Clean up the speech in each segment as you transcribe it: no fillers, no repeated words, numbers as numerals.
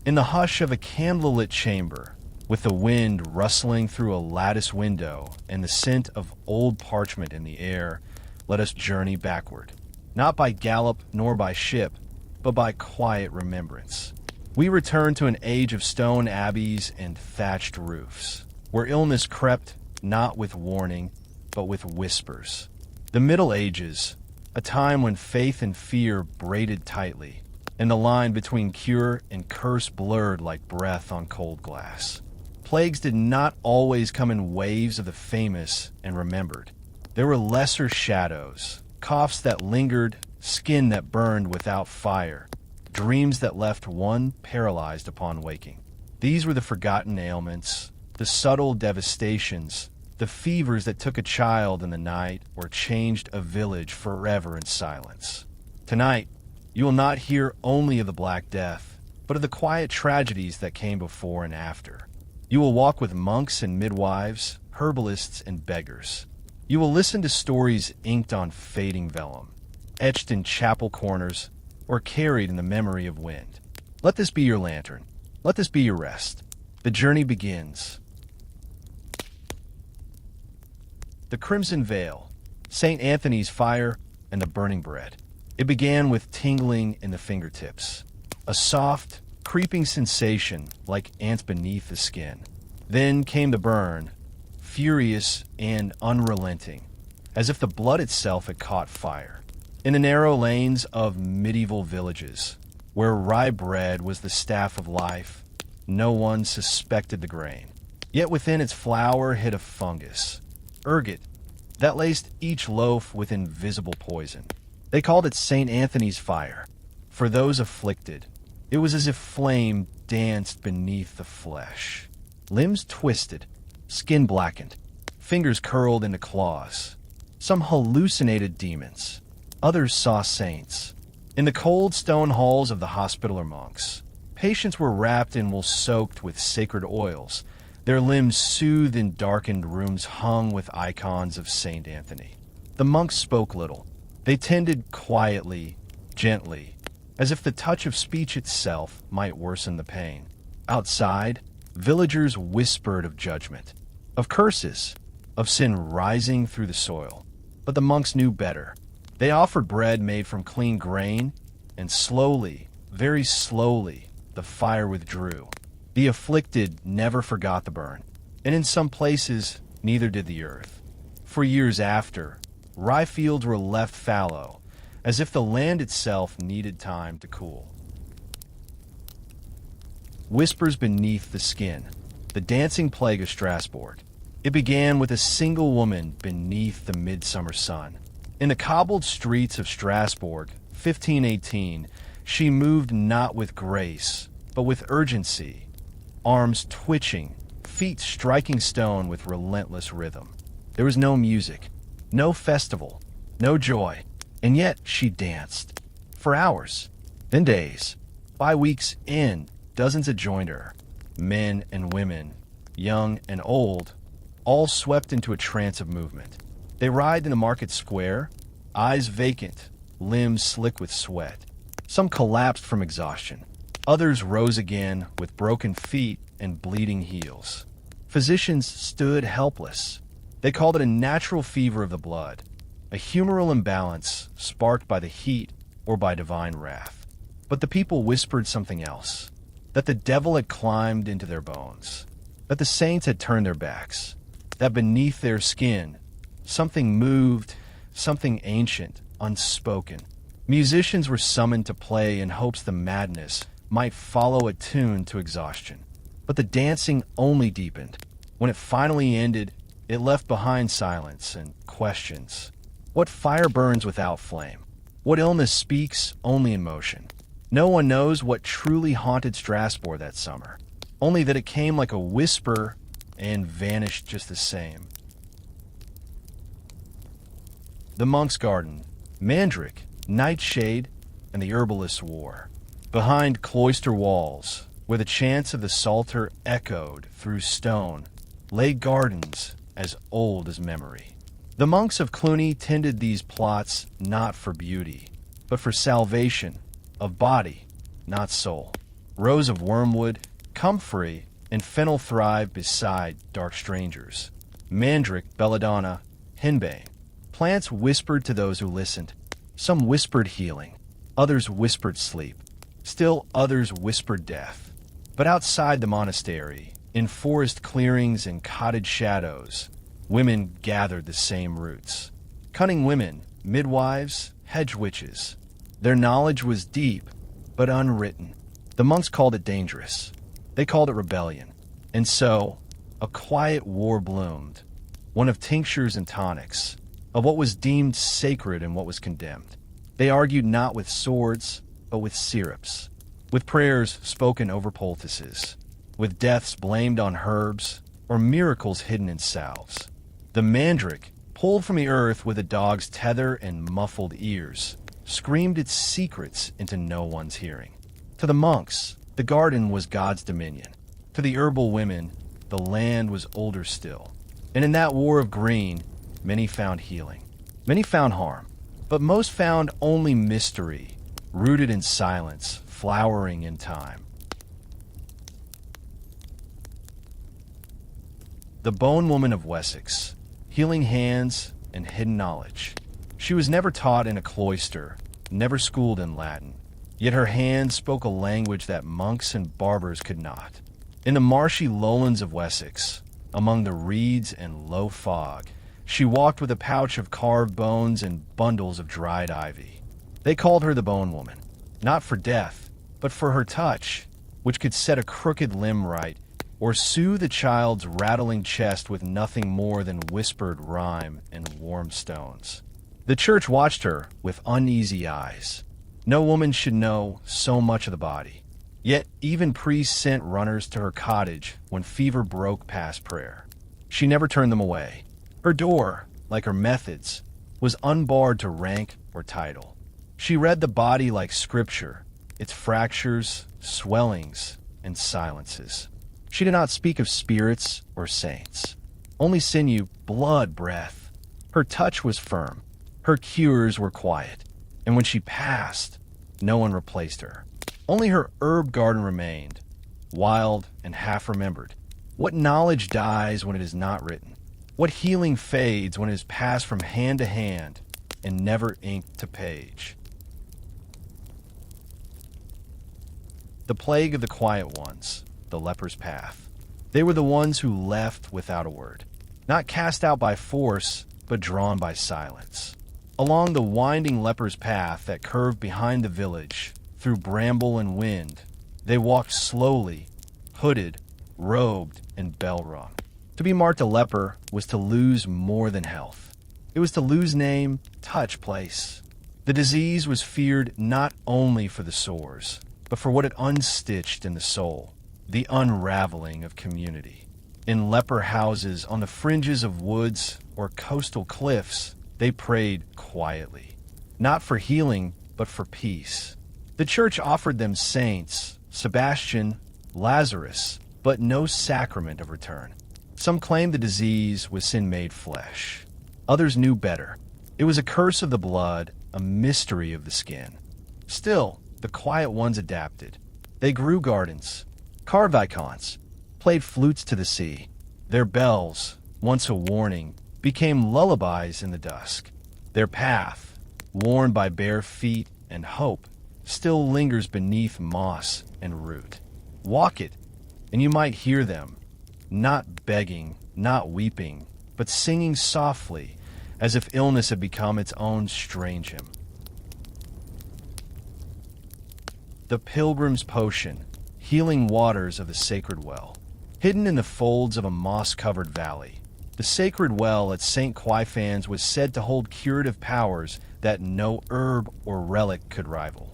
In the hush of a candlelit chamber, with the wind rustling through a lattice window and the scent of old parchment in the air, let us journey backward, not by gallop nor by ship, but by quiet remembrance. We return to an age of stone abbeys and thatched roofs, where illness crept not with warning, but with whispers. The Middle Ages, a time when faith and fear braided tightly, and the line between cure and curse blurred like breath on cold glass. Plagues did not always come in waves of the famous and remembered. There were lesser shadows, coughs that lingered, skin that burned without fire, dreams that left one paralyzed upon waking. These were the forgotten ailments, the subtle devastations, the fevers that took a child in the night or changed a village forever in silence. Tonight, you will not hear only of the Black Death, but of the quiet tragedies that came before and after. You will walk with monks and midwives, herbalists and beggars. You will listen to stories inked on fading vellum, etched in chapel corners, or carried in the memory of wind. Let this be your lantern. Let this be your rest. The journey begins. The Crimson Veil, St. Anthony's Fire, and the Burning Bread. It began with tingling in the fingertips, a soft, creeping sensation like ants beneath the skin. Then came the burn, furious and unrelenting, as if the blood itself had caught fire. In the narrow lanes of medieval villages, where rye bread was the staff of life, no one suspected the grain. Yet within its flour hid a fungus, ergot, that laced each loaf with invisible poison. They called it St. Anthony's Fire. For those afflicted, it was as if flame danced beneath the flesh. Limbs twisted, skin blackened, fingers curled into claws. Some hallucinated demons. Others saw saints. In the cold stone halls of the hospitaller monks, patients were wrapped in wool soaked with sacred oils, their limbs soothed in darkened rooms hung with icons of St. Anthony. The monks spoke little. They tended quietly, gently, as if the touch of speech itself might worsen the pain. Outside, villagers whispered of judgment, of curses, of sin rising through the soil. But the monks knew better. They offered bread made from clean grain, and slowly, very slowly, the fire withdrew. The afflicted never forgot the burn, and in some places, neither did the earth. For years after, rye fields were left fallow, as if the land itself needed time to cool. Whispers beneath the skin, the Dancing Plague of Strasbourg. It began with a single woman beneath the midsummer sun. In the cobbled streets of Strasbourg, 1518, she moved not with grace, but with urgency, arms twitching, feet striking stone with relentless rhythm. There was no music, no festival, no joy, and yet she danced. For hours, then days. By week's end, dozens had joined her. Men and women, young and old, all swept into a trance of movement. They writhed in the market square, eyes vacant, limbs slick with sweat. Some collapsed from exhaustion. Others rose again with broken feet and bleeding heels. Physicians stood helpless. They called it a natural fever of the blood, a humoral imbalance sparked by the heat or by divine wrath. But the people whispered something else, that the devil had climbed into their bones, that the saints had turned their backs, that beneath their skin something moved, something ancient, unspoken. Musicians were summoned to play in hopes the madness might follow a tune to exhaustion. But the dancing only deepened. When it finally ended, it left behind silence and questions. What fire burns without flame? What illness speaks only in motion? No one knows what truly haunted Strasbourg that summer, only that it came like a whisper and vanished just the same. The monk's garden, mandrake, nightshade, and the herbalist's war. Behind cloister walls, where the chants of the psalter echoed through stone, lay gardens as old as memory. The monks of Cluny tended these plots not for beauty, but for salvation of body, not soul. Rows of wormwood, comfrey, and fennel thrive beside dark strangers. Mandrake, belladonna, henbane. Plants whispered to those who listened. Some whispered healing. Others whispered sleep. Still others whispered death. But outside the monastery, in forest clearings and cottage shadows, women gathered the same roots. Cunning women, midwives, hedge witches. Their knowledge was deep, but unwritten. The monks called it dangerous. They called it rebellion. And so, a quiet war bloomed, one of tinctures and tonics, of what was deemed sacred and what was condemned. They argued not with swords, but with syrups, with prayers spoken over poultices, with deaths blamed on herbs, or miracles hidden in salves. The mandrake, pulled from the earth with a dog's tether and muffled ears, screamed its secrets into no one's hearing. To the monks, the garden was God's dominion. To the herbal women, the land was older still. And in that war of green, many found healing. Many found harm, but most found only mystery, rooted in silence, flowering in time. The bone woman of Wessex, healing hands and hidden knowledge. She was never taught in a cloister, never schooled in Latin, yet her hands spoke a language that monks and barbers could not. In the marshy lowlands of Wessex, among the reeds and low fog, she walked with a pouch of carved bones and bundles of dried ivy. They called her the bone woman, not for death, but for her touch, which could set a crooked limb right, or soothe a child's rattling chest with nothing more than whispered rhyme and warm stones. The church watched her with uneasy eyes. No woman should know so much of the body. Yet even priests sent runners to her cottage when fever broke past prayer. She never turned them away. Her door, like her methods, was unbarred to rank or title. She read the body like scripture, its fractures, swellings, and silences. She did not speak of spirits or saints, only sinew, blood, breath. Her touch was firm. Her cures were quiet. And when she passed, no one replaced her. Only her herb garden remained, wild and half-remembered. What knowledge dies when it is not written? What healing fades when it is passed from hand to hand and never inked to page? The plague of the quiet ones, the leper's path. They were the ones who left without a word, not cast out by force, but drawn by silence. Along the winding leper's path that curved behind the village, through bramble and wind, they walked slowly, hooded, robed, and bell-rung. To be marked a leper was to lose more than health. It was to lose name, touch, place. The disease was feared not only for the sores, but for what it unstitched in the soul, the unraveling of community. In leper houses on the fringes of woods or coastal cliffs, they prayed quietly, not for healing, but for peace. The church offered them saints, Sebastian, Lazarus, but no sacrament of return. Some claimed the disease was sin made flesh. Others knew better. It was a curse of the blood, a mystery of the skin. Still, the quiet ones adapted. They grew gardens, carved icons, played flutes to the sea. Their bells, once a warning, became lullabies in the dusk. Their path, worn by bare feet and hope, still lingers beneath moss and root. Walk it, and you might hear them, not begging, not weeping, but singing softly, as if illness had become its own strange hymn. The pilgrim's potion, healing waters of the sacred well. Hidden in the folds of a moss-covered valley, the sacred well at St. Quaifan's was said to hold curative powers that no herb or relic could rival.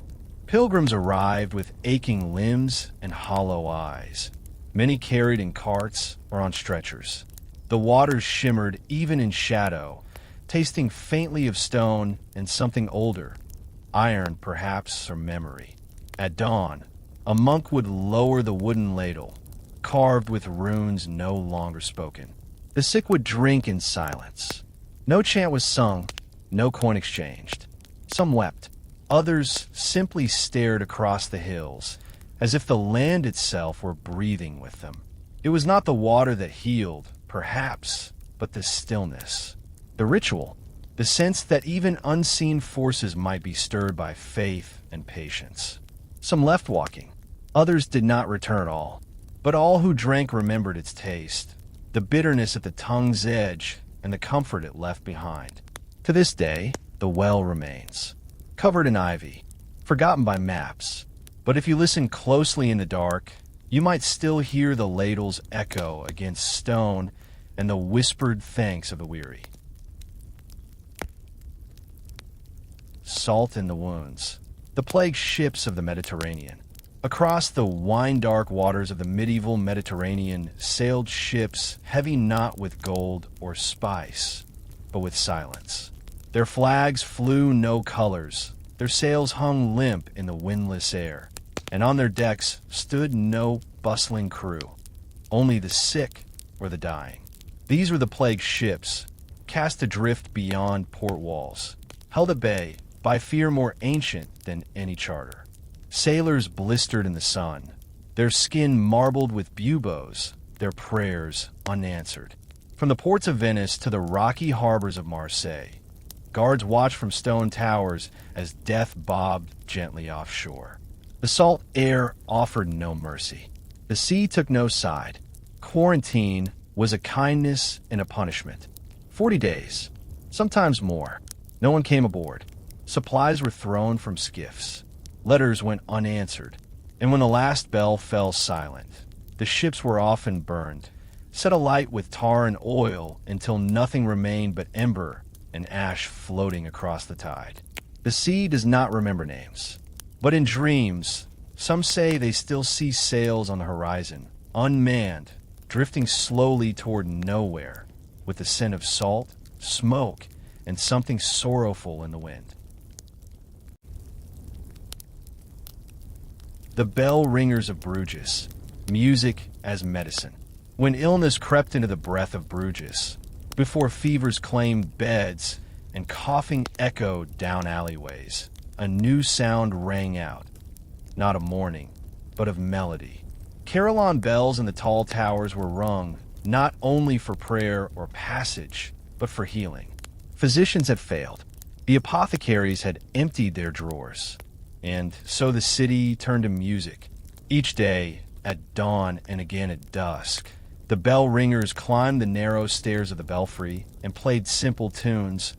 Pilgrims arrived with aching limbs and hollow eyes, many carried in carts or on stretchers. The waters shimmered even in shadow, tasting faintly of stone and something older, iron perhaps or memory. At dawn, a monk would lower the wooden ladle, carved with runes no longer spoken. The sick would drink in silence. No chant was sung, no coin exchanged. Some wept. Others simply stared across the hills, as if the land itself were breathing with them. It was not the water that healed, perhaps, but the stillness. The ritual, the sense that even unseen forces might be stirred by faith and patience. Some left walking. Others did not return at all. But all who drank remembered its taste, the bitterness at the tongue's edge, and the comfort it left behind. To this day, the well remains, covered in ivy, forgotten by maps. But if you listen closely in the dark, you might still hear the ladles echo against stone and the whispered thanks of the weary. Salt in the wounds. The plague ships of the Mediterranean. Across the wine-dark waters of the medieval Mediterranean sailed ships heavy not with gold or spice, but with silence. Their flags flew no colors, their sails hung limp in the windless air, and on their decks stood no bustling crew, only the sick or the dying. These were the plague ships, cast adrift beyond port walls, held at bay by fear more ancient than any charter. Sailors blistered in the sun, their skin marbled with buboes, their prayers unanswered. From the ports of Venice to the rocky harbors of Marseille, guards watched from stone towers as death bobbed gently offshore. The salt air offered no mercy. The sea took no side. Quarantine was a kindness and a punishment. 40 days, sometimes more. No one came aboard. Supplies were thrown from skiffs. Letters went unanswered, and when the last bell fell silent, the ships were often burned, set alight with tar and oil until nothing remained but ember and ash floating across the tide. The sea does not remember names, but in dreams, some say they still see sails on the horizon, unmanned, drifting slowly toward nowhere, with the scent of salt, smoke, and something sorrowful in the wind. The bell ringers of Bruges, music as medicine. When illness crept into the breath of Bruges, before fevers claimed beds and coughing echoed down alleyways, a new sound rang out, not of mourning, but of melody. Carillon bells in the tall towers were rung, not only for prayer or passage, but for healing. Physicians had failed. The apothecaries had emptied their drawers. And so the city turned to music. Each day, at dawn and again at dusk, the bell ringers climbed the narrow stairs of the belfry and played simple tunes,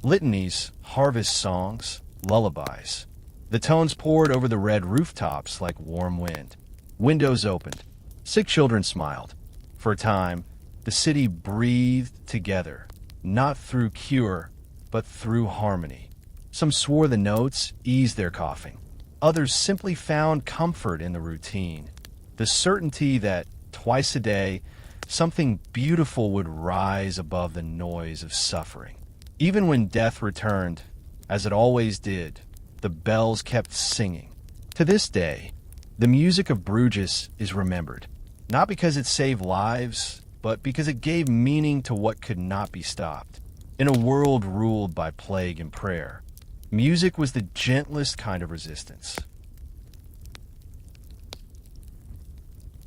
litanies, harvest songs, lullabies. The tones poured over the red rooftops like warm wind. Windows opened. Sick children smiled. For a time, the city breathed together, not through cure, but through harmony. Some swore the notes eased their coughing. Others simply found comfort in the routine, the certainty that twice a day, something beautiful would rise above the noise of suffering. Even when death returned, as it always did, the bells kept singing. To this day, the music of Bruges is remembered, not because it saved lives, but because it gave meaning to what could not be stopped. In a world ruled by plague and prayer, music was the gentlest kind of resistance.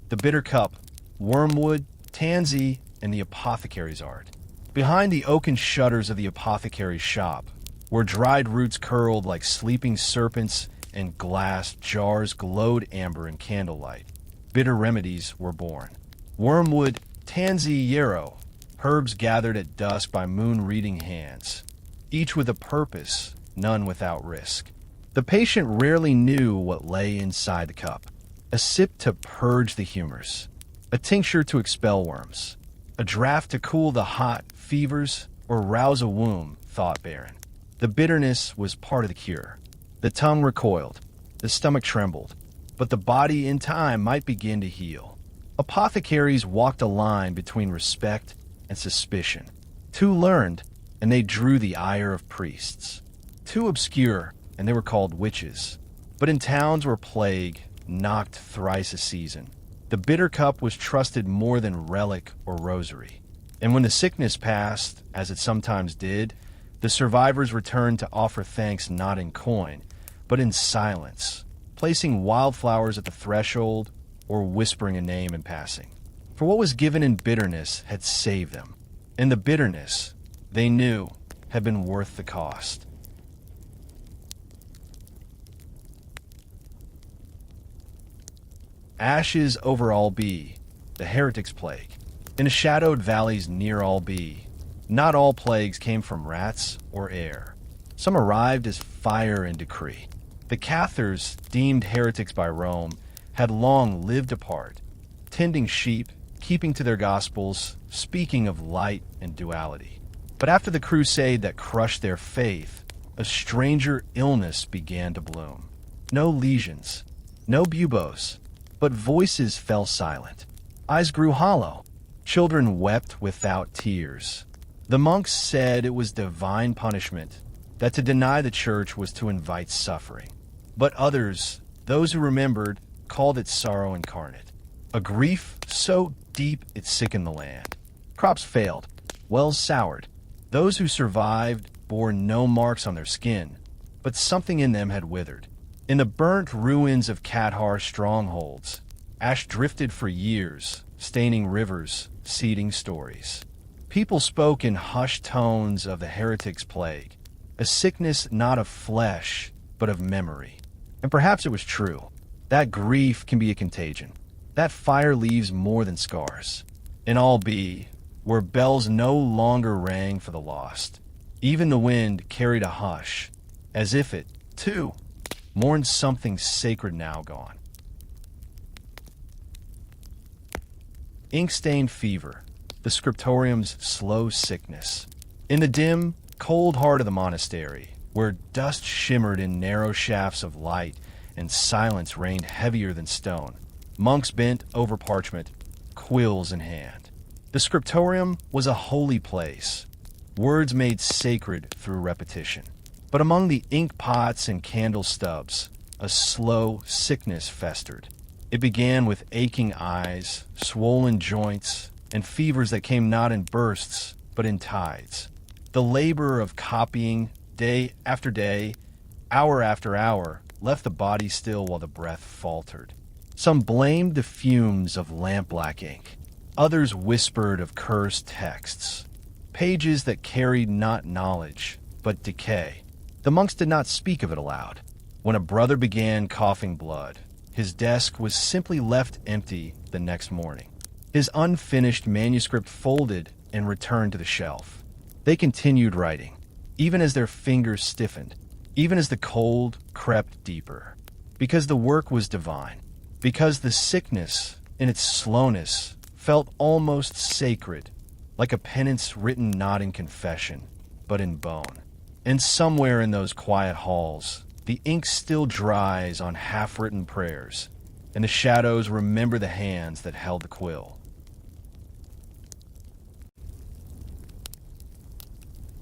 The bitter cup, wormwood, tansy, and the apothecary's art. Behind the oaken shutters of the apothecary's shop, where dried roots curled like sleeping serpents and glass jars glowed amber in candlelight, bitter remedies were born. Wormwood, tansy, yarrow, herbs gathered at dusk by moon-reading hands, each with a purpose, none without risk. The patient rarely knew what lay inside the cup. A sip to purge the humors, a tincture to expel worms, a draught to cool the hot fevers or rouse a womb, thought Baron. The bitterness was part of the cure. The tongue recoiled, the stomach trembled, but the body in time might begin to heal. Apothecaries walked a line between respect and suspicion. Too learned, and they drew the ire of priests. Too obscure, and they were called witches. But in towns where plague knocked thrice a season, the bitter cup was trusted more than relic or rosary. And when the sickness passed, as it sometimes did, the survivors returned to offer thanks not in coin, but in silence, placing wildflowers at the threshold or whispering a name in passing. For what was given in bitterness had saved them, and the bitterness, they knew, had been worth the cost. Ashes over Albi, the heretic's plague. In the shadowed valleys near Albi, not all plagues came from rats or air. Some arrived as fire and decree. The Cathars, deemed heretics by Rome, had long lived apart, tending sheep, keeping to their gospels, speaking of light and duality. But after the crusade that crushed their faith, a stranger illness began to bloom. No lesions, no buboes, but voices fell silent. Eyes grew hollow. Children wept without tears. The monks said it was divine punishment, that to deny the church was to invite suffering. But others, those who remembered, called it sorrow incarnate, a grief so deep it sickened the land. Crops failed, wells soured. Those who survived bore no marks on their skin, but something in them had withered. In the burnt ruins of Cathar strongholds, ash drifted for years, staining rivers, seeding stories. People spoke in hushed tones of the heretic's plague, a sickness not of flesh, but of memory. And perhaps it was true. That grief can be a contagion. That fire leaves more than scars. In Albi, where bells no longer rang for the lost, even the wind carried a hush, as if it, too, mourned something sacred now gone. Ink-stained fever, the scriptorium's slow sickness. In the dim, cold heart of the monastery, where dust shimmered in narrow shafts of light and silence reigned heavier than stone, monks bent over parchment, quills in hand. The scriptorium was a holy place, words made sacred through repetition. But among the ink pots and candle stubs, a slow sickness festered. It began with aching eyes, swollen joints, and fevers that came not in bursts, but in tides. The labor of copying, day after day, hour after hour, left the body still while the breath faltered. Some blamed the fumes of lamp-black ink. Others whispered of cursed texts, pages that carried not knowledge, but decay. The monks did not speak of it aloud. When a brother began coughing blood, his desk was simply left empty the next morning. His unfinished manuscript folded and returned to the shelf. They continued writing, even as their fingers stiffened, even as the cold crept deeper. Because the work was divine. Because the sickness, in its slowness, felt almost sacred, like a penance written not in confession, but in bone. And somewhere in those quiet halls, the ink still dries on half-written prayers, and the shadows remember the hands that held the quill.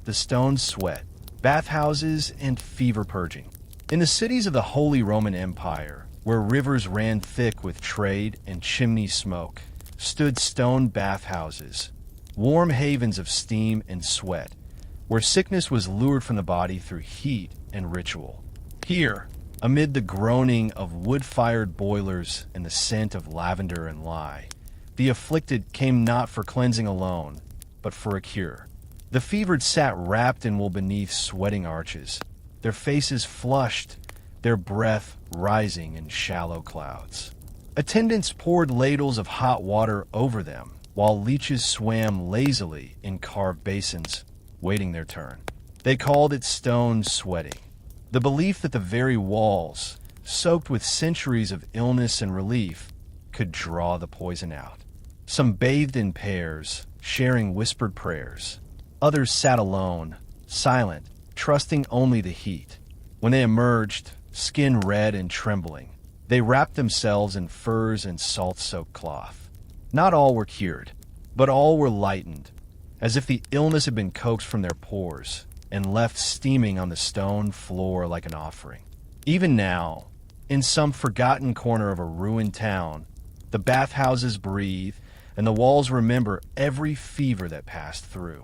The stones sweat, bathhouses, and fever purging. In the cities of the Holy Roman Empire, where rivers ran thick with trade and chimney smoke, stood stone bathhouses, warm havens of steam and sweat, where sickness was lured from the body through heat and ritual. Here, amid the groaning of wood-fired boilers and the scent of lavender and lye, the afflicted came not for cleansing alone, but for a cure. The fevered sat wrapped in wool beneath sweating arches, their faces flushed, their breath rising in shallow clouds. Attendants poured ladles of hot water over them, while leeches swam lazily in carved basins, waiting their turn. They called it stone sweating, the belief that the very walls, soaked with centuries of illness and relief, could draw the poison out. Some bathed in pairs, sharing whispered prayers. Others sat alone, silent, trusting only the heat. When they emerged, skin red and trembling, they wrapped themselves in furs and salt-soaked cloth. Not all were cured, but all were lightened, as if the illness had been coaxed from their pores and left steaming on the stone floor like an offering. Even now, in some forgotten corner of a ruined town, the bathhouses breathe and the walls remember every fever that passed through.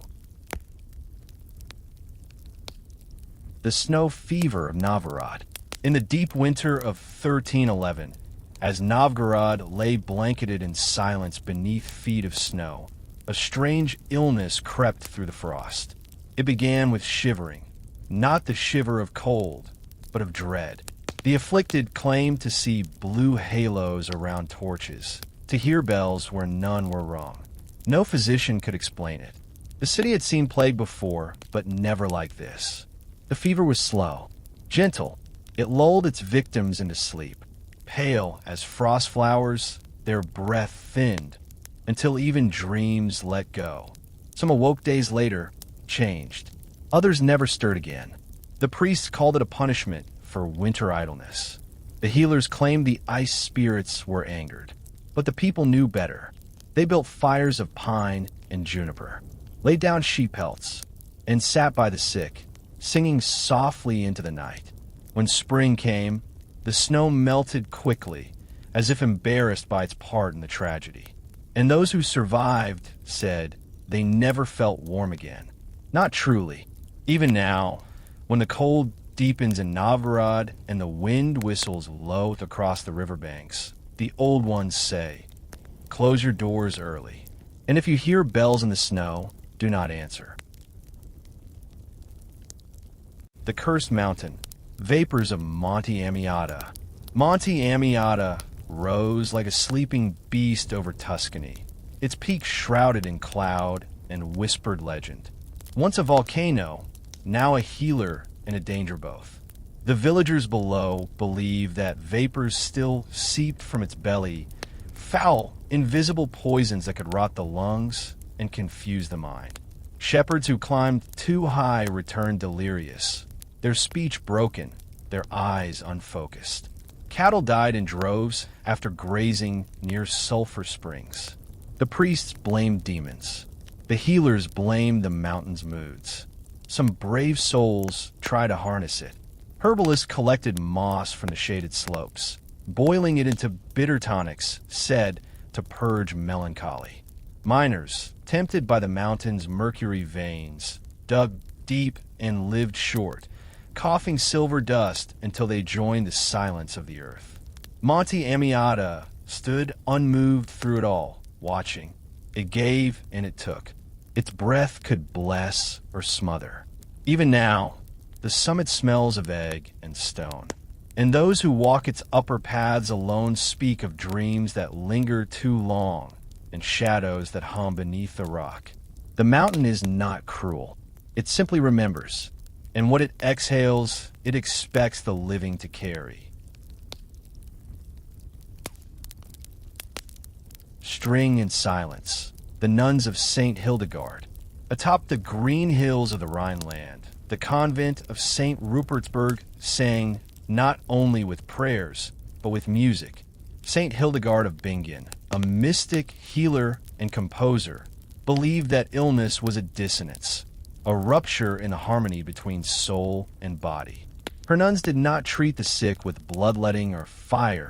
The snow fever of Novgorod. In the deep winter of 1311, as Novgorod lay blanketed in silence beneath feet of snow, a strange illness crept through the frost. It began with shivering, not the shiver of cold, but of dread. The afflicted claimed to see blue halos around torches, to hear bells where none were rung. No physician could explain it. The city had seen plague before, but never like this. The fever was slow, gentle. It lulled its victims into sleep. Pale as frost flowers, their breath thinned, until even dreams let go. Some awoke days later, changed. Others never stirred again. The priests called it a punishment for winter idleness. The healers claimed the ice spirits were angered. But the people knew better. They built fires of pine and juniper, laid down sheep pelts, and sat by the sick, singing softly into the night. When spring came, the snow melted quickly, as if embarrassed by its part in the tragedy. And those who survived said they never felt warm again. Not truly. Even now, when the cold deepens in Novgorod and the wind whistles low across the riverbanks, the old ones say, "Close your doors early." And if you hear bells in the snow, do not answer. The Cursed Mountain. Vapors of Monte Amiata. Monte Amiata rose like a sleeping beast over Tuscany, its peak shrouded in cloud and whispered legend. Once a volcano, now a healer and a danger both. The villagers below believe that vapors still seeped from its belly, foul, invisible poisons that could rot the lungs and confuse the mind. Shepherds who climbed too high returned delirious, their speech broken, their eyes unfocused. Cattle died in droves after grazing near sulfur springs. The priests blamed demons. The healers blamed the mountain's moods. Some brave souls tried to harness it. Herbalists collected moss from the shaded slopes, boiling it into bitter tonics, said to purge melancholy. Miners, tempted by the mountain's mercury veins, dug deep and lived short, coughing silver dust until they joined the silence of the earth. Monte Amiata stood unmoved through it all, watching. It gave and it took. Its breath could bless or smother. Even now, the summit smells of egg and stone. And those who walk its upper paths alone speak of dreams that linger too long and shadows that hum beneath the rock. The mountain is not cruel. It simply remembers. And what it exhales, it expects the living to carry. String and silence. The nuns of St. Hildegard. Atop the green hills of the Rhineland, the convent of St. Rupertsberg sang not only with prayers, but with music. St. Hildegard of Bingen, a mystic healer and composer, believed that illness was a dissonance, a rupture in the harmony between soul and body. Her nuns did not treat the sick with bloodletting or fire,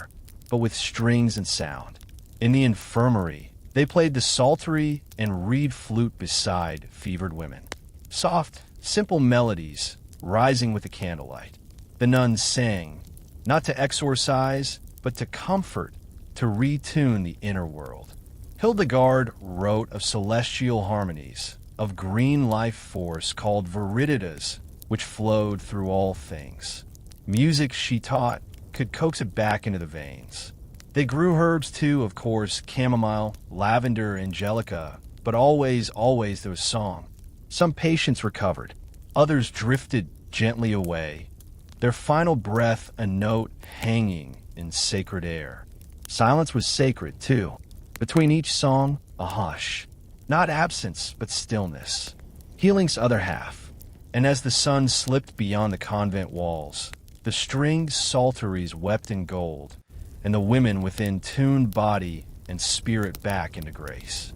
but with strings and sound. In the infirmary, they played the psaltery and reed flute beside fevered women. Soft, simple melodies rising with the candlelight. The nuns sang, not to exorcise, but to comfort, to retune the inner world. Hildegard wrote of celestial harmonies, of green life force called viriditas, which flowed through all things. Music, she taught, could coax it back into the veins. They grew herbs too, of course, chamomile, lavender, angelica, but always there was song. Some patients recovered. Others drifted gently away, their final breath a note hanging in sacred air. Silence was sacred, too. Between each song, a hush. Not absence, but stillness. Healing's other half. And as the sun slipped beyond the convent walls, the stringed psalteries wept in gold, and the women within tuned body and spirit back into grace.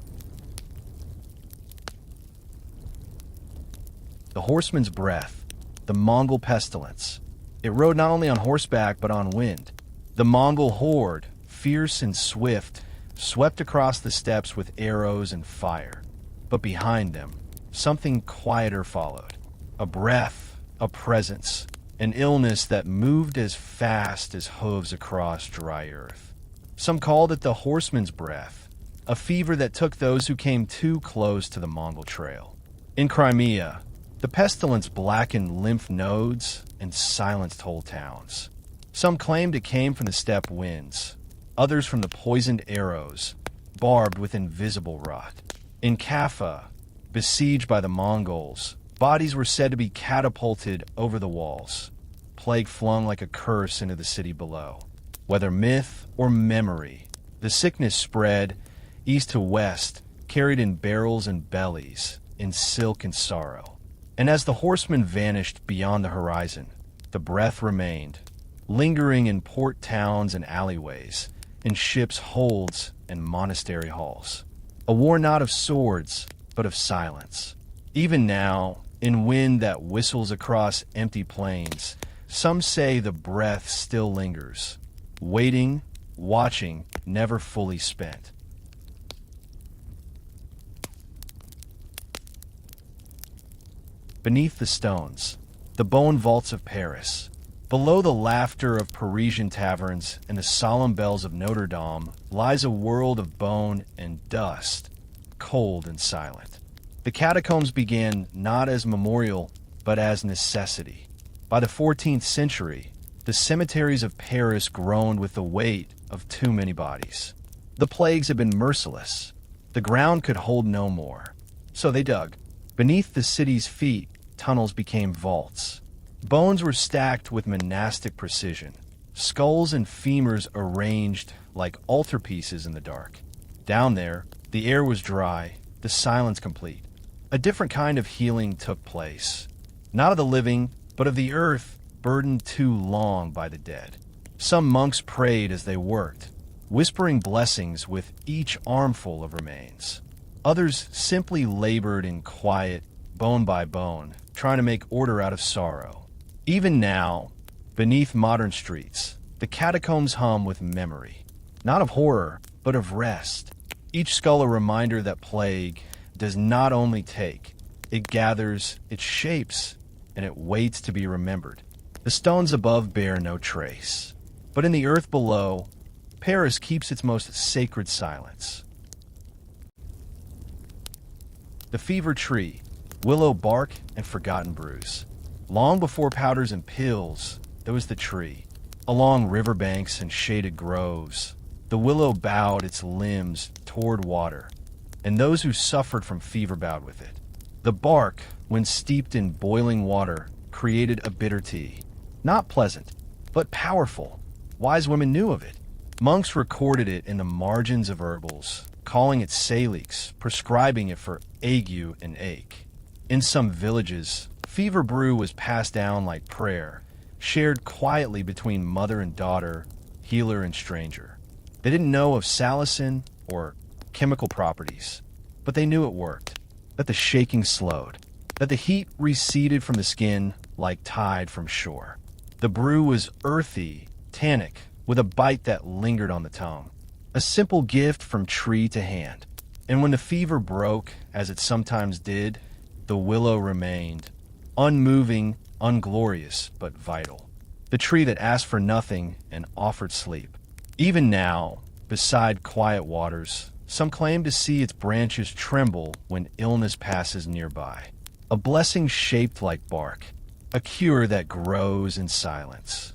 The horseman's breath, the Mongol pestilence. It rode not only on horseback but on wind. The Mongol horde, fierce and swift, swept across the steppes with arrows and fire. But behind them, something quieter followed. A breath, a presence, an illness that moved as fast as hooves across dry earth. Some called it the horseman's breath, a fever that took those who came too close to the Mongol trail. In Crimea, the pestilence blackened lymph nodes and silenced whole towns. Some claimed it came from the steppe winds, others from the poisoned arrows, barbed with invisible rot. In Kaffa, besieged by the Mongols, bodies were said to be catapulted over the walls, plague flung like a curse into the city below. Whether myth or memory, the sickness spread east to west, carried in barrels and bellies, in silk and sorrow. And as the horsemen vanished beyond the horizon, the breath remained, lingering in port towns and alleyways, in ships' holds and monastery halls. A war not of swords, but of silence. Even now, in wind that whistles across empty plains, some say the breath still lingers, waiting, watching, never fully spent. Beneath the stones, the bone vaults of Paris, below the laughter of Parisian taverns and the solemn bells of Notre Dame, lies a world of bone and dust, cold and silent. The catacombs began not as memorial, but as necessity. By the 14th century, the cemeteries of Paris groaned with the weight of too many bodies. The plagues had been merciless. The ground could hold no more. So they dug. Beneath the city's feet, tunnels became vaults. Bones were stacked with monastic precision, skulls and femurs arranged like altarpieces in the dark. Down there, the air was dry, the silence complete. A different kind of healing took place, not of the living, but of the earth burdened too long by the dead. Some monks prayed as they worked, whispering blessings with each armful of remains. Others simply labored in quiet, bone by bone, trying to make order out of sorrow. Even now, beneath modern streets, the catacombs hum with memory, not of horror, but of rest. Each skull a reminder that plague does not only take, it gathers, it shapes, and it waits to be remembered. The stones above bear no trace, but in the earth below, Paris keeps its most sacred silence. The fever tree, willow bark and forgotten brews. Long before powders and pills, there was the tree. Along riverbanks and shaded groves, the willow bowed its limbs toward water, and those who suffered from fever bowed with it. The bark, when steeped in boiling water, created a bitter tea. Not pleasant, but powerful. Wise women knew of it. Monks recorded it in the margins of herbals, calling it salix, prescribing it for ague and ache. In some villages, fever brew was passed down like prayer, shared quietly between mother and daughter, healer and stranger. They didn't know of salicin or chemical properties, but they knew it worked, that the shaking slowed, that the heat receded from the skin like tide from shore. The brew was earthy, tannic, with a bite that lingered on the tongue. A simple gift from tree to hand. And when the fever broke, as it sometimes did, the willow remained, unmoving, unglorious, but vital. The tree that asked for nothing and offered sleep. Even now, beside quiet waters, some claim to see its branches tremble when illness passes nearby. A blessing shaped like bark, a cure that grows in silence.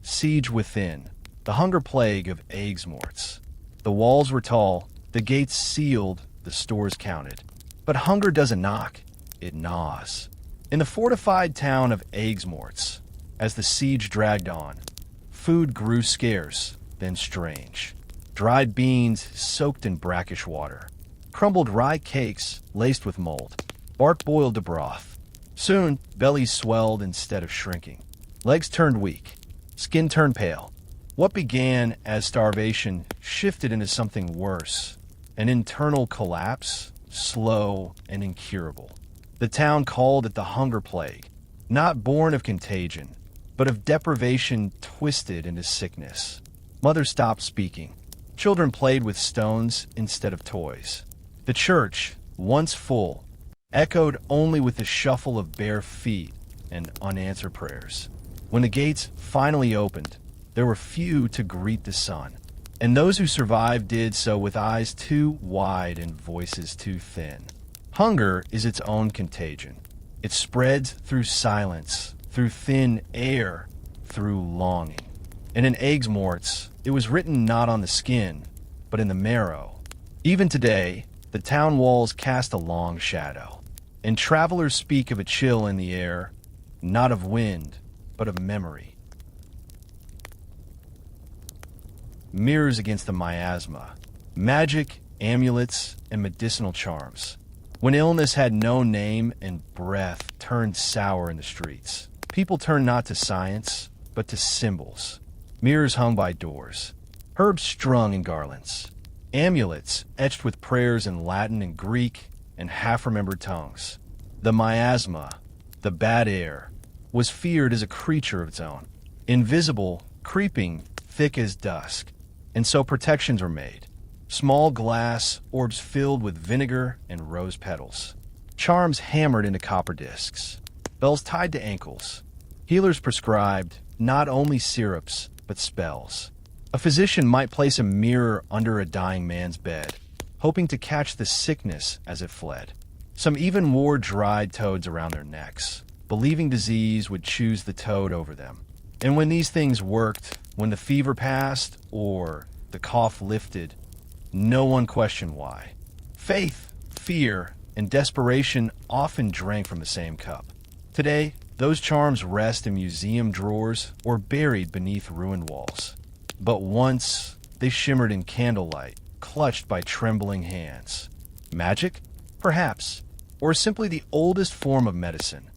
Siege within, the hunger plague of Aigues-Mortes. The walls were tall, the gates sealed, the stores counted. But hunger doesn't knock, it gnaws. In the fortified town of Aigues-Mortes, as the siege dragged on, food grew scarce, then strange. Dried beans soaked in brackish water, crumbled rye cakes laced with mold, bark boiled to broth. Soon, bellies swelled instead of shrinking. Legs turned weak, skin turned pale. What began as starvation shifted into something worse, an internal collapse, slow and incurable. The town called it the hunger plague, not born of contagion, but of deprivation twisted into sickness. Mothers stopped speaking. Children played with stones instead of toys. The church, once full, echoed only with the shuffle of bare feet and unanswered prayers. When the gates finally opened, there were few to greet the sun, and those who survived did so with eyes too wide and voices too thin. Hunger is its own contagion. It spreads through silence, through thin air, through longing. And in Aigues-Mortes, it was written not on the skin, but in the marrow. Even today, the town walls cast a long shadow, and travelers speak of a chill in the air, not of wind, but of memory. Mirrors against the miasma, magic, amulets, and medicinal charms. When illness had no name and breath turned sour in the streets, people turned not to science, but to symbols. Mirrors hung by doors, herbs strung in garlands, amulets etched with prayers in Latin and Greek and half-remembered tongues. The miasma, the bad air, was feared as a creature of its own, invisible, creeping, thick as dusk, and so protections were made. Small glass orbs filled with vinegar and rose petals, charms hammered into copper discs, bells tied to ankles. Healers prescribed not only syrups, but spells. A physician might place a mirror under a dying man's bed, hoping to catch the sickness as it fled. Some even wore dried toads around their necks, believing disease would choose the toad over them. And when these things worked, when the fever passed or the cough lifted, no one questioned why. Faith, fear, and desperation often drank from the same cup. Today, those charms rest in museum drawers or buried beneath ruined walls. But once, they shimmered in candlelight, clutched by trembling hands. Magic? Perhaps. Or simply the oldest form of medicine.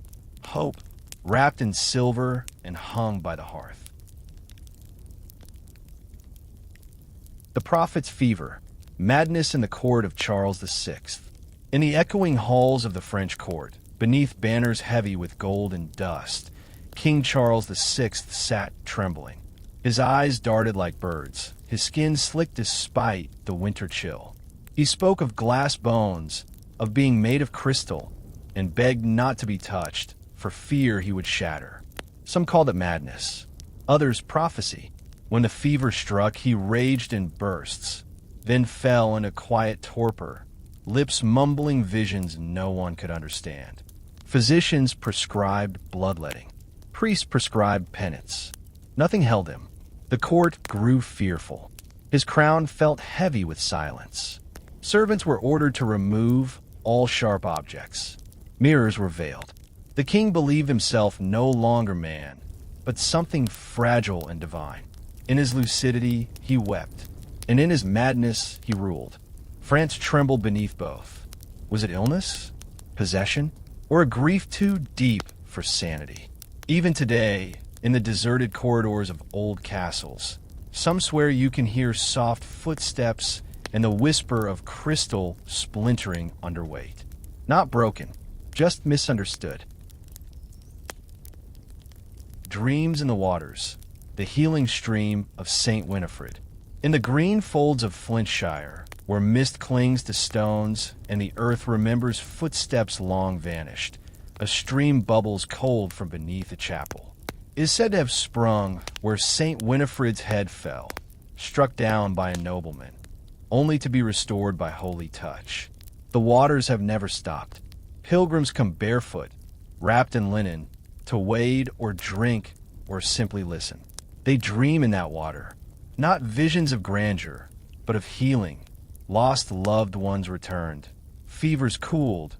Hope, wrapped in silver and hung by the hearth. The prophet's fever, madness in the court of Charles VI. In the echoing halls of the French court, beneath banners heavy with gold and dust, King Charles VI sat trembling. His eyes darted like birds, his skin slick despite the winter chill. He spoke of glass bones, of being made of crystal, and begged not to be touched, for fear he would shatter. Some called it madness, others prophecy. When the fever struck, he raged in bursts, then fell in a quiet torpor, lips mumbling visions no one could understand. Physicians prescribed bloodletting. Priests prescribed penance. Nothing held him. The court grew fearful. His crown felt heavy with silence. Servants were ordered to remove all sharp objects. Mirrors were veiled. The king believed himself no longer man, but something fragile and divine. In his lucidity, he wept, and in his madness, he ruled. France trembled beneath both. Was it illness, possession, or a grief too deep for sanity? Even today, in the deserted corridors of old castles, some swear you can hear soft footsteps and the whisper of crystal splintering under weight. Not broken, just misunderstood. Dreams in the waters, the healing stream of St. Winifred. In the green folds of Flintshire, where mist clings to stones and the earth remembers footsteps long vanished, a stream bubbles cold from beneath a chapel. It is said to have sprung where St. Winifred's head fell, struck down by a nobleman, only to be restored by holy touch. The waters have never stopped. Pilgrims come barefoot, wrapped in linen, to wade or drink or simply listen. They dream in that water, not visions of grandeur, but of healing. Lost loved ones returned, fevers cooled,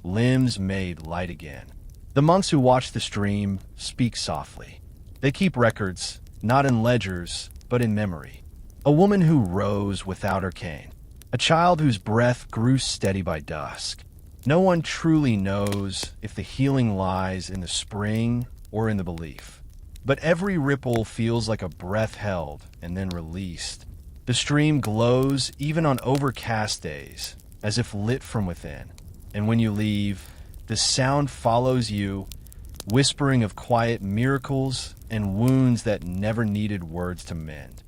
limbs made light again. The monks who watch the stream speak softly. They keep records, not in ledgers, but in memory. A woman who rose without her cane. A child whose breath grew steady by dusk. No one truly knows if the healing lies in the spring or in the belief. But every ripple feels like a breath held and then released. The stream glows even on overcast days, as if lit from within. And when you leave, the sound follows you, whispering of quiet miracles and wounds that never needed words to mend.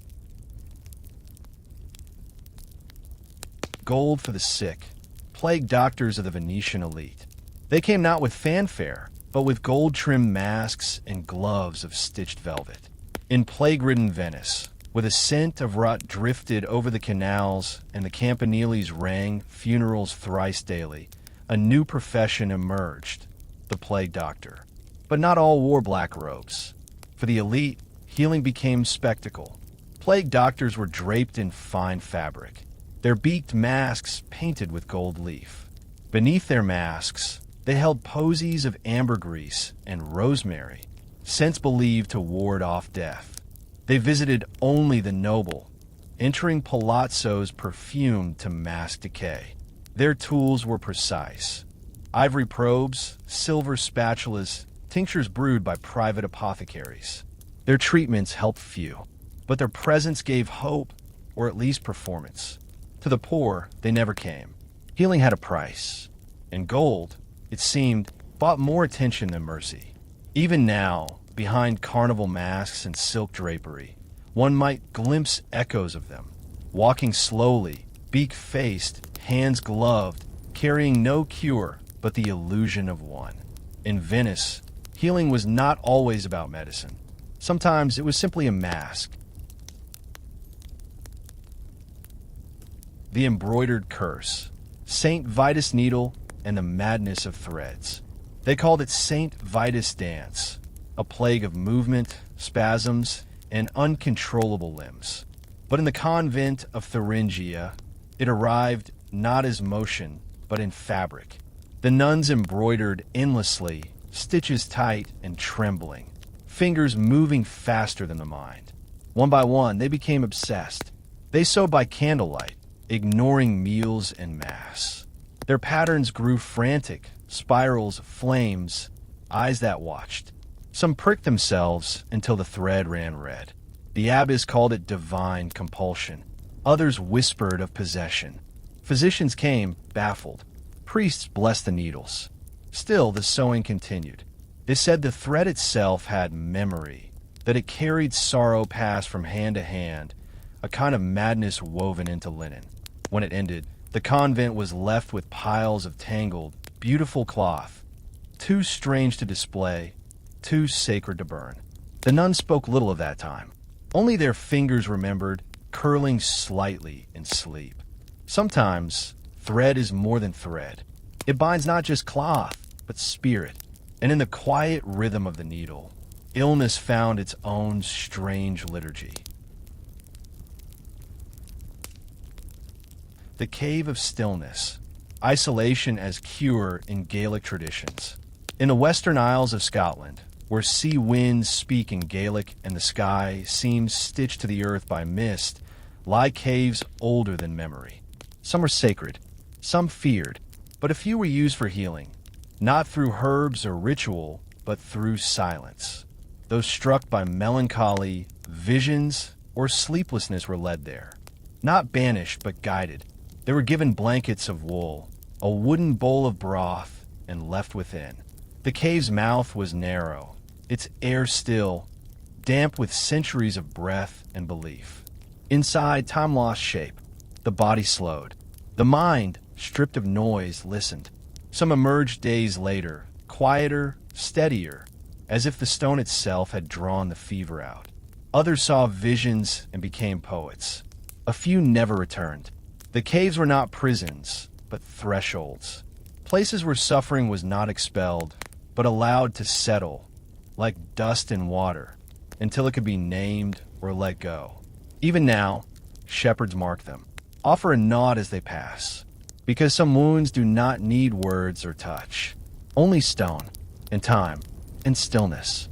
Gold for the sick, plague doctors of the Venetian elite. They came not with fanfare, but with gold-trimmed masks and gloves of stitched velvet. In plague-ridden Venice, with a scent of rot drifted over the canals and the campaniles rang funerals thrice daily, a new profession emerged, the plague doctor. But not all wore black robes. For the elite, healing became spectacle. Plague doctors were draped in fine fabric, their beaked masks painted with gold leaf. Beneath their masks, they held posies of ambergris and rosemary, scents believed to ward off death. They visited only the noble, entering palazzos perfumed to mask decay. Their tools were precise. Ivory probes, silver spatulas, tinctures brewed by private apothecaries. Their treatments helped few, but their presence gave hope, or at least performance. To the poor, they never came. Healing had a price, and gold, it seemed, bought more attention than mercy. Even now, behind carnival masks and silk drapery, one might glimpse echoes of them, walking slowly, beak-faced, hands gloved, carrying no cure but the illusion of one. In Venice, healing was not always about medicine. Sometimes it was simply a mask. The embroidered curse, Saint Vitus needle, and the madness of threads. They called it Saint Vitus dance, a plague of movement, spasms, and uncontrollable limbs. But in the convent of Thuringia, it arrived not as motion, but in fabric. The nuns embroidered endlessly, stitches tight and trembling, fingers moving faster than the mind. One by one, they became obsessed. They sewed by candlelight, ignoring meals and mass. Their patterns grew frantic, spirals, flames, eyes that watched. Some pricked themselves until the thread ran red. The abbess called it divine compulsion. Others whispered of possession. Physicians came, baffled. Priests blessed the needles. Still, the sewing continued. They said the thread itself had memory, that it carried sorrow passed from hand to hand, a kind of madness woven into linen. When it ended, the convent was left with piles of tangled, beautiful cloth, too strange to display, too sacred to burn. The nuns spoke little of that time. Only their fingers remembered, curling slightly in sleep. Sometimes, thread is more than thread. It binds not just cloth, but spirit. And in the quiet rhythm of the needle, illness found its own strange liturgy. The cave of stillness, isolation as cure in Gaelic traditions. In the Western Isles of Scotland, where sea winds speak in Gaelic and the sky seems stitched to the earth by mist, lie caves older than memory. Some are sacred, some feared, but a few were used for healing, not through herbs or ritual, but through silence. Those struck by melancholy, visions, or sleeplessness were led there. Not banished, but guided. They were given blankets of wool, a wooden bowl of broth, and left within. The cave's mouth was narrow, its air still, damp with centuries of breath and belief. Inside, time lost shape. The body slowed. The mind, stripped of noise, listened. Some emerged days later, quieter, steadier, as if the stone itself had drawn the fever out. Others saw visions and became poets. A few never returned. The caves were not prisons, but thresholds. Places where suffering was not expelled, but allowed to settle, like dust in water, until it could be named or let go. Even now, shepherds mark them, offer a nod as they pass, because some wounds do not need words or touch, only stone, and time, and stillness.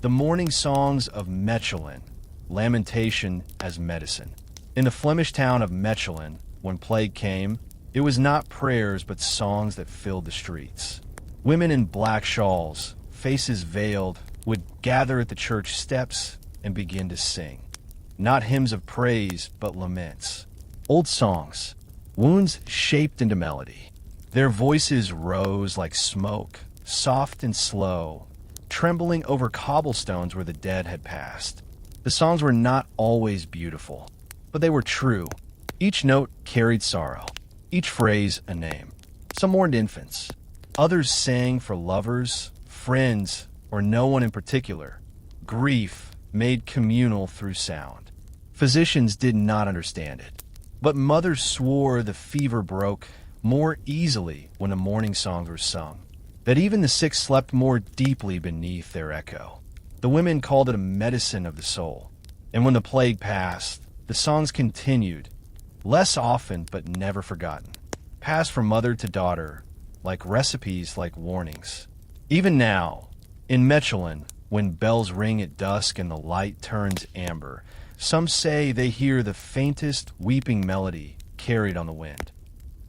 The morning songs of Mechelen, lamentation as medicine. In the Flemish town of Mechelen, when plague came, it was not prayers but songs that filled the streets. Women in black shawls, faces veiled, would gather at the church steps and begin to sing. Not hymns of praise, but laments. Old songs, wounds shaped into melody. Their voices rose like smoke, soft and slow, trembling over cobblestones where the dead had passed. The songs were not always beautiful, but they were true. Each note carried sorrow. each phrase a name. Some mourned infants. Others sang for lovers, friends, or no one in particular. Grief made communal through sound. Physicians did not understand it, but mothers swore the fever broke more easily when the mourning songs were sung, that even the sick slept more deeply beneath their echo. The women called it a medicine of the soul, and when the plague passed, the songs continued, less often but never forgotten, passed from mother to daughter, like recipes, like warnings. Even now, in Mechelen, when bells ring at dusk and the light turns amber, some say they hear the faintest weeping melody carried on the wind.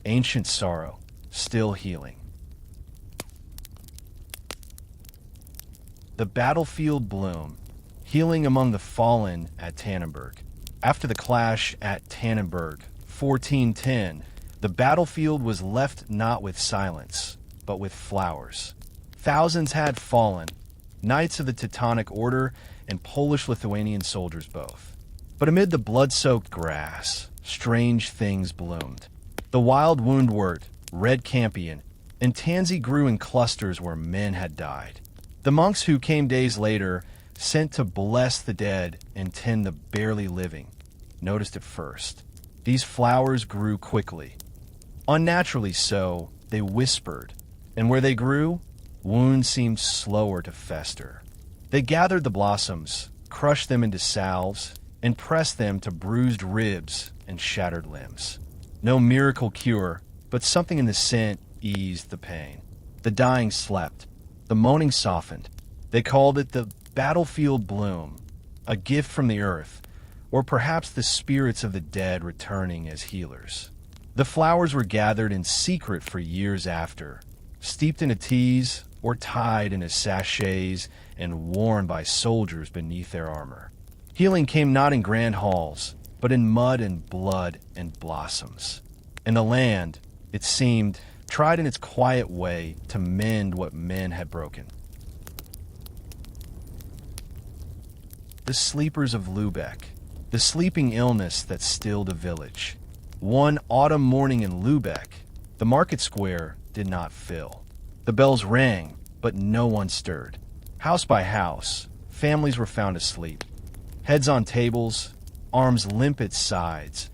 Ancient sorrow, still healing. The battlefield bloom, healing among the fallen at Tannenberg. After the clash at Tannenberg, 1410, the battlefield was left not with silence, but with flowers. Thousands had fallen, knights of the Teutonic Order and Polish-Lithuanian soldiers both. But amid the blood-soaked grass, strange things bloomed. The wild woundwort, red campion, and tansy grew in clusters where men had died. The monks who came days later, sent to bless the dead and tend the barely living, noticed it first. These flowers grew quickly. Unnaturally so, they whispered, and where they grew, wounds seemed slower to fester. They gathered the blossoms, crushed them into salves, and pressed them to bruised ribs and shattered limbs. No miracle cure, but something in the scent eased the pain. The dying slept. The moaning softened. They called it the battlefield bloom, a gift from the earth, or perhaps the spirits of the dead returning as healers. The flowers were gathered in secret for years after, steeped in teas or tied in sachets and worn by soldiers beneath their armor. Healing came not in grand halls, but in mud and blood and blossoms. And the land, it seemed, tried in its quiet way to mend what men had broken. The sleepers of Lübeck, the sleeping illness that stilled a village. One autumn morning in Lübeck, the market square did not fill. The bells rang, but no one stirred. House by house, families were found asleep. Heads on tables, arms limp at sides,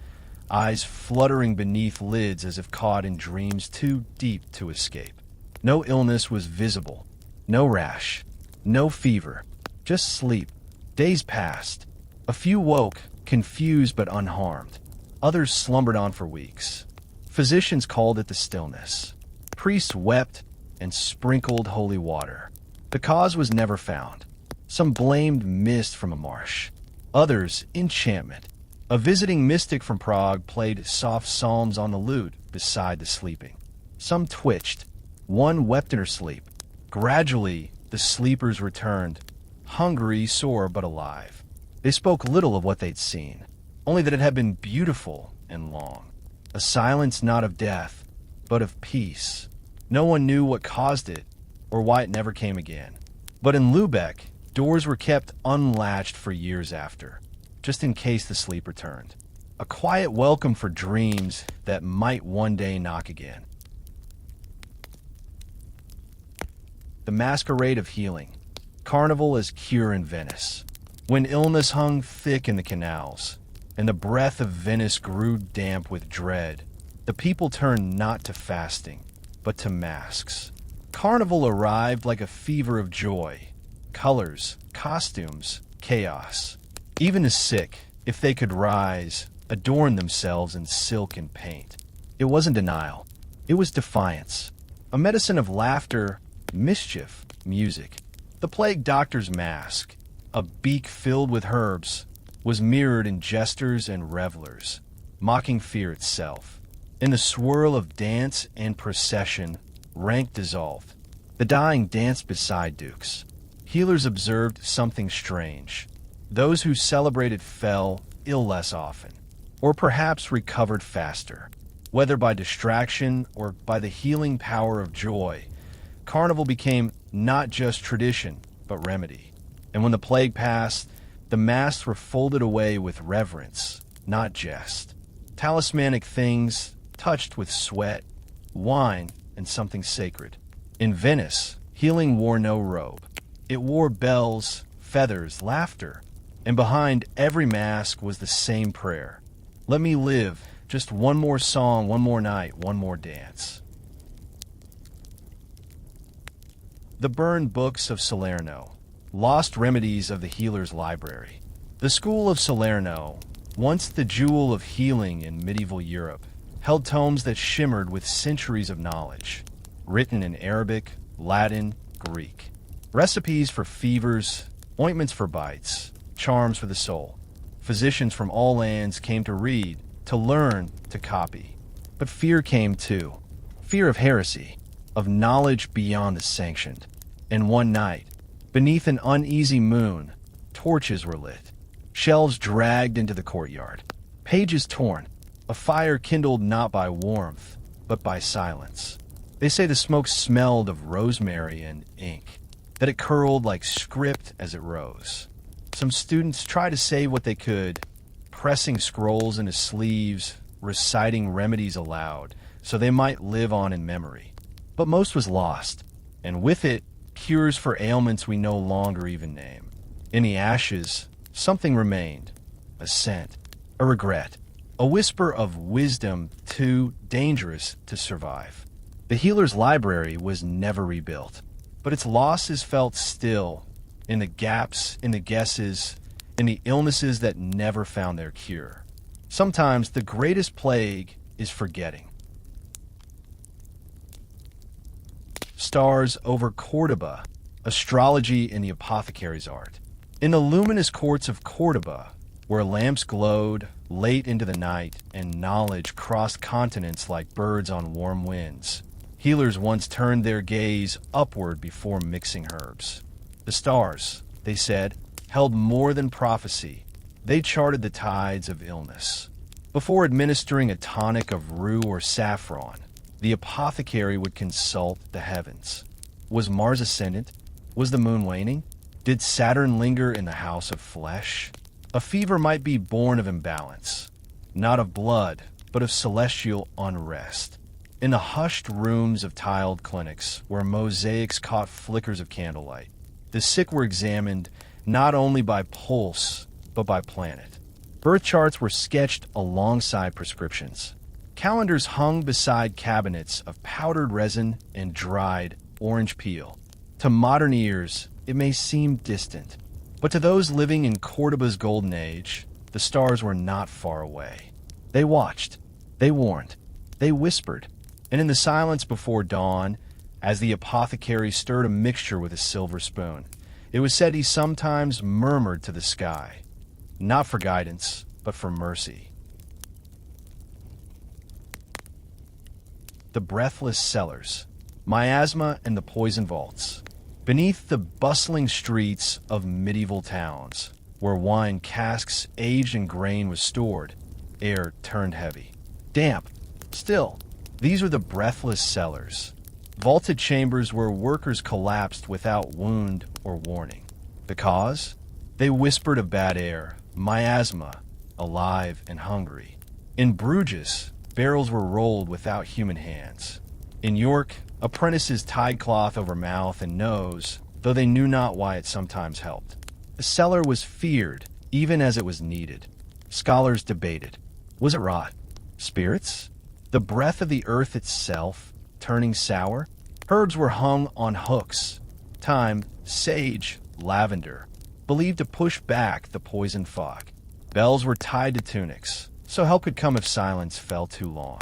eyes fluttering beneath lids as if caught in dreams too deep to escape. No illness was visible, no rash, no fever, just sleep. Days passed. A few woke, confused but unharmed. Others slumbered on for weeks. Physicians called it the stillness. Priests wept and sprinkled holy water. The cause was never found. Some blamed mist from a marsh. Others, enchantment. A visiting mystic from Prague played soft psalms on the lute beside the sleeping. Some twitched. One wept in her sleep. Gradually, the sleepers returned, hungry, sore, but alive. They spoke little of what they'd seen, only that it had been beautiful and long. A silence not of death, but of peace. No one knew what caused it or why it never came again. But in Lübeck, doors were kept unlatched for years after, just in case the sleep returned. A quiet welcome for dreams that might one day knock again. The masquerade of healing. Carnival as cure in Venice. When illness hung thick in the canals, and the breath of Venice grew damp with dread, the people turned not to fasting, but to masks. Carnival arrived like a fever of joy. Colors, costumes, chaos. Even the sick, if they could rise, adorned themselves in silk and paint. It wasn't denial. It was defiance. A medicine of laughter, mischief, music. The plague doctor's mask, a beak filled with herbs, was mirrored in jesters and revelers, mocking fear itself. In the swirl of dance and procession, rank dissolved. The dying danced beside dukes. Healers observed something strange. Those who celebrated fell ill less often, or perhaps recovered faster. Whether by distraction or by the healing power of joy, Carnival became not just tradition, but remedy. And when the plague passed, the masks were folded away with reverence, not jest. Talismanic things, touched with sweat, wine, and something sacred. In Venice, healing wore no robe. It wore bells, feathers, laughter, and behind every mask was the same prayer. Let me live, just one more song, one more night, one more dance. The burned books of Salerno, lost remedies of the healer's library. The school of Salerno, once the jewel of healing in medieval Europe, held tomes that shimmered with centuries of knowledge, written in Arabic, Latin, Greek. Recipes for fevers, ointments for bites, charms for the soul. Physicians from all lands came to read, to learn, to copy. But fear came too. Fear of heresy, of knowledge beyond the sanctioned. And one night, beneath an uneasy moon, torches were lit. Shelves dragged into the courtyard. Pages torn. A fire kindled not by warmth, but by silence. They say the smoke smelled of rosemary and ink, that it curled like script as it rose. Some students tried to say what they could, pressing scrolls into sleeves, reciting remedies aloud, so they might live on in memory. But most was lost, and with it, cures for ailments we no longer even name. In the ashes, something remained, a scent, a regret, a whisper of wisdom too dangerous to survive. The healer's library was never rebuilt, but its loss is felt still, in the gaps, in the guesses, in the illnesses that never found their cure. Sometimes the greatest plague is forgetting. Stars over Cordoba, astrology in the apothecary's art. In the luminous courts of Cordoba, where lamps glowed late into the night and knowledge crossed continents like birds on warm winds, healers once turned their gaze upward before mixing herbs. The stars, they said, held more than prophecy. They charted the tides of illness. Before administering a tonic of rue or saffron, the apothecary would consult the heavens. Was Mars ascendant? Was the moon waning? Did Saturn linger in the house of flesh? A fever might be born of imbalance, not of blood, but of celestial unrest. In the hushed rooms of tiled clinics, where mosaics caught flickers of candlelight, the sick were examined not only by pulse, but by planet. Birth charts were sketched alongside prescriptions. Calendars hung beside cabinets of powdered resin and dried orange peel. To modern ears, it may seem distant, but to those living in Cordoba's golden age, the stars were not far away. They watched, they warned, they whispered, and in the silence before dawn, as the apothecary stirred a mixture with a silver spoon, it was said he sometimes murmured to the sky, not for guidance, but for mercy. The breathless cellars, miasma and the poison vaults. Beneath the bustling streets of medieval towns, where wine casks aged in grain was stored, air turned heavy. Damp, still, these were the breathless cellars. Vaulted chambers where workers collapsed without wound or warning. The cause? They whispered of bad air, miasma, alive and hungry. In Bruges, barrels were rolled without human hands. In York, apprentices tied cloth over mouth and nose, though they knew not why it sometimes helped. The cellar was feared, even as it was needed. Scholars debated. Was it rot? Spirits? The breath of the earth itself, turning sour? Herbs were hung on hooks. Thyme, sage, lavender, believed to push back the poison fog. Bells were tied to tunics, so help could come if silence fell too long.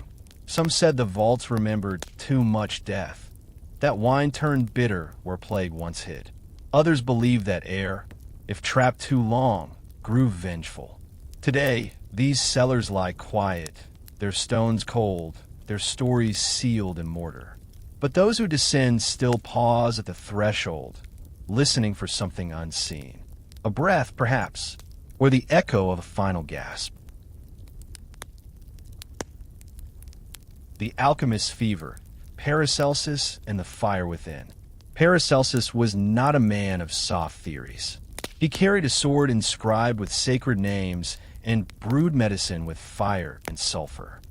Some said the vaults remembered too much death, that wine turned bitter where plague once hid. Others believed that air, if trapped too long, grew vengeful. Today, these cellars lie quiet, their stones cold, their stories sealed in mortar. But those who descend still pause at the threshold, listening for something unseen. A breath, perhaps, or the echo of a final gasp. The alchemist's fever, Paracelsus and the fire within. Paracelsus was not a man of soft theories. He carried a sword inscribed with sacred names and brewed medicine with fire and sulfur.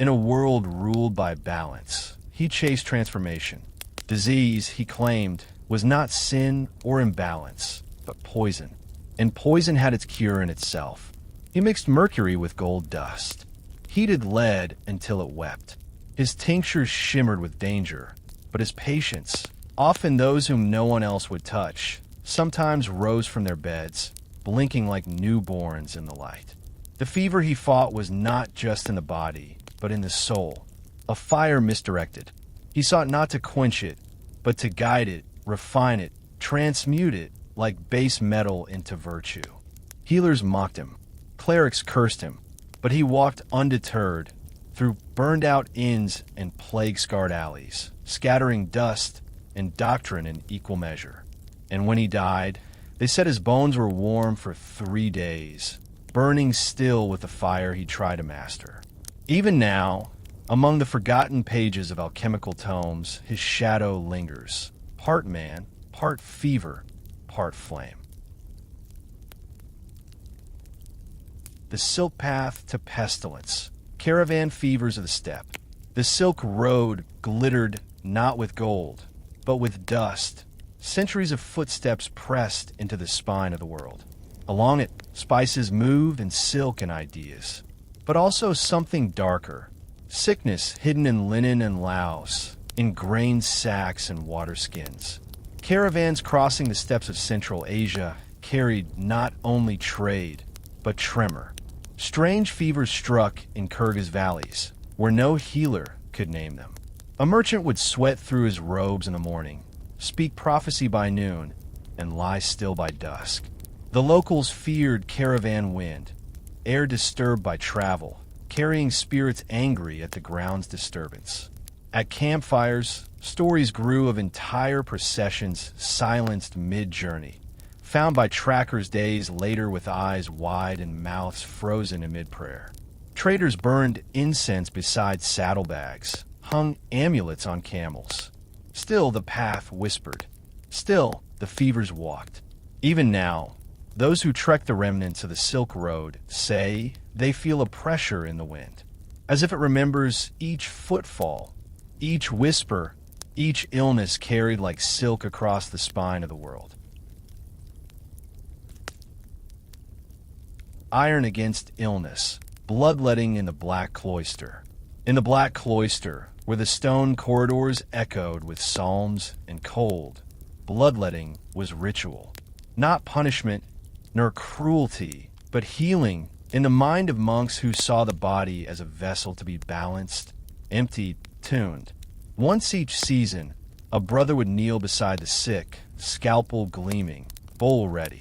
In a world ruled by balance, he chased transformation. Disease, he claimed, was not sin or imbalance, but poison. And poison had its cure in itself. He mixed mercury with gold dust, heated lead until it wept. His tinctures shimmered with danger, but his patients, often those whom no one else would touch, sometimes rose from their beds, blinking like newborns in the light. The fever he fought was not just in the body, but in the soul, a fire misdirected. He sought not to quench it, but to guide it, refine it, transmute it like base metal into virtue. Healers mocked him, clerics cursed him, but he walked undeterred through burned-out inns and plague-scarred alleys, scattering dust and doctrine in equal measure. And when he died, they said his bones were warm for 3 days, burning still with the fire he tried to master. Even now, among the forgotten pages of alchemical tomes, his shadow lingers, part man, part fever, part flame. The silk path to pestilence, caravan fevers of the steppe. The silk road glittered not with gold, but with dust, centuries of footsteps pressed into the spine of the world. Along it, spices moved and silk and ideas, but also something darker, sickness hidden in linen and louse, in grain sacks and water skins. Caravans crossing the steppes of Central Asia carried not only trade, but tremor. Strange fevers struck in Kyrgyz valleys, where no healer could name them. A merchant would sweat through his robes in the morning, speak prophecy by noon, and lie still by dusk. The locals feared caravan wind, air disturbed by travel, carrying spirits angry at the ground's disturbance. At campfires, stories grew of entire processions silenced mid-journey, found by trackers days later with eyes wide and mouths frozen amid prayer. Traders burned incense beside saddlebags, hung amulets on camels. Still the path whispered. Still the fevers walked. Even now, those who trek the remnants of the Silk Road say they feel a pressure in the wind, as if it remembers each footfall, each whisper, each illness carried like silk across the spine of the world. Iron against illness, bloodletting in the Black Cloister. In the Black Cloister, where the stone corridors echoed with psalms and cold, bloodletting was ritual, not punishment nor cruelty, but healing in the mind of monks who saw the body as a vessel to be balanced, emptied, tuned. Once each season, a brother would kneel beside the sick, scalpel gleaming, bowl ready.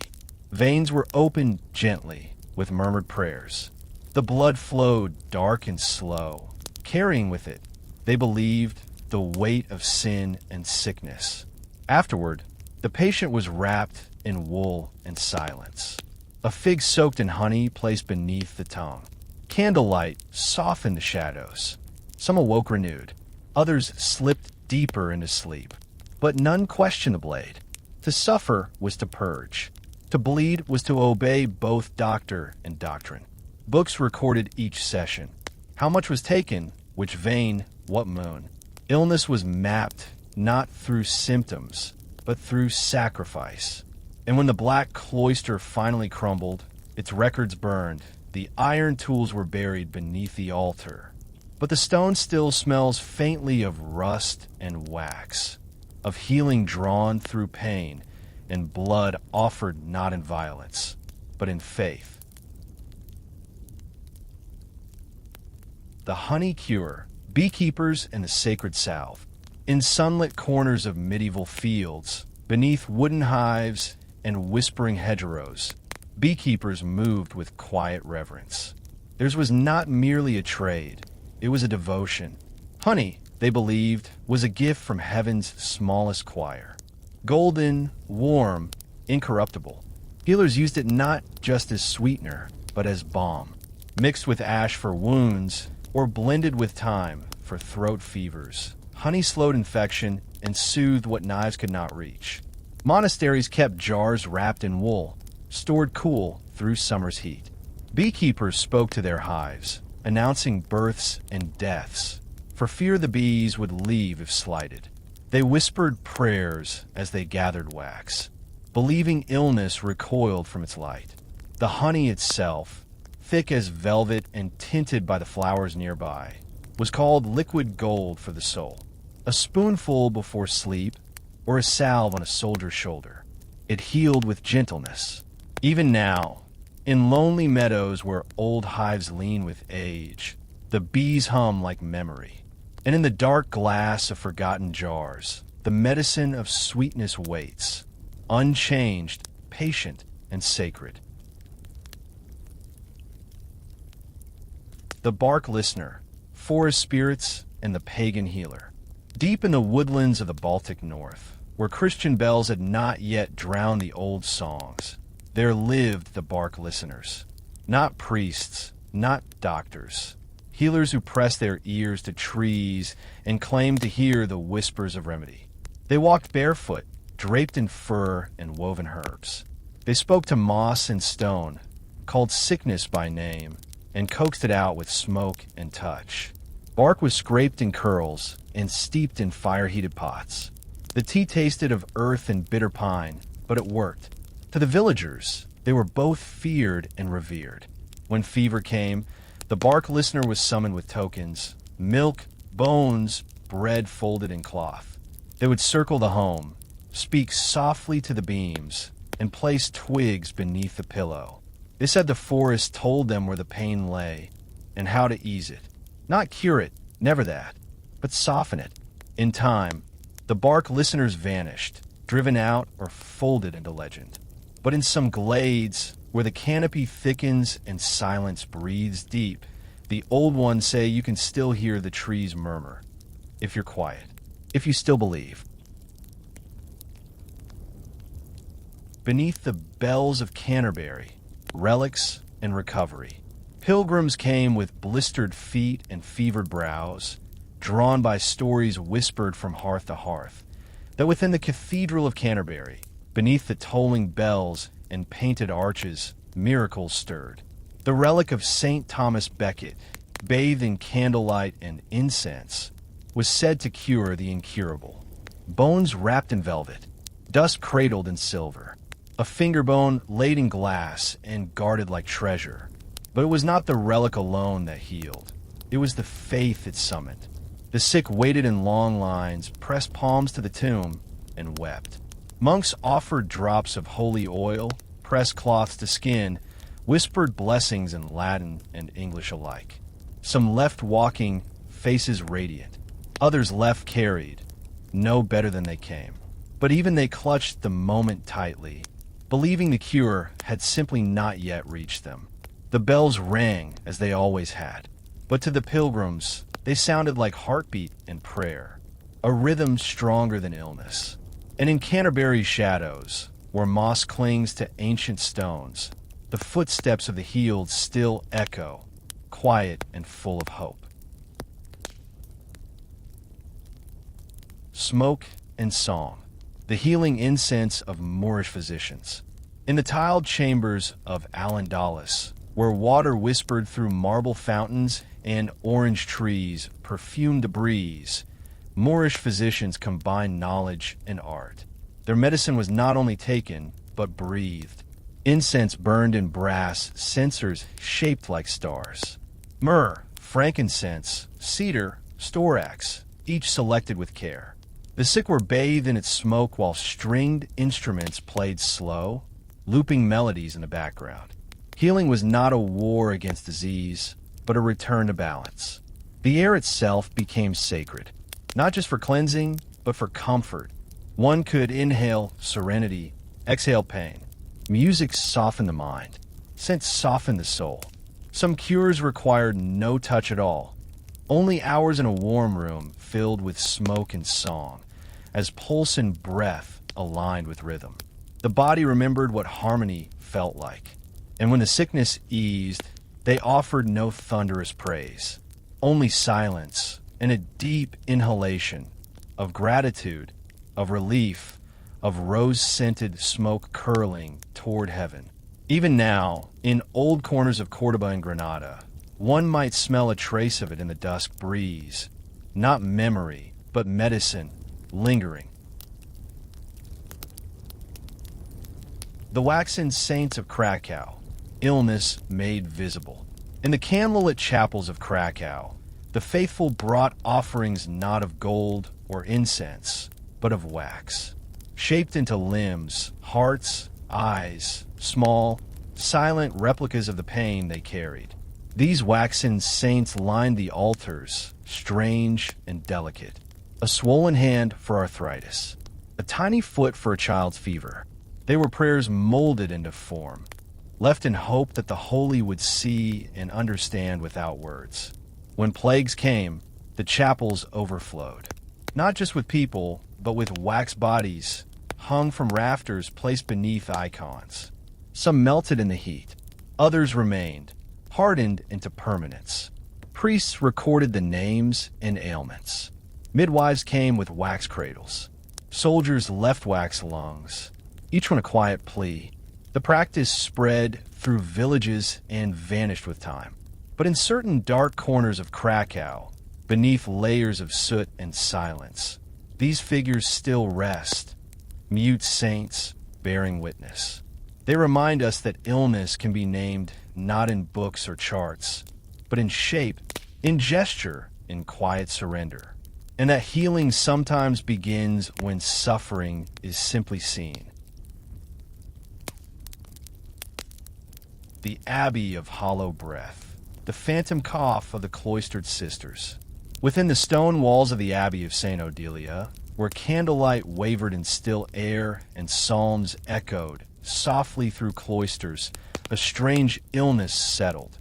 Veins were opened gently with murmured prayers. The blood flowed dark and slow, carrying with it, they believed, the weight of sin and sickness. Afterward, the patient was wrapped in wool and silence. A fig soaked in honey placed beneath the tongue. Candlelight softened the shadows. Some awoke renewed. Others slipped deeper into sleep. But none questioned the blade. To suffer was to purge. To bleed was to obey both doctor and doctrine. Books recorded each session. How much was taken, which vein, what moon. Illness was mapped not through symptoms, but through sacrifice. And when the Black Cloister finally crumbled, its records burned, the iron tools were buried beneath the altar. But the stone still smells faintly of rust and wax, of healing drawn through pain, and blood offered not in violence, but in faith. The honey cure, beekeepers and the sacred salve. In sunlit corners of medieval fields, beneath wooden hives and whispering hedgerows, beekeepers moved with quiet reverence. Theirs was not merely a trade, it was a devotion. Honey, they believed, was a gift from heaven's smallest choir. Golden, warm, incorruptible. Healers used it not just as sweetener, but as balm, mixed with ash for wounds or blended with thyme for throat fevers. Honey slowed infection and soothed what knives could not reach. Monasteries kept jars wrapped in wool, stored cool through summer's heat. Beekeepers spoke to their hives, announcing births and deaths, for fear the bees would leave if slighted. They whispered prayers as they gathered wax, believing illness recoiled from its light. The honey itself, thick as velvet and tinted by the flowers nearby, was called liquid gold for the soul. A spoonful before sleep, or a salve on a soldier's shoulder. It healed with gentleness. Even now, in lonely meadows where old hives lean with age, the bees hum like memory. And in the dark glass of forgotten jars, the medicine of sweetness waits, unchanged, patient, and sacred. The bark listener, forest spirits, and the pagan healer. Deep in the woodlands of the Baltic North, where Christian bells had not yet drowned the old songs, there lived the bark listeners. Not priests, not doctors. Healers who pressed their ears to trees and claimed to hear the whispers of remedy. They walked barefoot, draped in fur and woven herbs. They spoke to moss and stone, called sickness by name, and coaxed it out with smoke and touch. Bark was scraped in curls and steeped in fire-heated pots. The tea tasted of earth and bitter pine, but it worked. To the villagers, they were both feared and revered. When fever came, the bark listener was summoned with tokens: milk, bones, bread folded in cloth. They would circle the home, speak softly to the beams, and place twigs beneath the pillow. They said the forest told them where the pain lay and how to ease it. Not cure it, never that, but soften it. In time, the bark listeners vanished, driven out or folded into legend. But in some glades, where the canopy thickens and silence breathes deep, the old ones say you can still hear the trees murmur, if you're quiet, if you still believe. Beneath the bells of Canterbury, relics and recovery, pilgrims came with blistered feet and fevered brows, drawn by stories whispered from hearth to hearth, that within the Cathedral of Canterbury, beneath the tolling bells and painted arches, miracles stirred. The relic of St. Thomas Becket, bathed in candlelight and incense, was said to cure the incurable. Bones wrapped in velvet, dust cradled in silver, a finger bone laid in glass and guarded like treasure. But it was not the relic alone that healed. It was the faith it summoned. The sick waited in long lines, pressed palms to the tomb, and wept. Monks offered drops of holy oil, pressed cloths to skin, whispered blessings in Latin and English alike. Some left walking, faces radiant. Others left carried, no better than they came. But even they clutched the moment tightly, believing the cure had simply not yet reached them. The bells rang as they always had, but to the pilgrims, they sounded like heartbeat and prayer, a rhythm stronger than illness. And in Canterbury's shadows, where moss clings to ancient stones, the footsteps of the healed still echo, quiet and full of hope. Smoke and song, the healing incense of Moorish physicians. In the tiled chambers of Al-Andalus, where water whispered through marble fountains and orange trees perfumed the breeze, Moorish physicians combined knowledge and art. Their medicine was not only taken, but breathed. Incense burned in brass censers shaped like stars. Myrrh, frankincense, cedar, storax, each selected with care. The sick were bathed in its smoke while stringed instruments played slow, looping melodies in the background. Healing was not a war against disease, but a return to balance. The air itself became sacred, not just for cleansing, but for comfort. One could inhale serenity, exhale pain. Music softened the mind, scent softened the soul. Some cures required no touch at all, only hours in a warm room filled with smoke and song, as pulse and breath aligned with rhythm. The body remembered what harmony felt like, and when the sickness eased, they offered no thunderous praise, only silence and a deep inhalation of gratitude, of relief, of rose-scented smoke curling toward heaven. Even now, in old corners of Cordoba and Granada, One might smell a trace of it in the dusk breeze. Not memory, but medicine, lingering. The waxen saints of Krakow, illness made visible. In the candlelit chapels of Krakow, the faithful brought offerings not of gold or incense, but of wax, shaped into limbs, hearts, eyes, small, silent replicas of the pain they carried. These waxen saints lined the altars, strange and delicate. A swollen hand for arthritis, a tiny foot for a child's fever. They were prayers molded into form, left in hope that the holy would see and understand without words. When plagues came, the chapels overflowed, not just with people, but with wax bodies hung from rafters placed beneath icons. Some melted in the heat, others remained, hardened into permanence. Priests recorded the names and ailments. Midwives came with wax cradles. Soldiers left wax lungs, each one a quiet plea. The practice spread through villages and vanished with time. But in certain dark corners of Krakow, beneath layers of soot and silence, these figures still rest, mute saints bearing witness. They remind us that illness can be named not in books or charts, but in shape, in gesture, in quiet surrender. And that healing sometimes begins when suffering is simply seen. The Abbey of Hollow Breath, the phantom cough of the cloistered sisters. Within the stone walls of the Abbey of St. Odelia, where candlelight wavered in still air and psalms echoed softly through cloisters, a strange illness settled,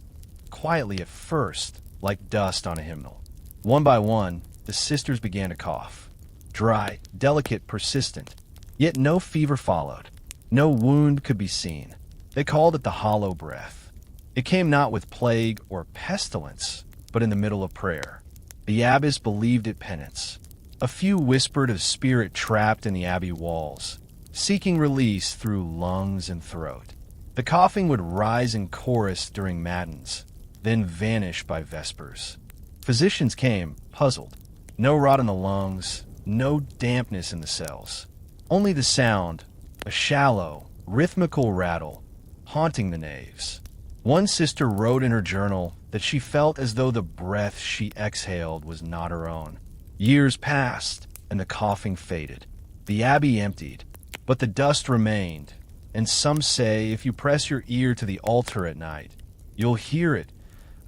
quietly at first, like dust on a hymnal. One by one, the sisters began to cough. Dry, delicate, persistent. Yet no fever followed. No wound could be seen. They called it the hollow breath. It came not with plague or pestilence, but in the middle of prayer. The abbess believed it penance. A few whispered of spirit trapped in the abbey walls, seeking release through lungs and throat. The coughing would rise in chorus during matins, then vanish by vespers. Physicians came, puzzled. No rot in the lungs, no dampness in the cells. Only the sound, a shallow, rhythmical rattle, haunting the naves. One sister wrote in her journal that she felt as though the breath she exhaled was not her own. Years passed, and the coughing faded. The abbey emptied, but the dust remained, and some say if you press your ear to the altar at night, you'll hear it,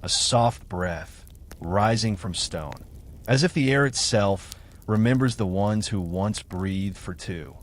a soft breath, rising from stone, as if the air itself remembers the ones who once breathed for two.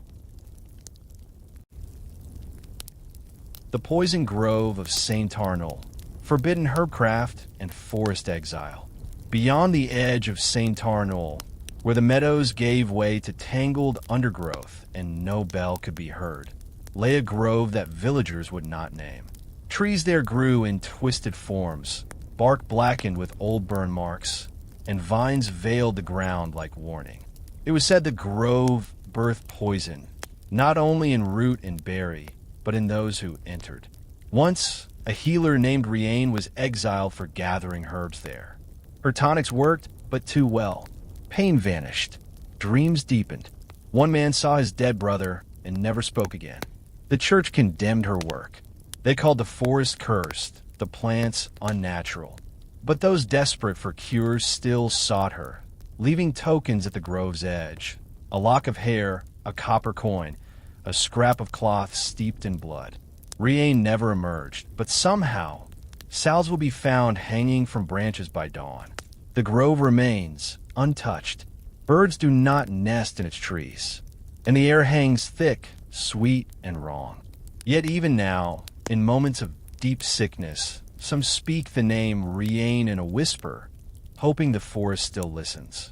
The poison grove of St. Arnold, forbidden herbcraft and forest exile. Beyond the edge of St. Arnold, where the meadows gave way to tangled undergrowth and no bell could be heard, lay a grove that villagers would not name. Trees there grew in twisted forms, bark blackened with old burn marks, and vines veiled the ground like warning. It was said the grove birthed poison, not only in root and berry, but in those who entered. Once, a healer named Riane was exiled for gathering herbs there. Her tonics worked, but too well. Pain vanished. Dreams deepened. One man saw his dead brother and never spoke again. The church condemned her work. They called the forest cursed, the plants unnatural. But those desperate for cures still sought her, leaving tokens at the grove's edge. A lock of hair, a copper coin, a scrap of cloth steeped in blood. Riane never emerged, but somehow, salves will be found hanging from branches by dawn. The grove remains, untouched. Birds do not nest in its trees, and the air hangs thick, sweet, and wrong. Yet even now, in moments of deep sickness, some speak the name Riane in a whisper, hoping the forest still listens.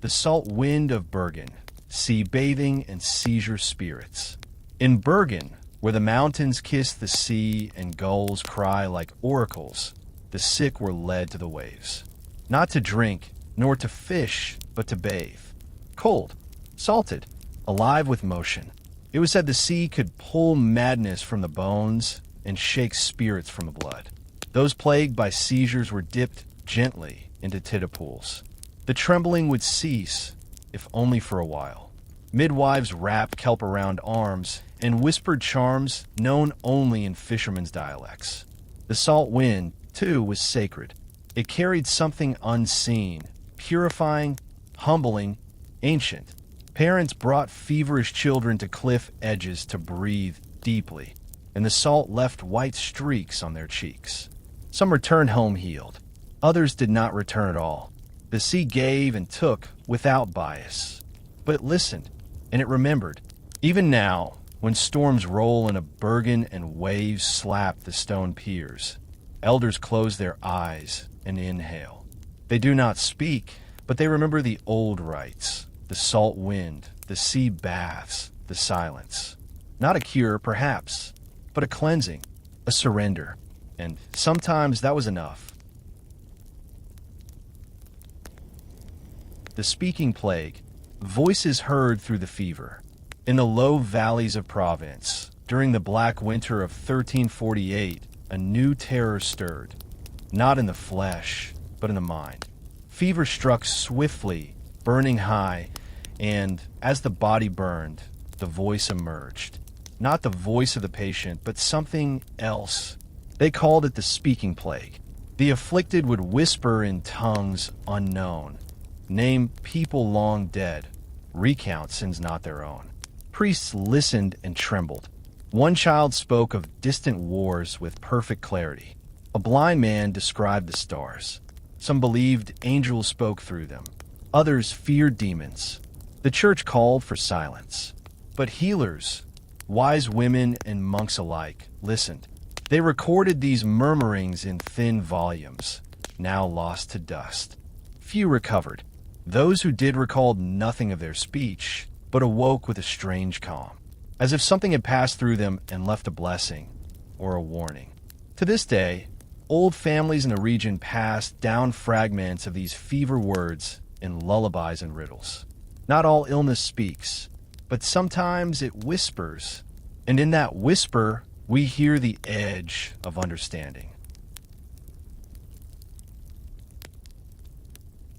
The salt wind of Bergen, sea bathing and seizure spirits. In Bergen, where the mountains kiss the sea and gulls cry like oracles, the sick were led to the waves. Not to drink, nor to fish, but to bathe. Cold, salted, alive with motion. It was said the sea could pull madness from the bones, and shake spirits from the blood. Those plagued by seizures were dipped gently into titipools. The trembling would cease, if only for a while. Midwives wrapped kelp around arms and whispered charms known only in fishermen's dialects. The salt wind, too, was sacred. It carried something unseen, purifying, humbling, ancient. Parents brought feverish children to cliff edges to breathe deeply, and the salt left white streaks on their cheeks. Some returned home healed. Others did not return at all. The sea gave and took without bias. But it listened, and it remembered. Even now, when storms roll in a Bergen and waves slap the stone piers, elders close their eyes and inhale. They do not speak, but they remember the old rites, the salt wind, the sea baths, the silence. Not a cure, perhaps, but a cleansing, a surrender. And sometimes that was enough. The speaking plague, voices heard through the fever. In the low valleys of Provence, during the black winter of 1348, a new terror stirred, not in the flesh, but in the mind. Fever struck swiftly, burning high, and as the body burned, the voice emerged. Not the voice of the patient, but something else. They called it the speaking plague. The afflicted would whisper in tongues unknown, name people long dead, recount sins not their own. Priests listened and trembled. One child spoke of distant wars with perfect clarity. A blind man described the stars. Some believed angels spoke through them. Others feared demons. The church called for silence. But healers, wise women and monks alike, listened. They recorded these murmurings in thin volumes, now lost to dust. Few recovered. Those who did recalled nothing of their speech, but awoke with a strange calm, as if something had passed through them and left a blessing or a warning. To this day, old families in the region pass down fragments of these fever words in lullabies and riddles. Not all illness speaks, but sometimes it whispers, and in that whisper, we hear the edge of understanding.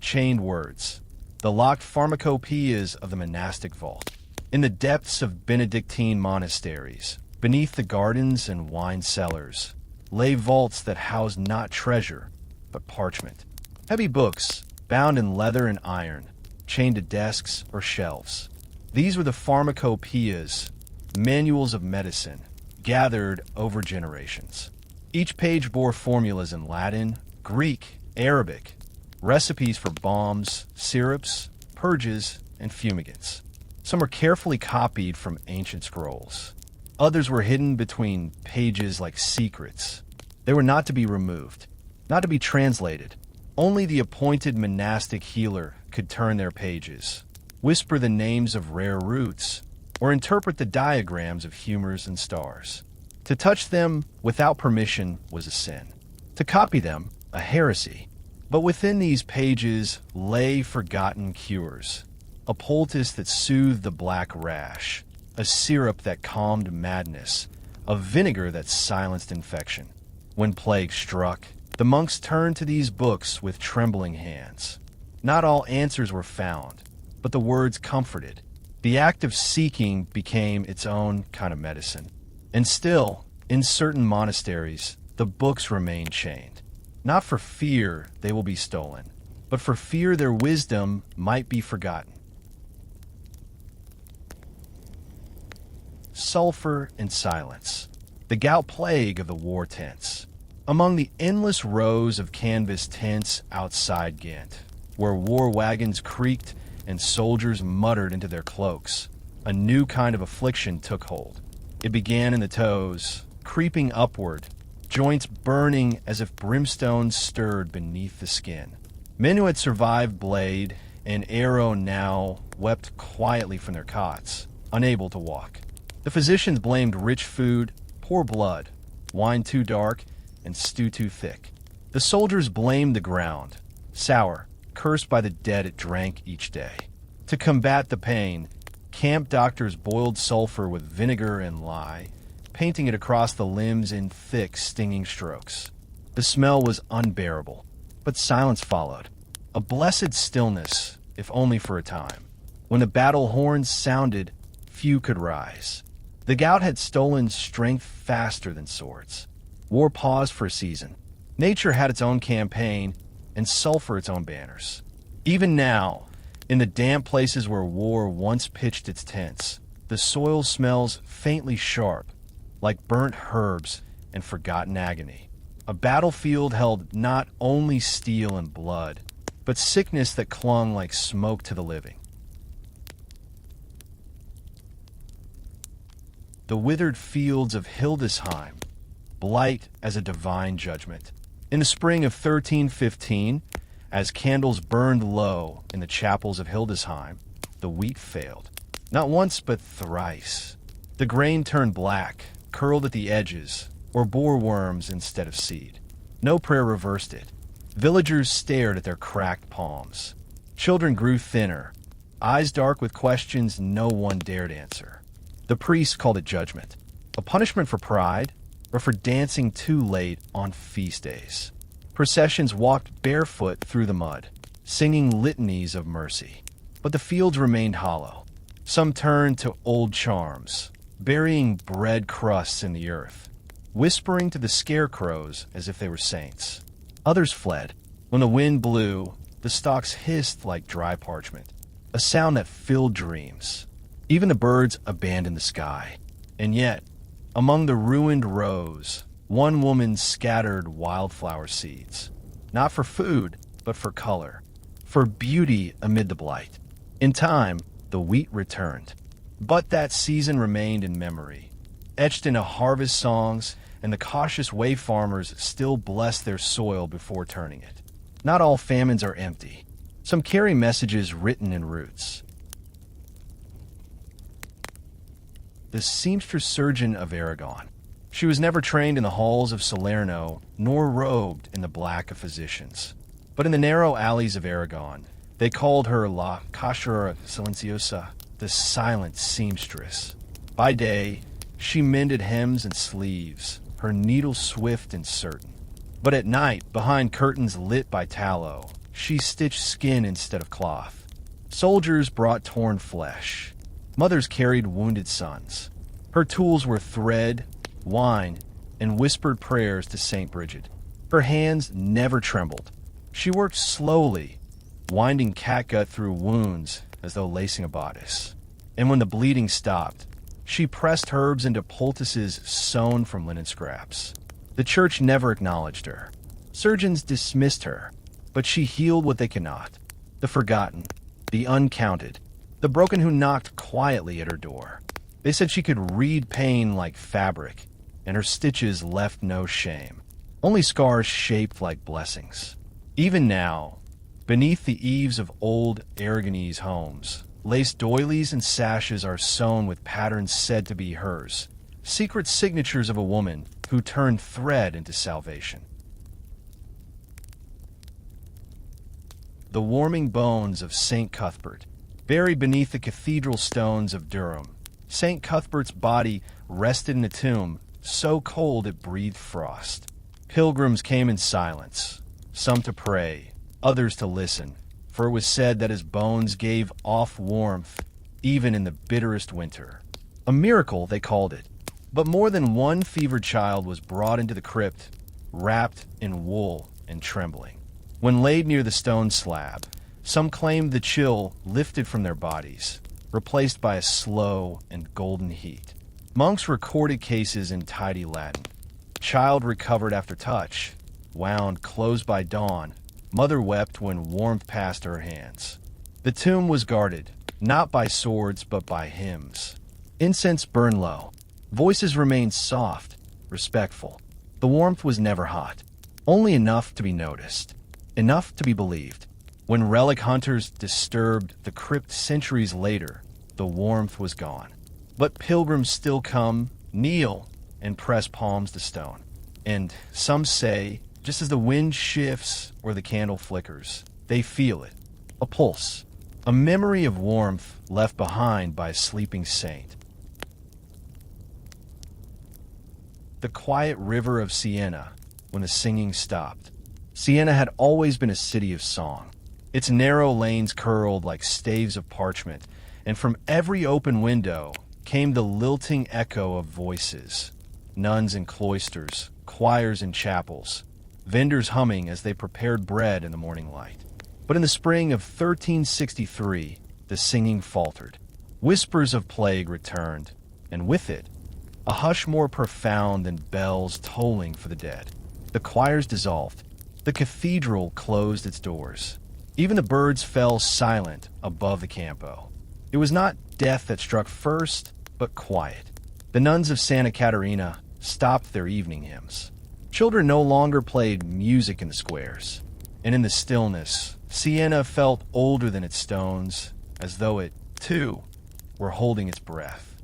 Chained words, the locked pharmacopoeias of the monastic vault. In the depths of Benedictine monasteries, beneath the gardens and wine cellars, lay vaults that house not treasure, but parchment. Heavy books, bound in leather and iron, chained to desks or shelves. These were the pharmacopoeias, manuals of medicine, gathered over generations. Each page bore formulas in Latin, Greek, Arabic, recipes for balms, syrups, purges, and fumigants. Some were carefully copied from ancient scrolls. Others were hidden between pages like secrets. They were not to be removed, not to be translated. Only the appointed monastic healer could turn their pages, whisper the names of rare roots, or interpret the diagrams of humors and stars. To touch them without permission was a sin. To copy them, a heresy. But within these pages lay forgotten cures. A poultice that soothed the black rash, a syrup that calmed madness, a vinegar that silenced infection. When plague struck, the monks turned to these books with trembling hands. Not all answers were found, but the words comforted. The act of seeking became its own kind of medicine. And still, in certain monasteries, the books remain chained. Not for fear they will be stolen, but for fear their wisdom might be forgotten. Sulfur and silence. The gout plague of the war tents. Among the endless rows of canvas tents outside Ghent, where war wagons creaked and soldiers muttered into their cloaks, a new kind of affliction took hold. It began in the toes, creeping upward, joints burning as if brimstone stirred beneath the skin. Men who had survived blade and arrow now wept quietly from their cots, unable to walk. The physicians blamed rich food, poor blood, wine too dark, and stew too thick. The soldiers blamed the ground, sour, cursed by the dead it drank each day. To combat the pain, camp doctors boiled sulfur with vinegar and lye, painting it across the limbs in thick, stinging strokes. The smell was unbearable, but silence followed. A blessed stillness, if only for a time. When the battle horns sounded, few could rise. The gout had stolen strength faster than swords. War paused for a season. Nature had its own campaign, and sulfur its own banners. Even now, in the damp places where war once pitched its tents, the soil smells faintly sharp, like burnt herbs and forgotten agony. A battlefield held not only steel and blood, but sickness that clung like smoke to the living. The withered fields of Hildesheim, blight as a divine judgment. In the spring of 1315, as candles burned low in the chapels of Hildesheim, the wheat failed. Not once, but thrice. The grain turned black, curled at the edges, or bore worms instead of seed. No prayer reversed it. Villagers stared at their cracked palms. Children grew thinner, eyes dark with questions no one dared answer. The priests called it judgment, a punishment for pride, or for dancing too late on feast days. Processions walked barefoot through the mud, singing litanies of mercy. But the fields remained hollow. Some turned to old charms, burying bread crusts in the earth, whispering to the scarecrows as if they were saints. Others fled. When the wind blew, the stalks hissed like dry parchment, a sound that filled dreams. Even the birds abandoned the sky. And yet, among the ruined rows, one woman scattered wildflower seeds, not for food, but for color, for beauty amid the blight. In time, the wheat returned. But that season remained in memory, etched into harvest songs, and the cautious wayfarmers still bless their soil before turning it. Not all famines are empty. Some carry messages written in roots. The seamstress surgeon of Aragon. She was never trained in the halls of Salerno, nor robed in the black of physicians. But in the narrow alleys of Aragon, they called her La Cachera Silenciosa, the silent seamstress. By day, she mended hems and sleeves, her needle swift and certain. But at night, behind curtains lit by tallow, she stitched skin instead of cloth. Soldiers brought torn flesh. Mothers carried wounded sons. Her tools were thread, wine, and whispered prayers to Saint Bridget. Her hands never trembled. She worked slowly, winding catgut through wounds as though lacing a bodice. And when the bleeding stopped, she pressed herbs into poultices sewn from linen scraps. The church never acknowledged her. Surgeons dismissed her, but she healed what they cannot. The forgotten, the uncounted, the broken who knocked quietly at her door. They said she could read pain like fabric, and her stitches left no shame, only scars shaped like blessings. Even now, beneath the eaves of old Aragonese homes, lace doilies and sashes are sewn with patterns said to be hers, secret signatures of a woman who turned thread into salvation. The warming bones of St. Cuthbert, buried beneath the cathedral stones of Durham. St. Cuthbert's body rested in a tomb so cold it breathed frost. Pilgrims came in silence, some to pray, others to listen, for it was said that his bones gave off warmth even in the bitterest winter. A miracle, they called it. But more than one fevered child was brought into the crypt, wrapped in wool and trembling. When laid near the stone slab, some claimed the chill lifted from their bodies, replaced by a slow and golden heat. Monks recorded cases in tidy Latin. Child recovered after touch, wound closed by dawn. Mother wept when warmth passed her hands. The tomb was guarded, not by swords but by hymns. Incense burned low. Voices remained soft, respectful. The warmth was never hot, only enough to be noticed, enough to be believed. When relic hunters disturbed the crypt centuries later, the warmth was gone. But pilgrims still come, kneel, and press palms to stone. And some say, just as the wind shifts or the candle flickers, they feel it. A pulse, a memory of warmth left behind by a sleeping saint. the quiet river of Siena, when the singing stopped. Siena had always been a city of song. Its narrow lanes curled like staves of parchment, and from every open window came the lilting echo of voices. Nuns in cloisters, choirs in chapels, vendors humming as they prepared bread in the morning light. But in the spring of 1363, the singing faltered. Whispers of plague returned, and with it, a hush more profound than bells tolling for the dead. The choirs dissolved. The cathedral closed its doors. Even the birds fell silent above the Campo. It was not death that struck first, but quiet. The nuns of Santa Caterina stopped their evening hymns. Children no longer played music in the squares. And in the stillness, Siena felt older than its stones, as though it, too, were holding its breath.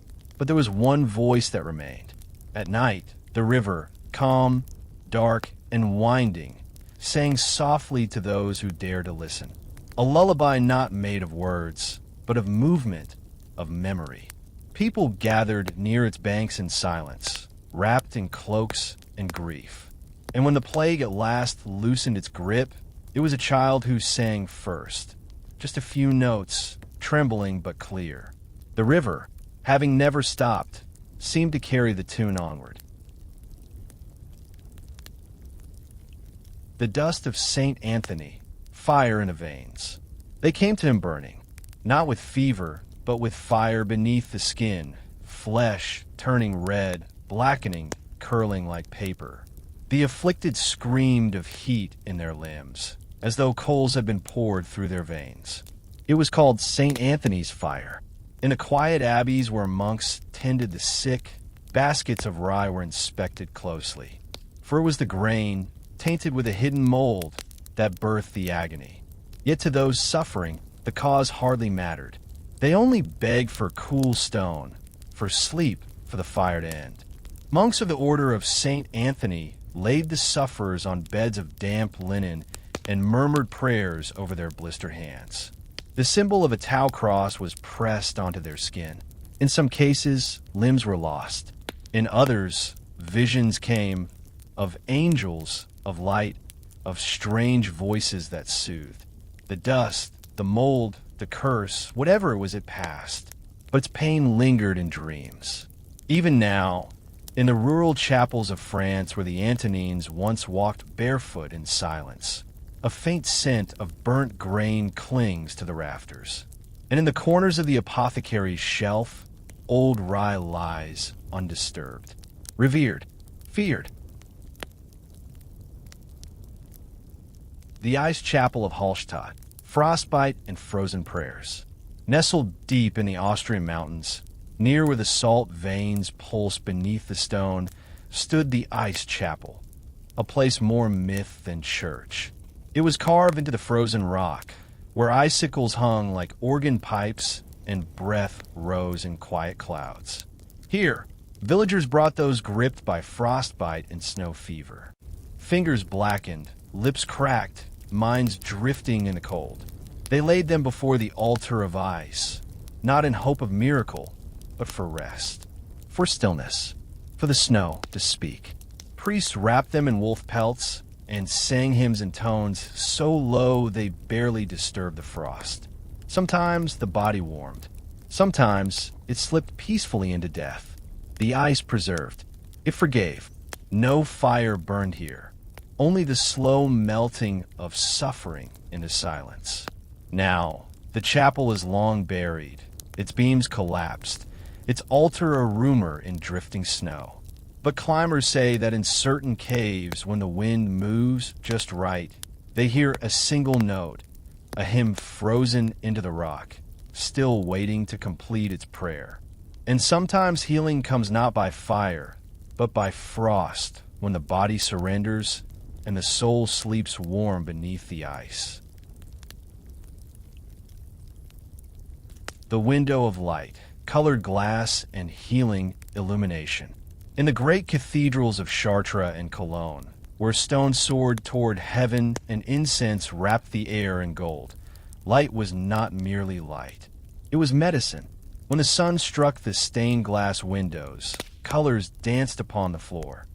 But there was one voice that remained. At night, the river, calm, dark, and winding, sang softly to those who dared to listen. A lullaby not made of words, but of movement, of memory. People gathered near its banks in silence, wrapped in cloaks and grief. And when the plague at last loosened its grip, it was a child who sang first. Just a few notes, trembling but clear. The river, having never stopped, seemed to carry the tune onward. The dust of St. Anthony, fire in the veins. They came to him burning, not with fever, but with fire beneath the skin, flesh turning red, blackening, curling like paper. The afflicted screamed of heat in their limbs, as though coals had been poured through their veins. It was called St. Anthony's fire. In the quiet abbeys where monks tended the sick, baskets of rye were inspected closely. For it was the grain, tainted with a hidden mold, that birthed the agony. Yet to those suffering, the cause hardly mattered. They only begged for cool stone, for sleep, for the fire to end. Monks of the order of St. Anthony laid the sufferers on beds of damp linen and murmured prayers over their blistered hands. The symbol of a tau cross was pressed onto their skin. In some cases, limbs were lost. In others, visions came of angels, of light, of strange voices that soothed. The dust, the mold, the curse, whatever it was, it passed. But its pain lingered in dreams. Even now, in the rural chapels of France where the Antonines once walked barefoot in silence, a faint scent of burnt grain clings to the rafters. And in the corners of the apothecary's shelf, old rye lies undisturbed, revered, feared. The ice chapel of Hallstatt, frostbite and frozen prayers. Nestled deep in the Austrian mountains, near where the salt veins pulse beneath the stone, stood the ice chapel, a place more myth than church. It was carved into the frozen rock, where icicles hung like organ pipes and breath rose in quiet clouds. Here, villagers brought those gripped by frostbite and snow fever. Fingers blackened, lips cracked, minds drifting in the cold. They laid them before the altar of ice, not in hope of miracle, but for rest, for stillness, for the snow to speak. Priests wrapped them in wolf pelts and sang hymns in tones so low they barely disturbed the frost. Sometimes the body warmed. Sometimes it slipped peacefully into death. The ice preserved. It forgave. No fire burned here. Only the slow melting of suffering into silence. Now, the chapel is long buried. Its beams collapsed. Its altar a rumor in drifting snow. But climbers say that in certain caves, when the wind moves just right, they hear a single note, a hymn frozen into the rock, still waiting to complete its prayer. And sometimes healing comes not by fire, but by frost, when the body surrenders and the soul sleeps warm beneath the ice. The window of light, colored glass, and healing illumination. In the great cathedrals of Chartres and Cologne, where stone soared toward heaven and incense wrapped the air in gold, light was not merely light. It was medicine. When the sun struck the stained glass windows, colors danced upon the floor.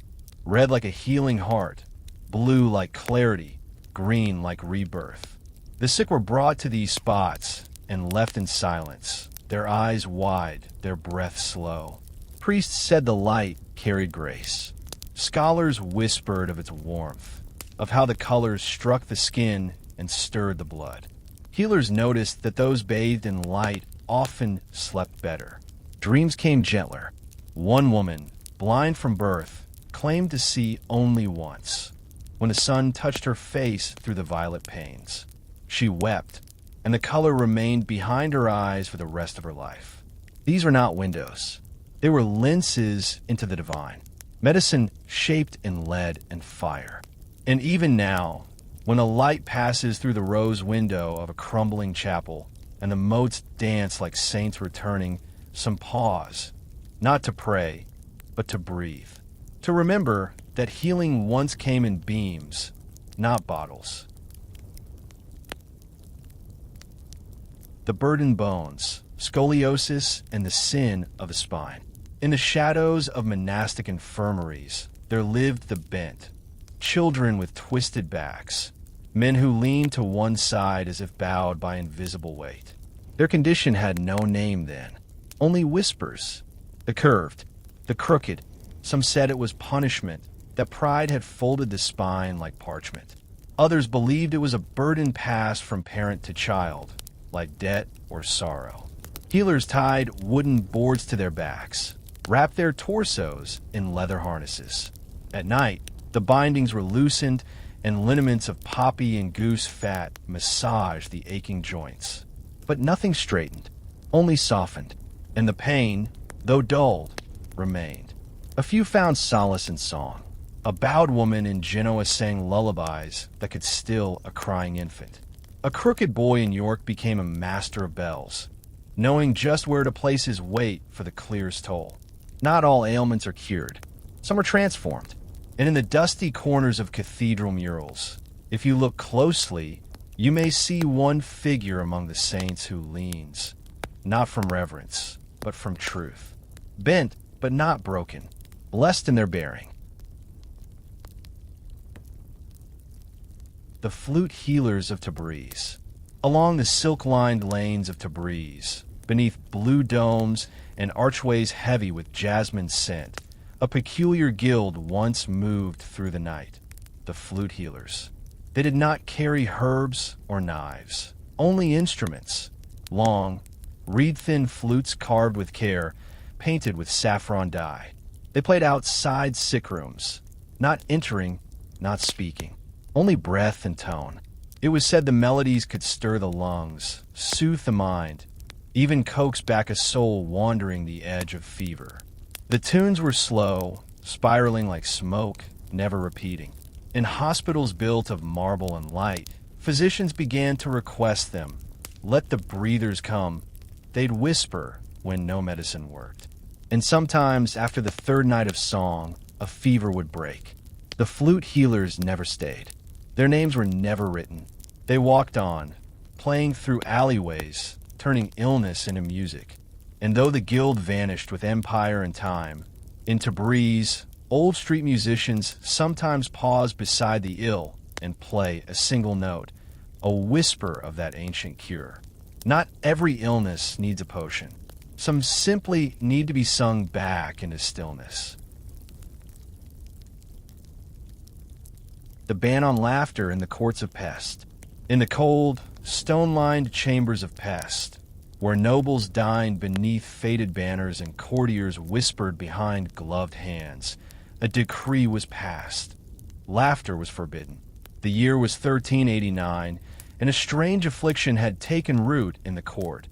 red like a healing heart, blue like clarity, green like rebirth. The sick were brought to these spots and left in silence, their eyes wide, their breath slow. Priests said the light carried grace. Scholars whispered of its warmth, of how the colors struck the skin and stirred the blood. Healers noticed that those bathed in light often slept better. Dreams came gentler. One woman, blind from birth, claimed to see only once, when the sun touched her face through the violet panes. She wept, and the color remained behind her eyes for the rest of her life. These were not windows. They were lenses into the divine, medicine shaped in lead and fire. And even now, when a light passes through the rose window of a crumbling chapel, and the motes dance like saints returning, some pause, not to pray, but to breathe, to remember that healing once came in beams, not bottles. The burdened bones, scoliosis, and the sin of the spine. In the shadows of monastic infirmaries, there lived the bent, children with twisted backs, men who leaned to one side as if bowed by invisible weight. Their condition had no name then, only whispers. The curved, the crooked, some said it was punishment, that pride had folded the spine like parchment. Others believed it was a burden passed from parent to child, like debt or sorrow. Healers tied wooden boards to their backs, wrapped their torsos in leather harnesses. At night, the bindings were loosened, and liniments of poppy and goose fat massaged the aching joints. But nothing straightened, only softened, and the pain, though dulled, remained. A few found solace in song. A bowed woman in Genoa sang lullabies that could still a crying infant. A crooked boy in York became a master of bells, knowing just where to place his weight for the clearest toll. Not all ailments are cured. Some are transformed. And in the dusty corners of cathedral murals, if you look closely, you may see one figure among the saints who leans, not from reverence, but from truth. Bent, but not broken, blessed in their bearing. The flute healers of Tabriz. Along the silk-lined lanes of Tabriz, beneath blue domes and archways heavy with jasmine scent, a peculiar guild once moved through the night, the flute healers. They did not carry herbs or knives, only instruments, long, reed-thin flutes carved with care, painted with saffron dye. They played outside sick rooms, not entering, not speaking, only breath and tone. It was said the melodies could stir the lungs, soothe the mind, even coax back a soul wandering the edge of fever. The tunes were slow, spiraling like smoke, never repeating. In hospitals built of marble and light, physicians began to request them. Let the breathers come. They'd whisper when no medicine worked. And sometimes, after the third night of song, a fever would break. The flute healers never stayed. Their names were never written. They walked on, playing through alleyways, turning illness into music. And though the guild vanished with empire and time, in Tabriz, old street musicians sometimes pause beside the ill and play a single note, a whisper of that ancient cure. Not every illness needs a potion. Some simply need to be sung back into stillness. The ban on laughter in the courts of pest. In the cold, stone-lined chambers of pest, where nobles dined beneath faded banners and courtiers whispered behind gloved hands, a decree was passed. Laughter was forbidden. The year was 1389, and a strange affliction had taken root in the court.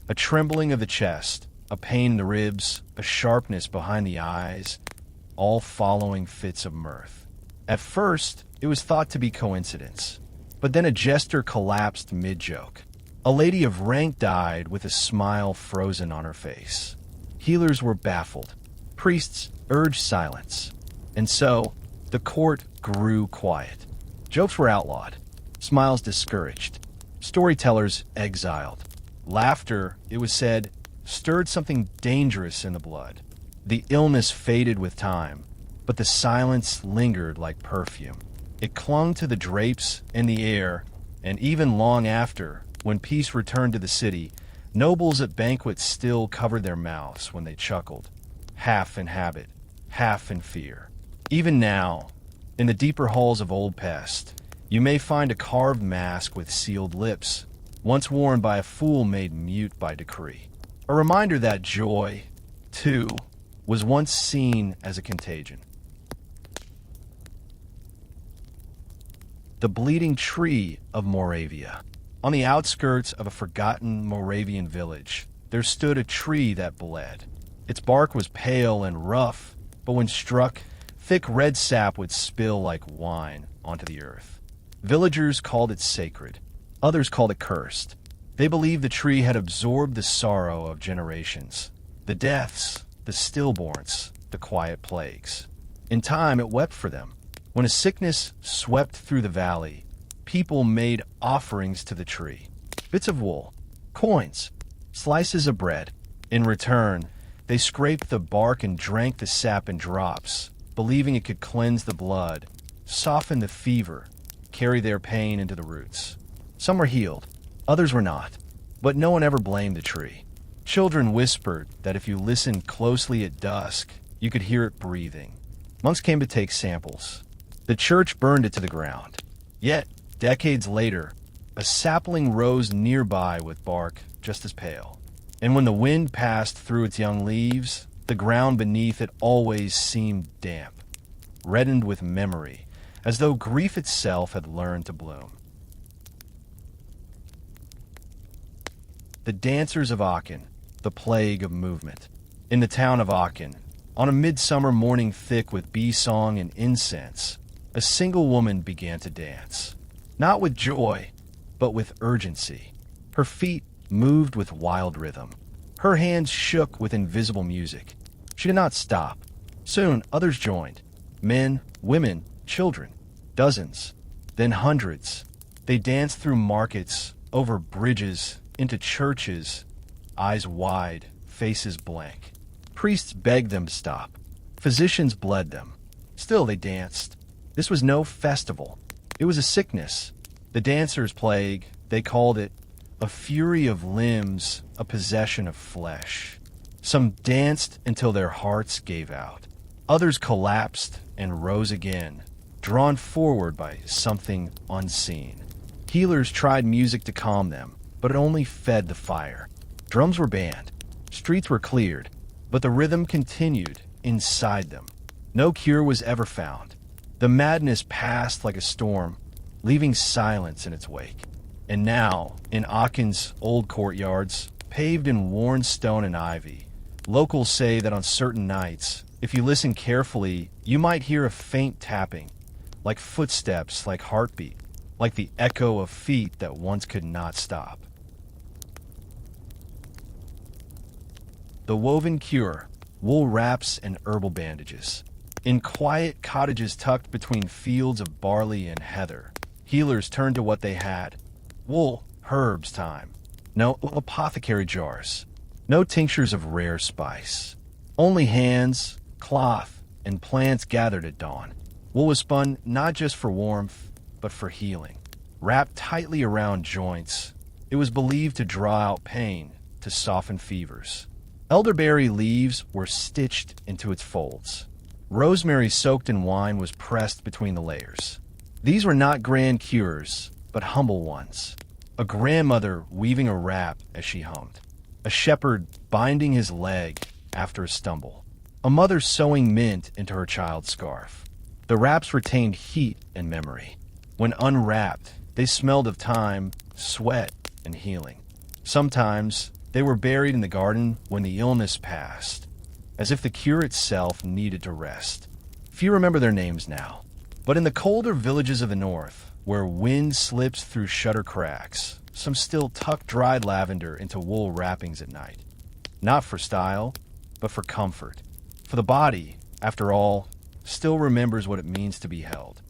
A trembling of the chest, a pain in the ribs, a sharpness behind the eyes, all following fits of mirth. At first, it was thought to be coincidence, but then a jester collapsed mid-joke. A lady of rank died with a smile frozen on her face. Healers were baffled. Priests urged silence. And so, the court grew quiet. Jokes were outlawed. Smiles discouraged. Storytellers exiled. Laughter, it was said, stirred something dangerous in the blood. The illness faded with time, but the silence lingered like perfume. It clung to the drapes and the air, and even long after, when peace returned to the city, nobles at banquets still covered their mouths when they chuckled, half in habit, half in fear. Even now, in the deeper halls of Old Pest, you may find a carved mask with sealed lips, once worn by a fool made mute by decree. A reminder that joy, too, was once seen as a contagion. The Bleeding Tree of Moravia. On the outskirts of a forgotten Moravian village, there stood a tree that bled. Its bark was pale and rough, but when struck, thick red sap would spill like wine onto the earth. Villagers called it sacred. Others called it cursed. They believed the tree had absorbed the sorrow of generations, the deaths, the stillborns, the quiet plagues. In time, it wept for them. When a sickness swept through the valley, people made offerings to the tree. Bits of wool, coins, slices of bread. In return, they scraped the bark and drank the sap in drops, believing it could cleanse the blood, soften the fever, carry their pain into the roots. Some were healed, others were not, but no one ever blamed the tree. Children whispered that if you listened closely at dusk, you could hear it breathing. Monks came to take samples. The church burned it to the ground. Yet, decades later, a sapling rose nearby with bark just as pale. And when the wind passed through its young leaves, the ground beneath it always seemed damp, reddened with memory, as though grief itself had learned to bloom. The Dancers of Aachen, the Plague of Movement. In the town of Aachen, on a midsummer morning thick with bee song and incense, a single woman began to dance. Not with joy, but with urgency. Her feet moved with wild rhythm. Her hands shook with invisible music. She did not stop. Soon, others joined. Men, women, children. Dozens. Then hundreds. They danced through markets, over bridges, into churches, eyes wide, faces blank. Priests begged them to stop. Physicians bled them. Still they danced. This was no festival. It was a sickness. The dancers' plague, they called it, a fury of limbs, a possession of flesh. Some danced until their hearts gave out. Others collapsed and rose again, drawn forward by something unseen. Healers tried music to calm them, but it only fed the fire. Drums were banned. Streets were cleared, but the rhythm continued inside them. No cure was ever found. The madness passed like a storm, leaving silence in its wake. And now, in Aachen's old courtyards, paved in worn stone and ivy, locals say that on certain nights, if you listen carefully, you might hear a faint tapping, like footsteps, like heartbeat, like the echo of feet that once could not stop. The woven cure, wool wraps and herbal bandages. In quiet cottages tucked between fields of barley and heather, healers turned to what they had. Wool, herbs time. No apothecary jars. No tinctures of rare spice. Only hands, cloth, and plants gathered at dawn. Wool was spun not just for warmth, but for healing. Wrapped tightly around joints, it was believed to draw out pain, to soften fevers. Elderberry leaves were stitched into its folds. Rosemary soaked in wine was pressed between the layers. These were not grand cures, but humble ones. A grandmother weaving a wrap as she hummed. A shepherd binding his leg after a stumble. A mother sewing mint into her child's scarf. The wraps retained heat and memory. When unwrapped, they smelled of time, sweat, and healing. Sometimes, they were buried in the garden when the illness passed, as if the cure itself needed to rest. Few remember their names now, but in the colder villages of the north, where wind slips through shutter cracks, some still tuck dried lavender into wool wrappings at night. Not for style, but for comfort. For the body, after all, still remembers what it means to be held.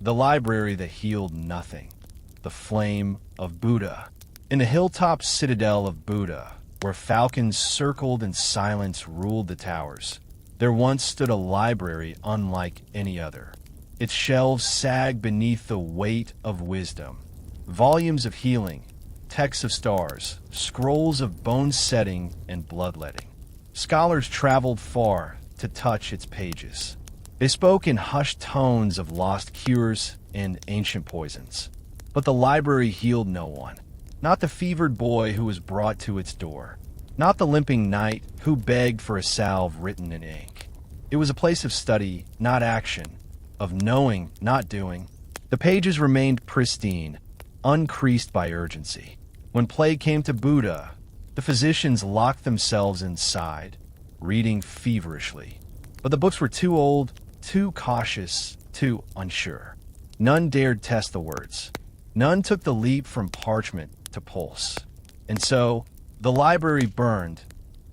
The library that healed nothing. The flame of Buddha. In the hilltop citadel of Buddha, where falcons circled and silence ruled the towers, there once stood a library unlike any other. Its shelves sagged beneath the weight of wisdom. Volumes of healing, texts of stars, scrolls of bone-setting and bloodletting. Scholars traveled far to touch its pages. They spoke in hushed tones of lost cures and ancient poisons. But the library healed no one. Not the fevered boy who was brought to its door. Not the limping knight who begged for a salve written in ink. It was a place of study, not action, of knowing, not doing. The pages remained pristine, uncreased by urgency. When plague came to Buddha, the physicians locked themselves inside, reading feverishly. But the books were too old, too cautious, too unsure. None dared test the words. None took the leap from parchment to pulse. And so, the library burned,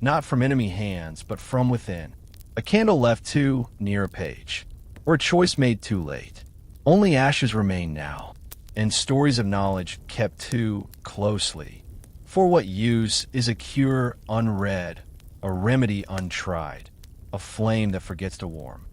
not from enemy hands, but from within. A candle left too near a page, or a choice made too late. Only ashes remain now, and stories of knowledge kept too closely. For what use is a cure unread, a remedy untried, a flame that forgets to warm?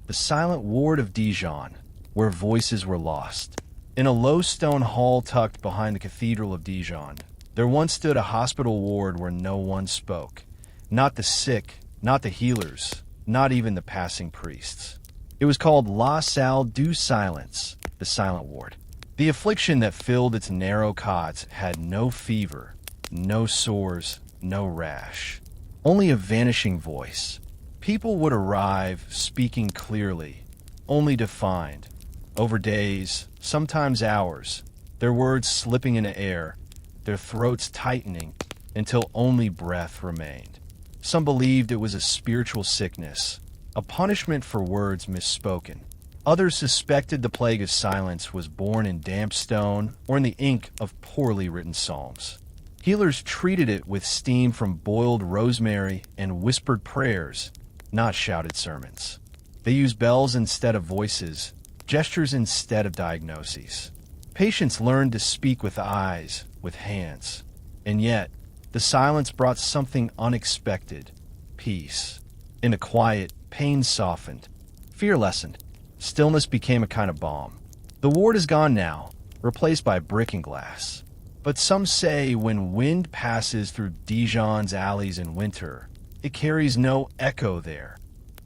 The silent ward of Dijon, where voices were lost. In a low stone hall tucked behind the Cathedral of Dijon, there once stood a hospital ward where no one spoke. Not the sick, not the healers, not even the passing priests. It was called La Salle du Silence, the silent ward. The affliction that filled its narrow cots had no fever, no sores, no rash. Only a vanishing voice. People would arrive speaking clearly, only defined. Over days, sometimes hours, their words slipping into air, their throats tightening until only breath remained. Some believed it was a spiritual sickness, a punishment for words misspoken. Others suspected the plague of silence was born in damp stone or in the ink of poorly written psalms. Healers treated it with steam from boiled rosemary and whispered prayers, not shouted sermons. They used bells instead of voices, gestures instead of diagnoses. Patients learned to speak with eyes, with hands. And yet, the silence brought something unexpected: peace. In the quiet, pain softened, fear lessened. Stillness became a kind of balm. The ward is gone now, replaced by brick and glass. But some say when wind passes through Dijon's alleys in winter, it carries no echo there,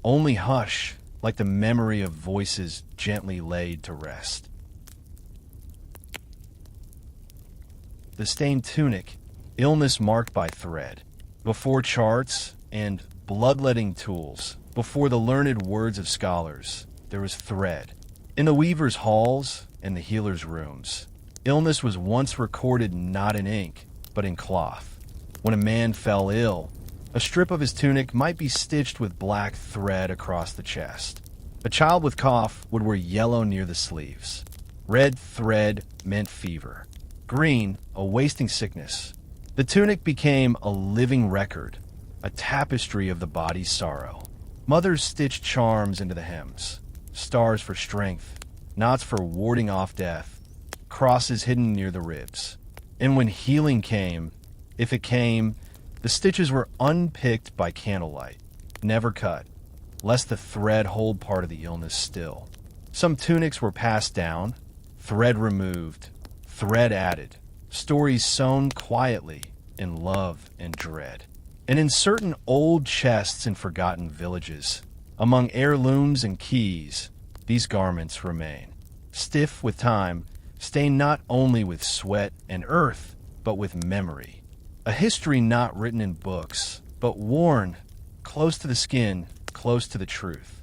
only hush, like the memory of voices gently laid to rest. The stained tunic, illness marked by thread. Before charts and bloodletting tools, before the learned words of scholars, there was thread. In the weaver's halls and the healer's rooms, illness was once recorded not in ink, but in cloth. When a man fell ill, a strip of his tunic might be stitched with black thread across the chest. A child with cough would wear yellow near the sleeves. Red thread meant fever. Green, a wasting sickness. The tunic became a living record, a tapestry of the body's sorrow. Mothers stitched charms into the hems, stars for strength, knots for warding off death, crosses hidden near the ribs. And when healing came, if it came, the stitches were unpicked by candlelight, never cut, lest the thread hold part of the illness still. Some tunics were passed down, thread removed, thread added, stories sewn quietly in love and dread. And in certain old chests in forgotten villages, among heirlooms and keys, these garments remain. Stiff with time, stained not only with sweat and earth, but with memory. A history not written in books, but worn close to the skin, close to the truth.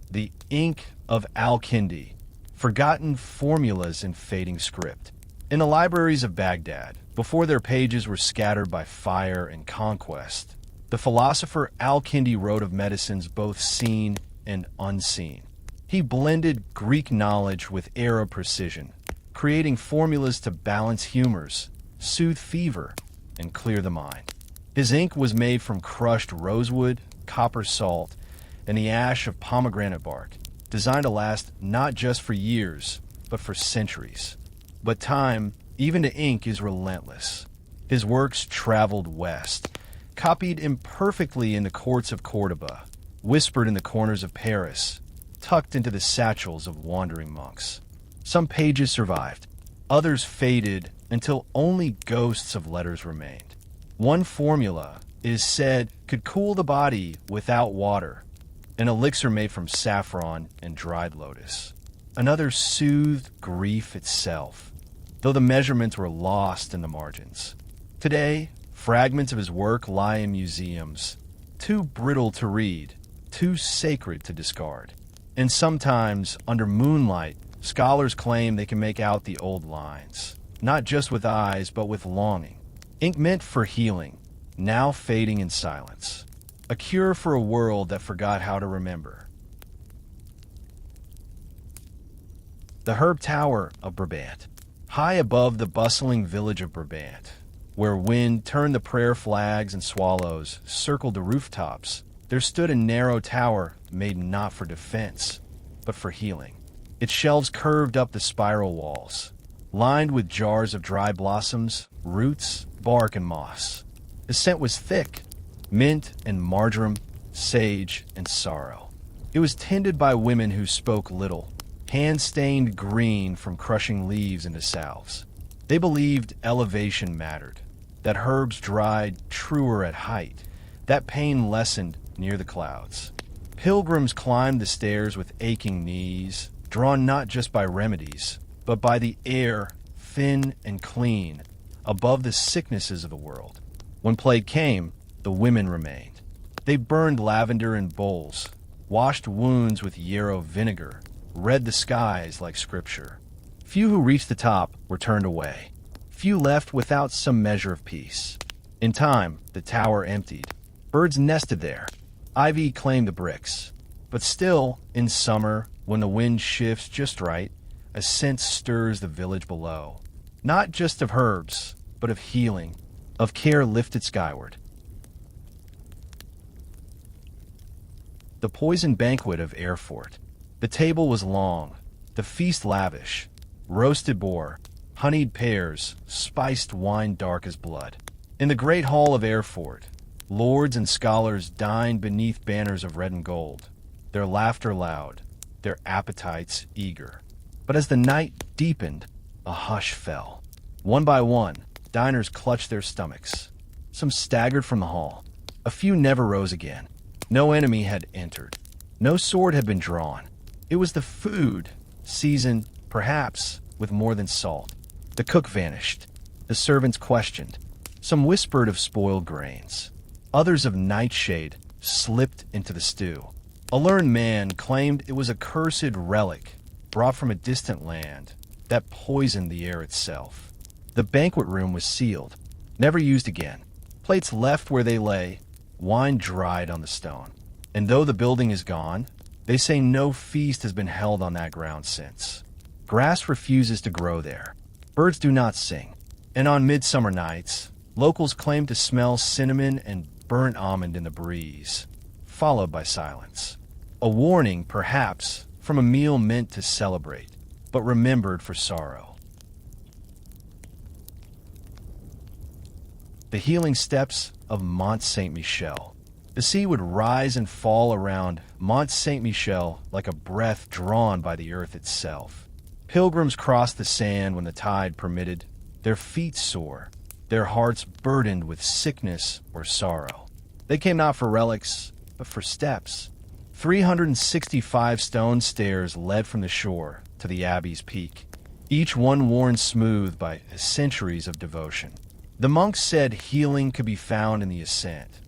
The ink of Al-Kindi, forgotten formulas in fading script. In the libraries of Baghdad, before their pages were scattered by fire and conquest, the philosopher Al-Kindi wrote of medicines both seen and unseen. He blended Greek knowledge with Arab precision, creating formulas to balance humors, soothe fever, and clear the mind. His ink was made from crushed rosewood, copper salt, and the ash of pomegranate bark, designed to last not just for years, but for centuries. But time, even to ink, is relentless. His works traveled west, copied imperfectly in the courts of Cordoba, whispered in the corners of Paris, tucked into the satchels of wandering monks. Some pages survived, others faded until only ghosts of letters remained. One formula, it is said, could cool the body without water, an elixir made from saffron and dried lotus. Another soothed grief itself, though the measurements were lost in the margins. Today, fragments of his work lie in museums, too brittle to read, too sacred to discard. And sometimes, under moonlight, scholars claim they can make out the old lines, not just with eyes, but with longing. Ink meant for healing, now fading in silence. A cure for a world that forgot how to remember. The Herb Tower of Brabant. High above the bustling village of Brabant, where wind turned the prayer flags and swallows circled the rooftops, there stood a narrow tower made not for defense, but for healing. Its shelves curved up the spiral walls, lined with jars of dry blossoms, roots, bark, and moss. The scent was thick, mint and marjoram, sage and sorrow. It was tended by women who spoke little, hands stained green from crushing leaves into salves. They believed elevation mattered, that herbs dried truer at height, that pain lessened near the clouds. Pilgrims climbed the stairs with aching knees, drawn not just by remedies, but by the air, thin and clean, above the sicknesses of the world. When plague came, the women remained. They burned lavender in bowls, washed wounds with yarrow vinegar, read the skies like scripture. Few who reached the top were turned away. Few left without some measure of peace. In time, the tower emptied. Birds nested there. Ivy claimed the bricks. But still, in summer, when the wind shifts just right, a scent stirs the village below. Not just of herbs, but of healing, of care lifted skyward. The poison banquet of Erfurt. The table was long, the feast lavish. Roasted boar, honeyed pears, spiced wine dark as blood. In the great hall of Erfurt, lords and scholars dined beneath banners of red and gold, their laughter loud, their appetites eager. But as the night deepened, a hush fell. One by one, diners clutched their stomachs. Some staggered from the hall. A few never rose again. No enemy had entered. No sword had been drawn. It was the food, seasoned, perhaps, with more than salt. The cook vanished. The servants questioned. Some whispered of spoiled grains. Others of nightshade slipped into the stew. A learned man claimed it was a cursed relic brought from a distant land that poisoned the air itself. The banquet room was sealed, never used again. Plates left where they lay, wine dried on the stone. And though the building is gone, they say no feast has been held on that ground since. Grass refuses to grow there. Birds do not sing. And on midsummer nights, locals claim to smell cinnamon and burnt almond in the breeze, followed by silence. A warning, perhaps, from a meal meant to celebrate, but remembered for sorrow. The healing steps of Mont Saint-Michel. The sea would rise and fall around Mont Saint-Michel like a breath drawn by the earth itself. Pilgrims crossed the sand when the tide permitted, their feet sore, their hearts burdened with sickness or sorrow. They came not for relics, but for steps. 365 stone stairs led from the shore to the abbey's peak, each one worn smooth by centuries of devotion. The monks said healing could be found in the ascent,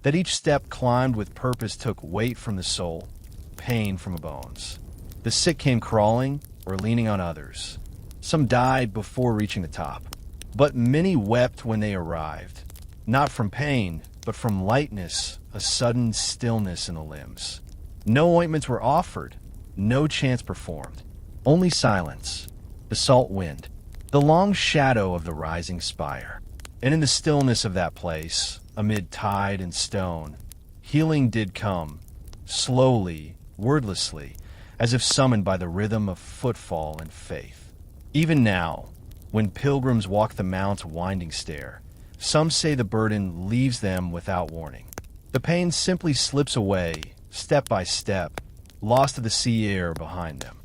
that each step climbed with purpose took weight from the soul, pain from the bones. The sick came crawling or leaning on others. Some died before reaching the top, but many wept when they arrived, not from pain, but from lightness, a sudden stillness in the limbs. No ointments were offered, no chants performed, only silence, the salt wind, the long shadow of the rising spire. And in the stillness of that place, amid tide and stone, healing did come, slowly, wordlessly, as if summoned by the rhythm of footfall and faith. Even now, when pilgrims walk the Mount's winding stair, some say the burden leaves them without warning. The pain simply slips away, step by step, lost to the sea air behind them.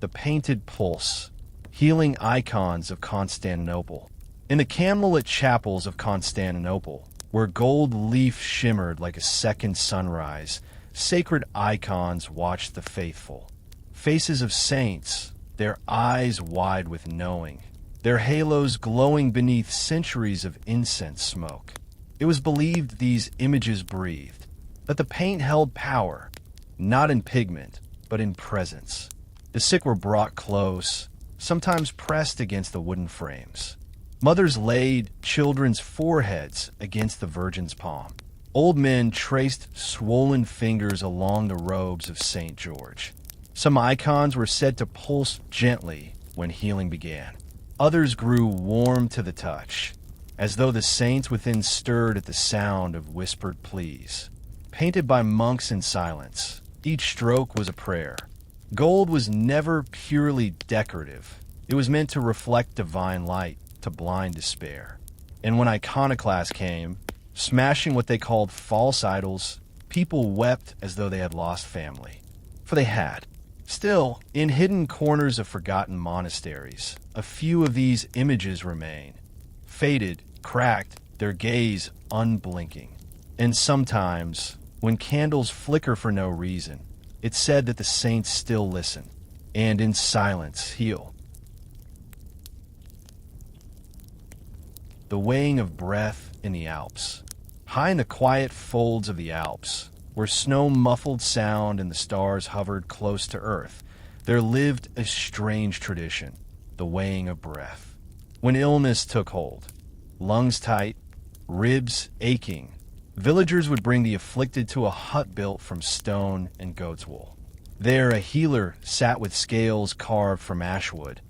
The painted pulse, healing icons of Constantinople. In the candlelit chapels of Constantinople, where gold leaf shimmered like a second sunrise, sacred icons watched the faithful. Faces of saints, their eyes wide with knowing, their halos glowing beneath centuries of incense smoke. It was believed these images breathed, that the paint held power, not in pigment, but in presence. The sick were brought close, sometimes pressed against the wooden frames. Mothers laid children's foreheads against the Virgin's palm. Old men traced swollen fingers along the robes of St. George. Some icons were said to pulse gently when healing began. Others grew warm to the touch, as though the saints within stirred at the sound of whispered pleas. Painted by monks in silence, each stroke was a prayer. Gold was never purely decorative. It was meant to reflect divine light, to blind despair. And when iconoclasts came, smashing what they called false idols, people wept as though they had lost family. For they had. Still, in hidden corners of forgotten monasteries, a few of these images remain. Faded, cracked, their gaze unblinking. And sometimes, when candles flicker for no reason, it's said that the saints still listen, and in silence heal. The weighing of breath in the Alps. High in the quiet folds of the Alps, where snow-muffled sound and the stars hovered close to earth, there lived a strange tradition, the weighing of breath. When illness took hold, lungs tight, ribs aching, villagers would bring the afflicted to a hut built from stone and goat's wool. There a healer sat with scales carved from ashwood,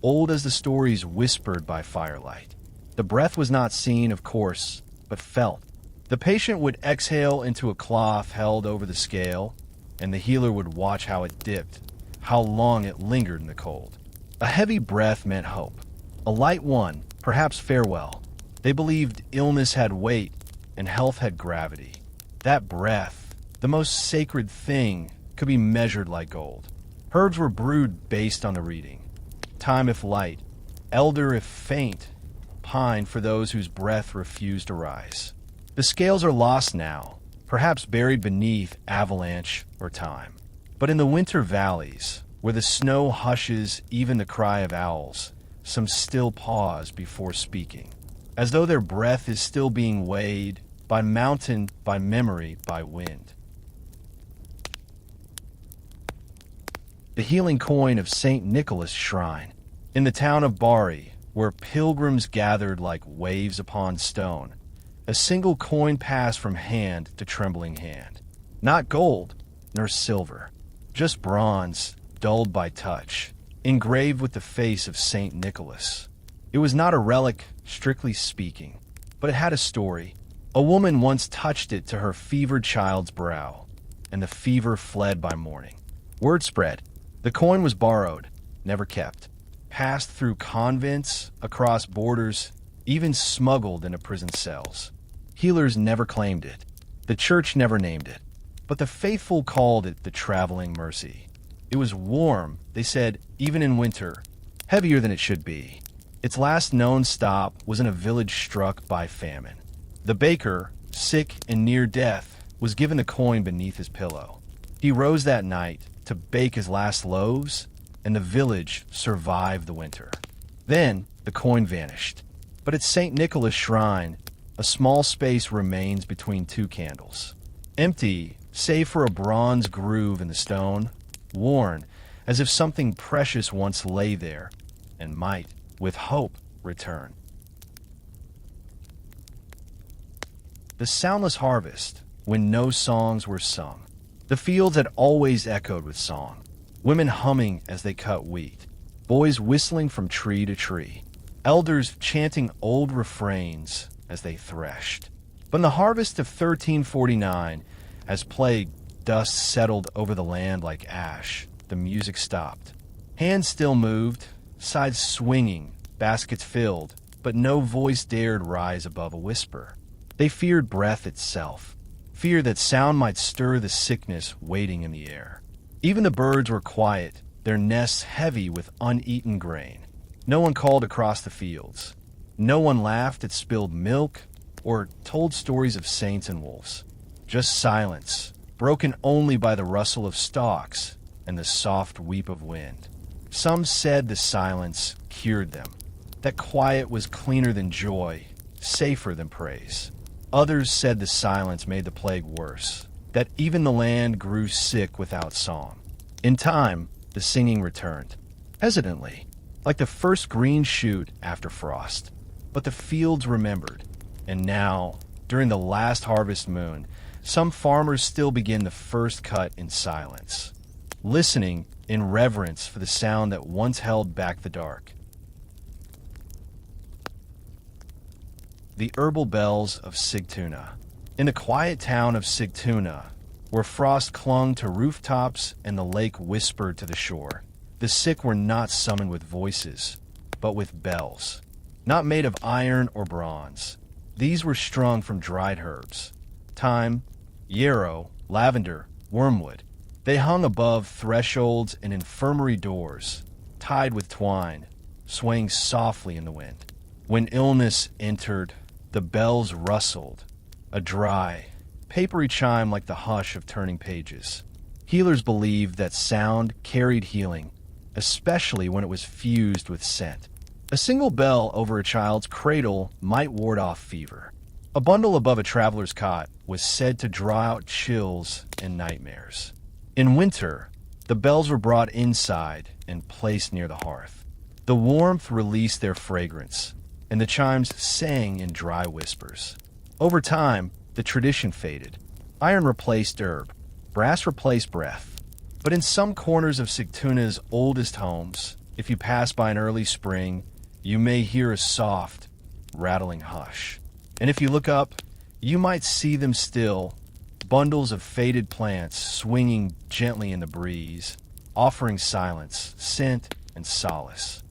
old as the stories whispered by firelight. The breath was not seen, of course, but felt. The patient would exhale into a cloth held over the scale, and the healer would watch how it dipped, how long it lingered in the cold. A heavy breath meant hope. A light one, perhaps farewell. They believed illness had weight and health had gravity. That breath, the most sacred thing, could be measured like gold. Herbs were brewed based on the reading. Time if light, elder if faint, pine for those whose breath refused to rise. The scales are lost now, perhaps buried beneath avalanche or time. But in the winter valleys, where the snow hushes even the cry of owls, some still pause before speaking, as though their breath is still being weighed by mountain, by memory, by wind. The healing coin of St. Nicholas' shrine. In the town of Bari, where pilgrims gathered like waves upon stone, a single coin passed from hand to trembling hand. Not gold, nor silver, just bronze, dulled by touch, engraved with the face of St. Nicholas. It was not a relic, strictly speaking, but it had a story. A woman once touched it to her fevered child's brow, and the fever fled by morning. Word spread. The coin was borrowed, never kept, passed through convents, across borders, even smuggled into prison cells. Healers never claimed it. The church never named it. But the faithful called it the traveling mercy. It was warm, they said, even in winter, heavier than it should be. Its last known stop was in a village struck by famine. The baker, sick and near death, was given the coin beneath his pillow. He rose that night to bake his last loaves, and the village survived the winter. Then the coin vanished. But at St. Nicholas' shrine, a small space remains between two candles. Empty, save for a bronze groove in the stone, worn, as if something precious once lay there, and might, with hope, return. The soundless harvest, when no songs were sung. The fields had always echoed with song. Women humming as they cut wheat. Boys whistling from tree to tree. Elders chanting old refrains as they threshed. But in the harvest of 1349, As plague dust settled over the land like ash, the music stopped. Hands still moved, sides swinging, baskets filled, but no voice dared rise above a whisper. They feared breath itself, fear that sound might stir the sickness waiting in the air. Even the birds were quiet, their nests heavy with uneaten grain. No one called across the fields. No one laughed at spilled milk or told stories of saints and wolves. Just silence, broken only by the rustle of stalks and the soft weep of wind. Some said the silence cured them, that quiet was cleaner than joy, safer than praise. Others said the silence made the plague worse, that even the land grew sick without song. In time, the singing returned, hesitantly, like the first green shoot after frost. But the fields remembered, and now, during the last harvest moon, some farmers still begin the first cut in silence, listening in reverence for the sound that once held back the dark. The herbal bells of Sigtuna. In the quiet town of Sigtuna, where frost clung to rooftops and the lake whispered to the shore, the sick were not summoned with voices, but with bells. Not made of iron or bronze. These were strung from dried herbs. Thyme, yarrow, lavender, wormwood. They hung above thresholds and infirmary doors, tied with twine, swaying softly in the wind. When illness entered, the bells rustled, a dry, papery chime like the hush of turning pages. Healers believed that sound carried healing, especially when it was fused with scent. A single bell over a child's cradle might ward off fever. A bundle above a traveler's cot was said to draw out chills and nightmares. In winter, the bells were brought inside and placed near the hearth. The warmth released their fragrance, and the chimes sang in dry whispers. Over time, the tradition faded. Iron replaced herb, brass replaced breath. But in some corners of Sigtuna's oldest homes, if you pass by in early spring, you may hear a soft, rattling hush. And if you look up, you might see them still, bundles of faded plants swinging gently in the breeze, offering silence, scent, and solace.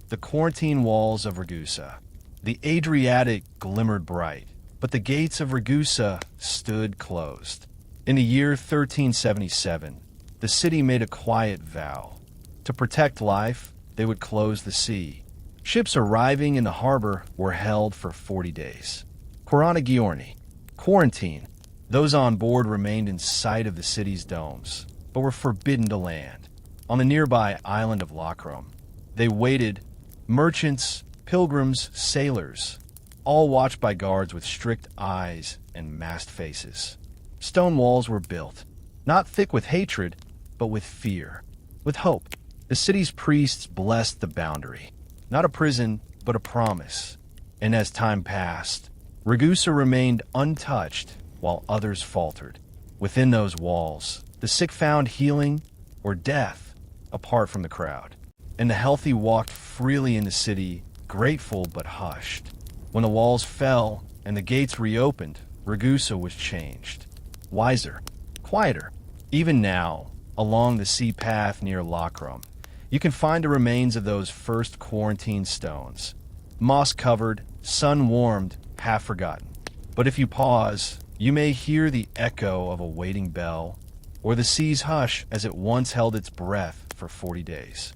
The quarantine walls of Ragusa. The Adriatic glimmered bright, but the gates of Ragusa stood closed. In the year 1377, the city made a quiet vow. To protect life, they would close the sea. Ships arriving in the harbor were held for 40 days. Giorni, quarantine. Those on board remained in sight of the city's domes, but were forbidden to land. On the nearby island of Lacrum, they waited. Merchants, pilgrims, sailors, all watched by guards with strict eyes and masked faces. Stone walls were built, not thick with hatred, but with fear, with hope. The city's priests blessed the boundary, not a prison, but a promise. And as time passed, Ragusa remained untouched while others faltered. Within those walls, the sick found healing or death apart from the crowd. And the healthy walked freely in the city, grateful but hushed. When the walls fell and the gates reopened, Ragusa was changed. Wiser, quieter. Even now, along the sea path near Lacrum, you can find the remains of those first quarantine stones. Moss-covered, sun-warmed, half-forgotten. But if you pause, you may hear the echo of a waiting bell, or the sea's hush as it once held its breath for 40 days.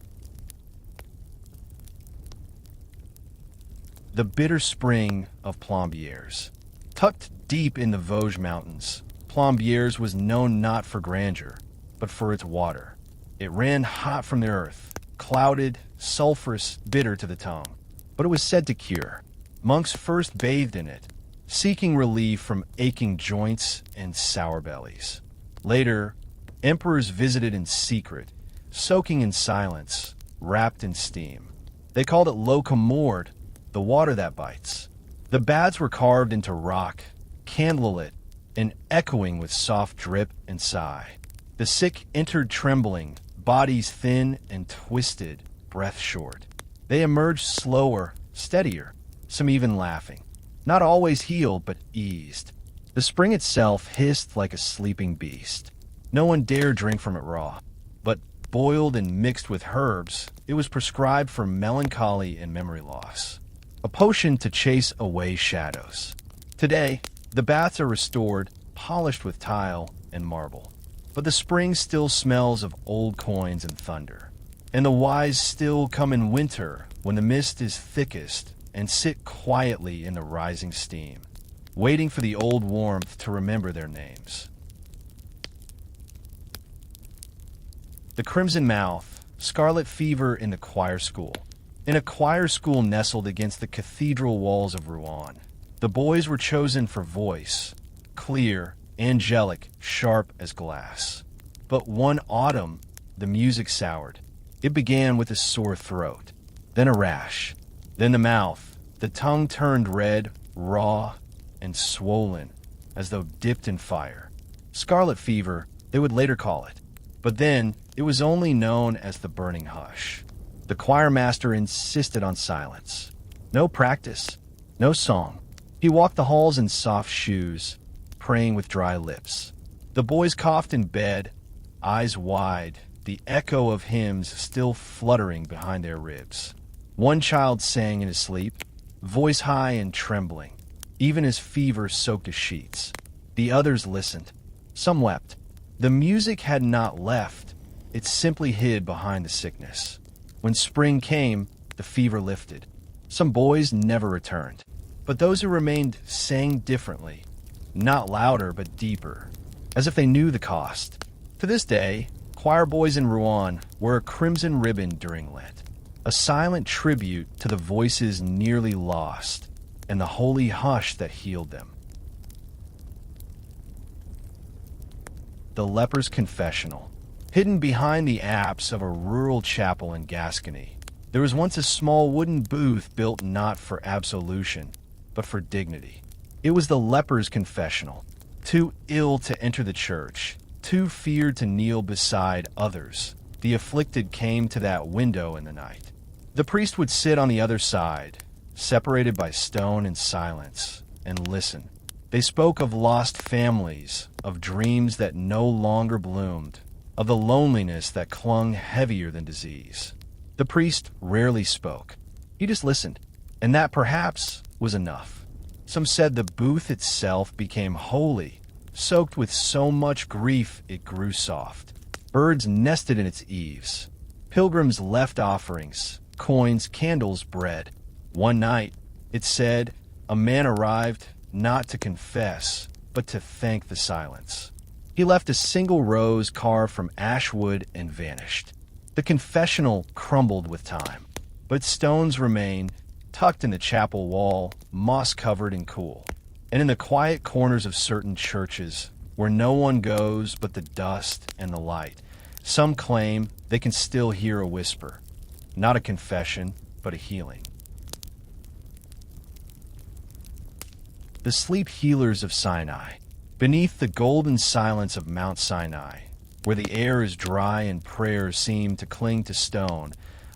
The bitter spring of Plombières. Tucked deep in the Vosges Mountains, Plombières was known not for grandeur, but for its water. It ran hot from the earth, clouded, sulphurous, bitter to the tongue. But it was said to cure. Monks first bathed in it, seeking relief from aching joints and sour bellies. Later, emperors visited in secret, soaking in silence, wrapped in steam. They called it locomord, the water that bites. The baths were carved into rock, candlelit, and echoing with soft drip and sigh. The sick entered trembling, bodies thin and twisted, breath short. They emerged slower, steadier, some even laughing. not always healed but eased. The spring itself hissed like a sleeping beast. No one dared drink from it raw, but boiled and mixed with herbs, it was prescribed for melancholy and memory loss, a potion to chase away shadows. Today, the baths are restored, polished with tile and marble, but the spring still smells of old coins and thunder. And the wise still come in winter when the mist is thickest and sit quietly in the rising steam, waiting for the old warmth to remember their names. The Crimson Mouth, scarlet fever in the choir school. In a choir school nestled against the cathedral walls of Rouen, the boys were chosen for voice, clear, angelic, sharp as glass. But one autumn, the music soured. It began with a sore throat, then a rash, then the mouth. The tongue turned red, raw, and swollen, as though dipped in fire. Scarlet fever, they would later call it. But then, it was only known as the burning hush. The choir master insisted on silence. No practice, no song. He walked the halls in soft shoes, praying with dry lips. The boys coughed in bed, eyes wide, the echo of hymns still fluttering behind their ribs. One child sang in his sleep, voice high and trembling, even as fever soaked his sheets. The others listened. Some wept. The music had not left. It simply hid behind the sickness. When spring came, the fever lifted. Some boys never returned, but those who remained sang differently, not louder but deeper, as if they knew the cost. To this day, choir boys in Rouen wear a crimson ribbon during Lent, a silent tribute to the voices nearly lost and the holy hush that healed them. The leper's confessional. Hidden behind the apse of a rural chapel in Gascony, there was once a small wooden booth built not for absolution, but for dignity. It was the leper's confessional. Too ill to enter the church, too feared to kneel beside others, the afflicted came to that window in the night. The priest would sit on the other side, separated by stone and silence, and listen. They spoke of lost families, of dreams that no longer bloomed, of the loneliness that clung heavier than disease. The priest rarely spoke. He just listened, and that perhaps was enough. Some said the booth itself became holy, soaked with so much grief it grew soft. Birds nested in its eaves. Pilgrims left offerings, coins, candles, bread. One night, it said, a man arrived not to confess, but to thank the silence. He left a single rose carved from ash wood and vanished. The confessional crumbled with time, but stones remain, tucked in the chapel wall, moss-covered and cool. And in the quiet corners of certain churches, where no one goes but the dust and the light, some claim they can still hear a whisper, not a confession, but a healing. The sleep healers of Sinai. Beneath the golden silence of Mount Sinai, where the air is dry and prayers seem to cling to stone,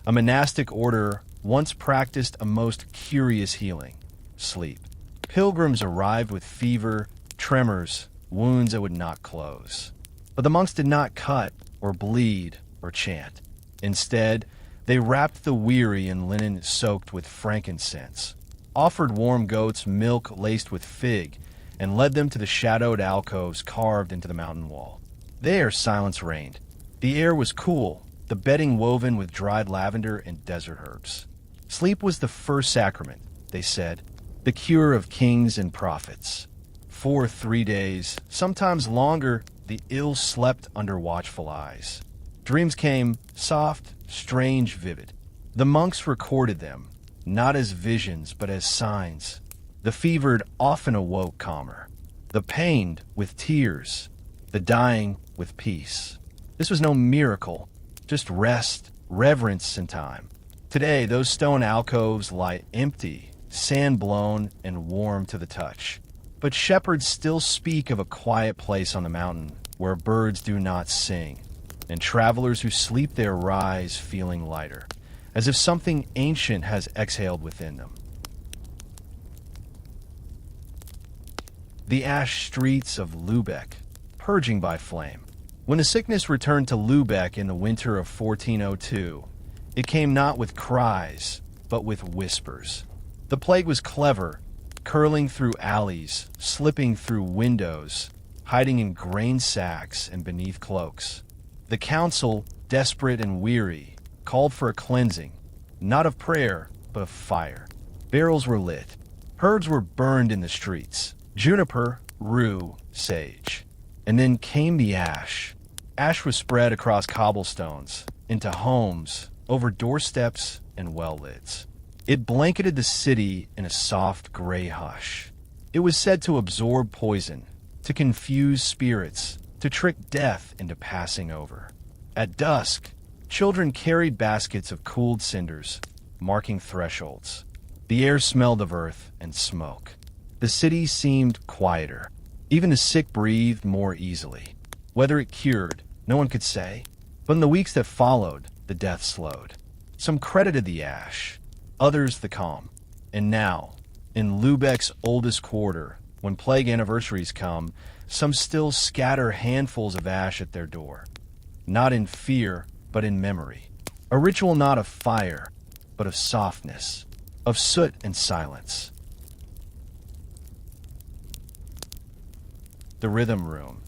a monastic order once practiced a most curious healing, sleep. Pilgrims arrived with fever, tremors, wounds that would not close. But the monks did not cut or bleed or chant. Instead, they wrapped the weary in linen soaked with frankincense, offered warm goat's milk laced with fig, and led them to the shadowed alcoves carved into the mountain wall. There silence reigned. The air was cool, the bedding woven with dried lavender and desert herbs. Sleep was the first sacrament, they said, the cure of kings and prophets. For 3 days, sometimes longer, the ill slept under watchful eyes. Dreams came, soft, strange, vivid. The monks recorded them, not as visions but as signs. The fevered often awoke calmer, the pained with tears, the dying with peace. This was no miracle, just rest, reverence, and time. Today, those stone alcoves lie empty, sand-blown, and warm to the touch. But shepherds still speak of a quiet place on the mountain where birds do not sing, and travelers who sleep there rise feeling lighter, as if something ancient has exhaled within them. the ash streets of Lübeck, purging by flame. When the sickness returned to Lübeck in the winter of 1402, it came not with cries, but with whispers. The plague was clever, curling through alleys, slipping through windows, hiding in grain sacks and beneath cloaks. The council, desperate and weary, called for a cleansing, not of prayer, but of fire. Barrels were lit. Herbs were burned in the streets. Juniper, rue, sage. And then came the ash. Ash was spread across cobblestones, into homes, over doorsteps and well lids. It blanketed the city in a soft gray hush. It was said to absorb poison, to confuse spirits, to trick death into passing over. At dusk, children carried baskets of cooled cinders, marking thresholds. The air smelled of earth and smoke. The city seemed quieter. Even the sick breathed more easily. Whether it cured, no one could say. But in the weeks that followed, the death slowed. Some credited the ash, others the calm. And now, in Lübeck's oldest quarter, when plague anniversaries come, some still scatter handfuls of ash at their door. Not in fear, but in memory. A ritual not of fire, but of softness, of soot and silence. The Rhythm Room.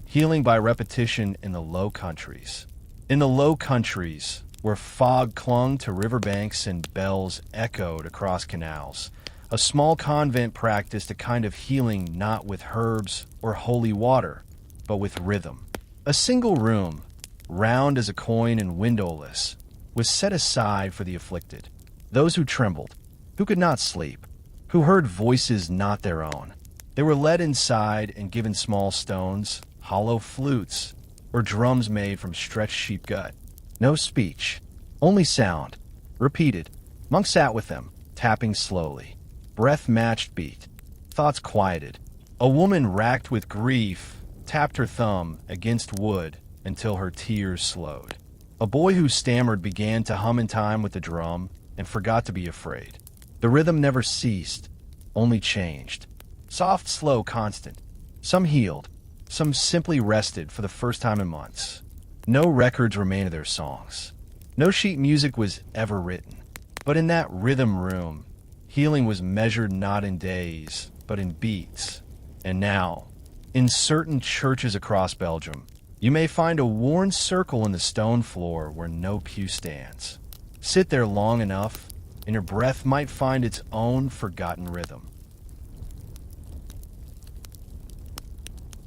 Healing by repetition in the Low Countries. In the Low Countries, where fog clung to riverbanks and bells echoed across canals, a small convent practiced a kind of healing not with herbs or holy water, but with rhythm. A single room, round as a coin and windowless, was set aside for the afflicted, those who trembled, who could not sleep, who heard voices not their own. They were led inside and given small stones, hollow flutes, or drums made from stretched sheep gut. No speech, only sound, repeated. Monks sat with them, tapping slowly. Breath matched beat. Thoughts quieted. A woman racked with grief tapped her thumb against wood until her tears slowed. A boy who stammered began to hum in time with the drum and forgot to be afraid. The rhythm never ceased, only changed. Soft, slow, constant. Some healed, some simply rested for the first time in months. No records remain of their songs. No sheet music was ever written. But in that rhythm room, healing was measured not in days, but in beats. And now, in certain churches across Belgium, you may find a worn circle in the stone floor where no pew stands. Sit there long enough, and your breath might find its own forgotten rhythm.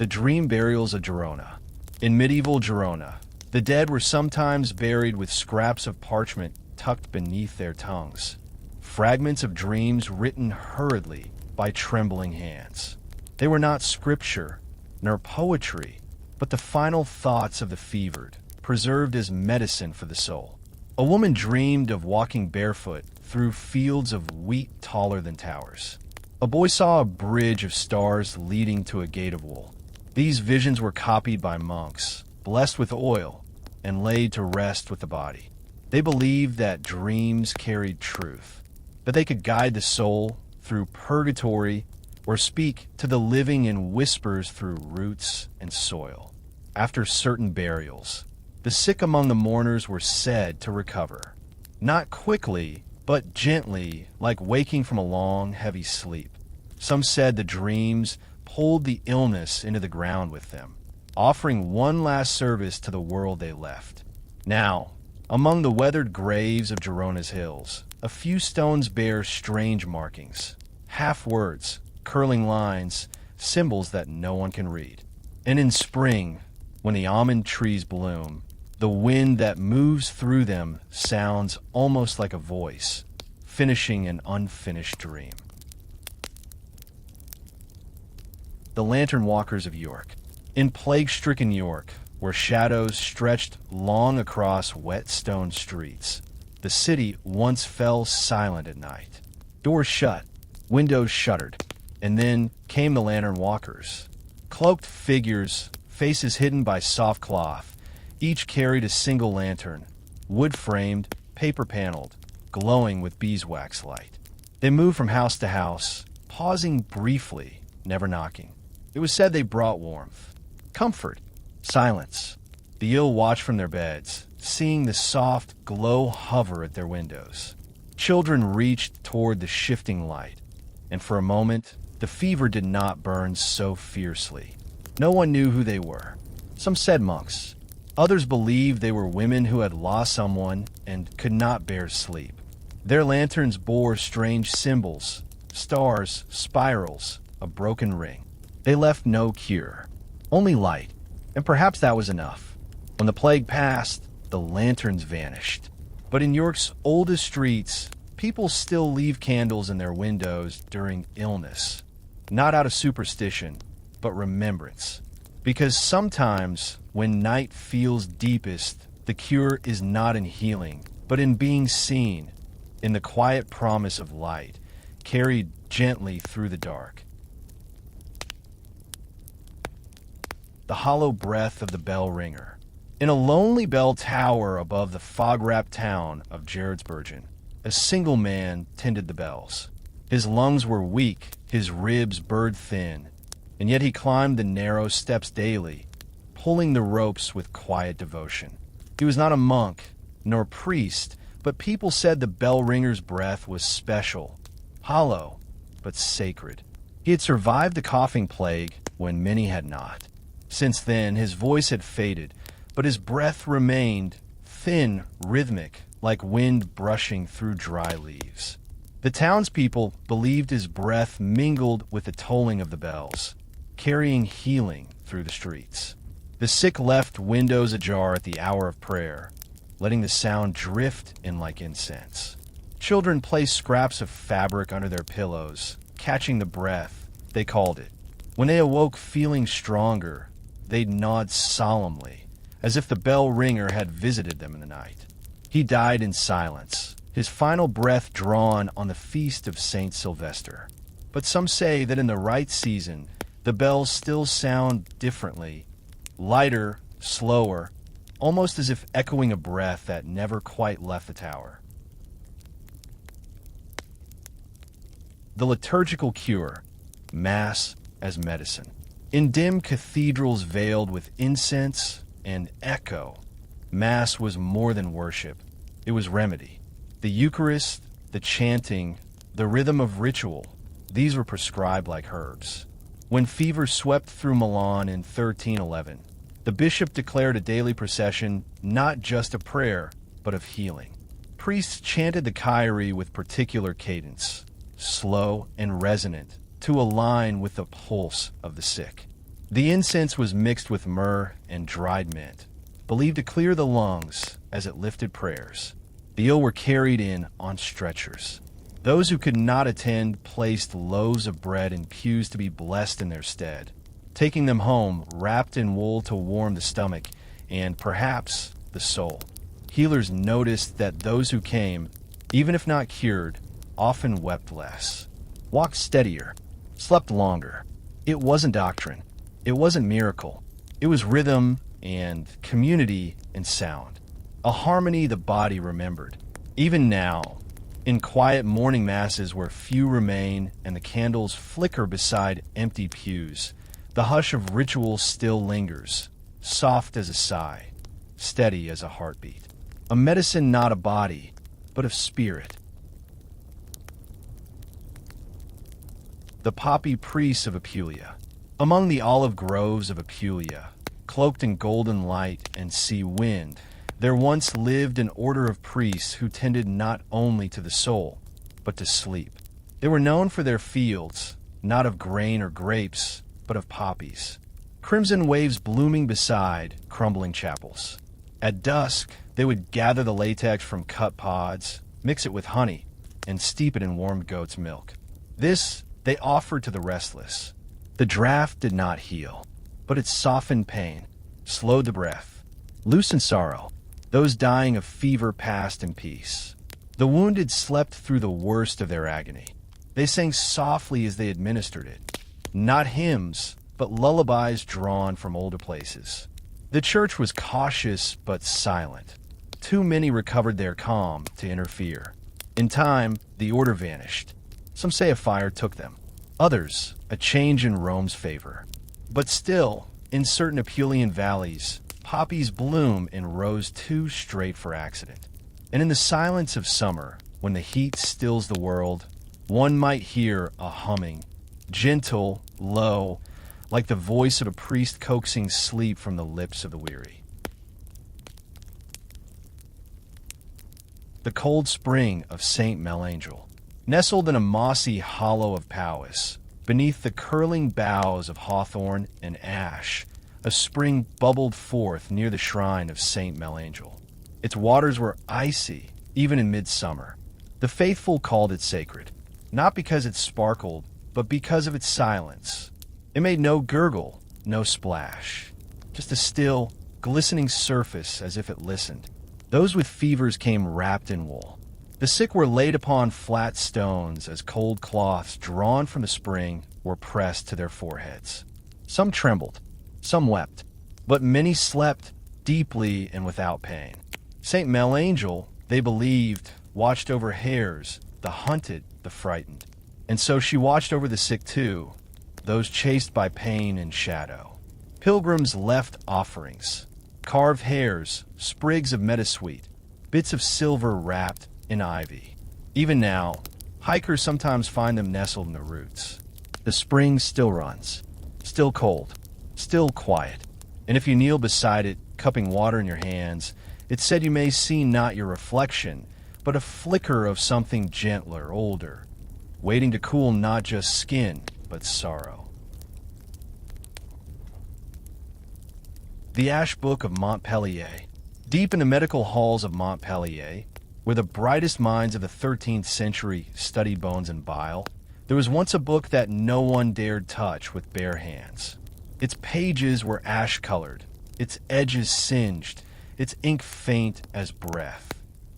The Dream Burials of Girona. In medieval Girona, the dead were sometimes buried with scraps of parchment tucked beneath their tongues, fragments of dreams written hurriedly by trembling hands. They were not scripture, nor poetry, but the final thoughts of the fevered, preserved as medicine for the soul. A woman dreamed of walking barefoot through fields of wheat taller than towers. A boy saw a bridge of stars leading to a gate of wool. These visions were copied by monks, blessed with oil, and laid to rest with the body. They believed that dreams carried truth, that they could guide the soul through purgatory or speak to the living in whispers through roots and soil. After certain burials, the sick among the mourners were said to recover, not quickly, but gently, like waking from a long, heavy sleep. Some said the dreams pulled the illness into the ground with them, offering one last service to the world they left. Now, among the weathered graves of Girona's hills, a few stones bear strange markings, half words, curling lines, symbols that no one can read. And in spring, when the almond trees bloom, the wind that moves through them sounds almost like a voice, finishing an unfinished dream. The Lantern Walkers of York. In plague-stricken York, where shadows stretched long across wet stone streets, the city once fell silent at night. Doors shut, windows shuttered, and then came the lantern walkers. Cloaked figures, faces hidden by soft cloth, each carried a single lantern, wood-framed, paper-paneled, glowing with beeswax light. They moved from house to house, pausing briefly, never knocking. It was said they brought warmth, comfort, silence. The ill watched from their beds, seeing the soft glow hover at their windows. Children reached toward the shifting light, and for a moment, the fever did not burn so fiercely. No one knew who they were. Some said monks. Others believed they were women who had lost someone and could not bear sleep. Their lanterns bore strange symbols, stars, spirals, a broken ring. They left no cure, only light, and perhaps that was enough. When the plague passed, the lanterns vanished. But in York's oldest streets, people still leave candles in their windows during illness, not out of superstition, but remembrance. Because sometimes, when night feels deepest, the cure is not in healing, but in being seen, in the quiet promise of light, carried gently through the dark. The hollow breath of the bell ringer. In a lonely bell tower above the fog-wrapped town of Gerardsbergen, a single man tended the bells. His lungs were weak, his ribs bird thin, and yet he climbed the narrow steps daily, pulling the ropes with quiet devotion. He was not a monk, nor priest, but people said the bell ringer's breath was special, hollow, but sacred. He had survived the coughing plague when many had not. Since then, his voice had faded, but his breath remained thin, rhythmic, like wind brushing through dry leaves. The townspeople believed his breath mingled with the tolling of the bells, carrying healing through the streets. The sick left windows ajar at the hour of prayer, letting the sound drift in like incense. Children placed scraps of fabric under their pillows, catching the breath, they called it. When they awoke feeling stronger, they'd nod solemnly, as if the bell ringer had visited them in the night. He died in silence, his final breath drawn on the feast of Saint Sylvester. But some say that in the right season, the bells still sound differently, lighter, slower, almost as if echoing a breath that never quite left the tower. The liturgical cure, Mass as medicine. In dim cathedrals veiled with incense and echo, Mass was more than worship. It was remedy. The Eucharist, the chanting, the rhythm of ritual, these were prescribed like herbs. When fever swept through Milan in 1311, the bishop declared a daily procession not just of prayer, but of healing. Priests chanted the Kyrie with particular cadence, slow and resonant, to align with the pulse of the sick. The incense was mixed with myrrh and dried mint, believed to clear the lungs as it lifted prayers. The ill were carried in on stretchers. Those who could not attend placed loaves of bread in pews to be blessed in their stead, taking them home wrapped in wool to warm the stomach and, perhaps, the soul. Healers noticed that those who came, even if not cured, often wept less, walked steadier, slept longer. It wasn't doctrine. It wasn't miracle. It was rhythm and community and sound. A harmony the body remembered. Even now, in quiet morning masses where few remain and the candles flicker beside empty pews, the hush of ritual still lingers, soft as a sigh, steady as a heartbeat. A medicine not of body, but of spirit. The poppy priests of Apulia. Among the olive groves of Apulia, cloaked in golden light and sea wind, there once lived an order of priests who tended not only to the soul, but to sleep. They were known for their fields, not of grain or grapes, but of poppies. Crimson waves blooming beside crumbling chapels. At dusk, they would gather the latex from cut pods, mix it with honey, and steep it in warmed goat's milk. This they offered to the restless. The draught did not heal, but it softened pain, slowed the breath, loosened sorrow. Those dying of fever passed in peace. The wounded slept through the worst of their agony. They sang softly as they administered it. Not hymns, but lullabies drawn from older places. The church was cautious but silent. Too many recovered their calm to interfere. In time, the order vanished. Some say a fire took them. Others, a change in Rome's favor. But still, in certain Apulian valleys, poppies bloom in rows too straight for accident. And in the silence of summer, when the heat stills the world, one might hear a humming, gentle, low, like the voice of a priest coaxing sleep from the lips of the weary. The cold spring of St. Melangel, nestled in a mossy hollow of Powys, beneath the curling boughs of hawthorn and ash, a spring bubbled forth near the shrine of St. Melangel. Its waters were icy, even in midsummer. The faithful called it sacred, not because it sparkled, but because of its silence. It made no gurgle, no splash, just a still, glistening surface as if it listened. Those with fevers came wrapped in wool. The sick were laid upon flat stones as cold cloths drawn from the spring were pressed to their foreheads. Some trembled, some wept, but many slept deeply and without pain. St. Melangel, they believed, watched over hares, the hunted, the frightened. And so she watched over the sick too, those chased by pain and shadow. Pilgrims left offerings, carved hares, sprigs of meadowsweet, bits of silver wrapped in ivy. Even now, hikers sometimes find them nestled in the roots. The spring still runs, still cold, still quiet. And if you kneel beside it, cupping water in your hands, it's said you may see not your reflection, but a flicker of something gentler, older, waiting to cool not just skin, but sorrow. The Ash Book of Montpellier. Deep in the medical halls of Montpellier, where the brightest minds of the 13th century studied bones and bile, there was once a book that no one dared touch with bare hands. Its pages were ash-colored, its edges singed, its ink faint as breath.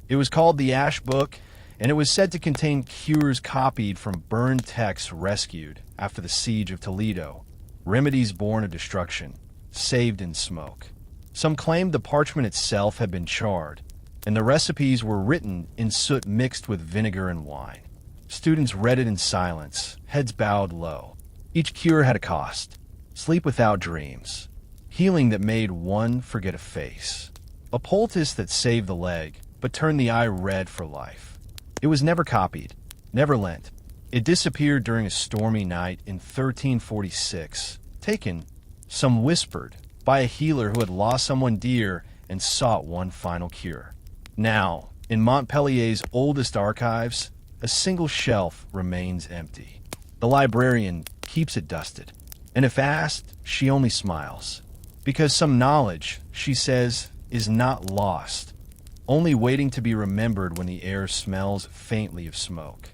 It was called the Ash Book, and it was said to contain cures copied from burned texts rescued after the siege of Toledo, remedies born of destruction, saved in smoke. Some claimed the parchment itself had been charred, and the recipes were written in soot mixed with vinegar and wine. Students read it in silence, heads bowed low. Each cure had a cost: sleep without dreams, healing that made one forget a face, a poultice that saved the leg but turned the eye red for life. It was never copied, never lent. It disappeared during a stormy night in 1346, taken, some whispered, by a healer who had lost someone dear and sought one final cure. Now, in Montpellier's oldest archives, a single shelf remains empty. The librarian keeps it dusted, and if asked, she only smiles. Because some knowledge, she says, is not lost, only waiting to be remembered when the air smells faintly of smoke.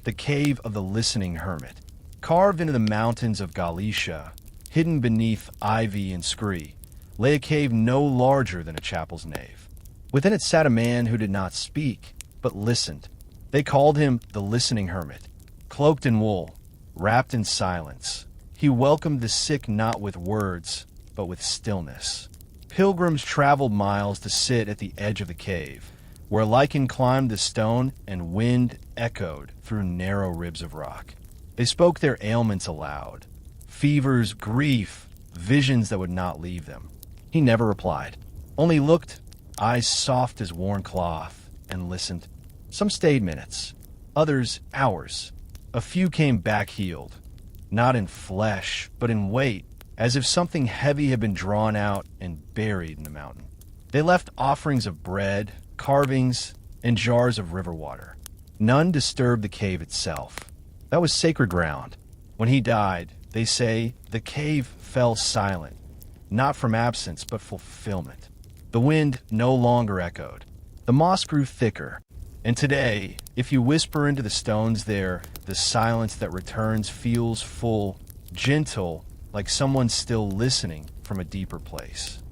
The Cave of the Listening Hermit. Carved into the mountains of Galicia, hidden beneath ivy and scree, lay a cave no larger than a chapel's nave. Within it sat a man who did not speak, but listened. They called him the Listening Hermit. Cloaked in wool, wrapped in silence, he welcomed the sick not with words, but with stillness. Pilgrims traveled miles to sit at the edge of the cave, where lichen climbed the stone and wind echoed through narrow ribs of rock. They spoke their ailments aloud, fevers, grief, visions that would not leave them. He never replied, only looked, eyes soft as worn cloth, and listened. Some stayed minutes, others hours. A few came back healed, not in flesh, but in weight, as if something heavy had been drawn out and buried in the mountain. They left offerings of bread, carvings, and jars of river water. None disturbed the cave itself. That was sacred ground. When he died, they say, the cave fell silent, not from absence, but fulfillment. The wind no longer echoed. The moss grew thicker, and today, if you whisper into the stones there, the silence that returns feels full, gentle, like someone still listening from a deeper place.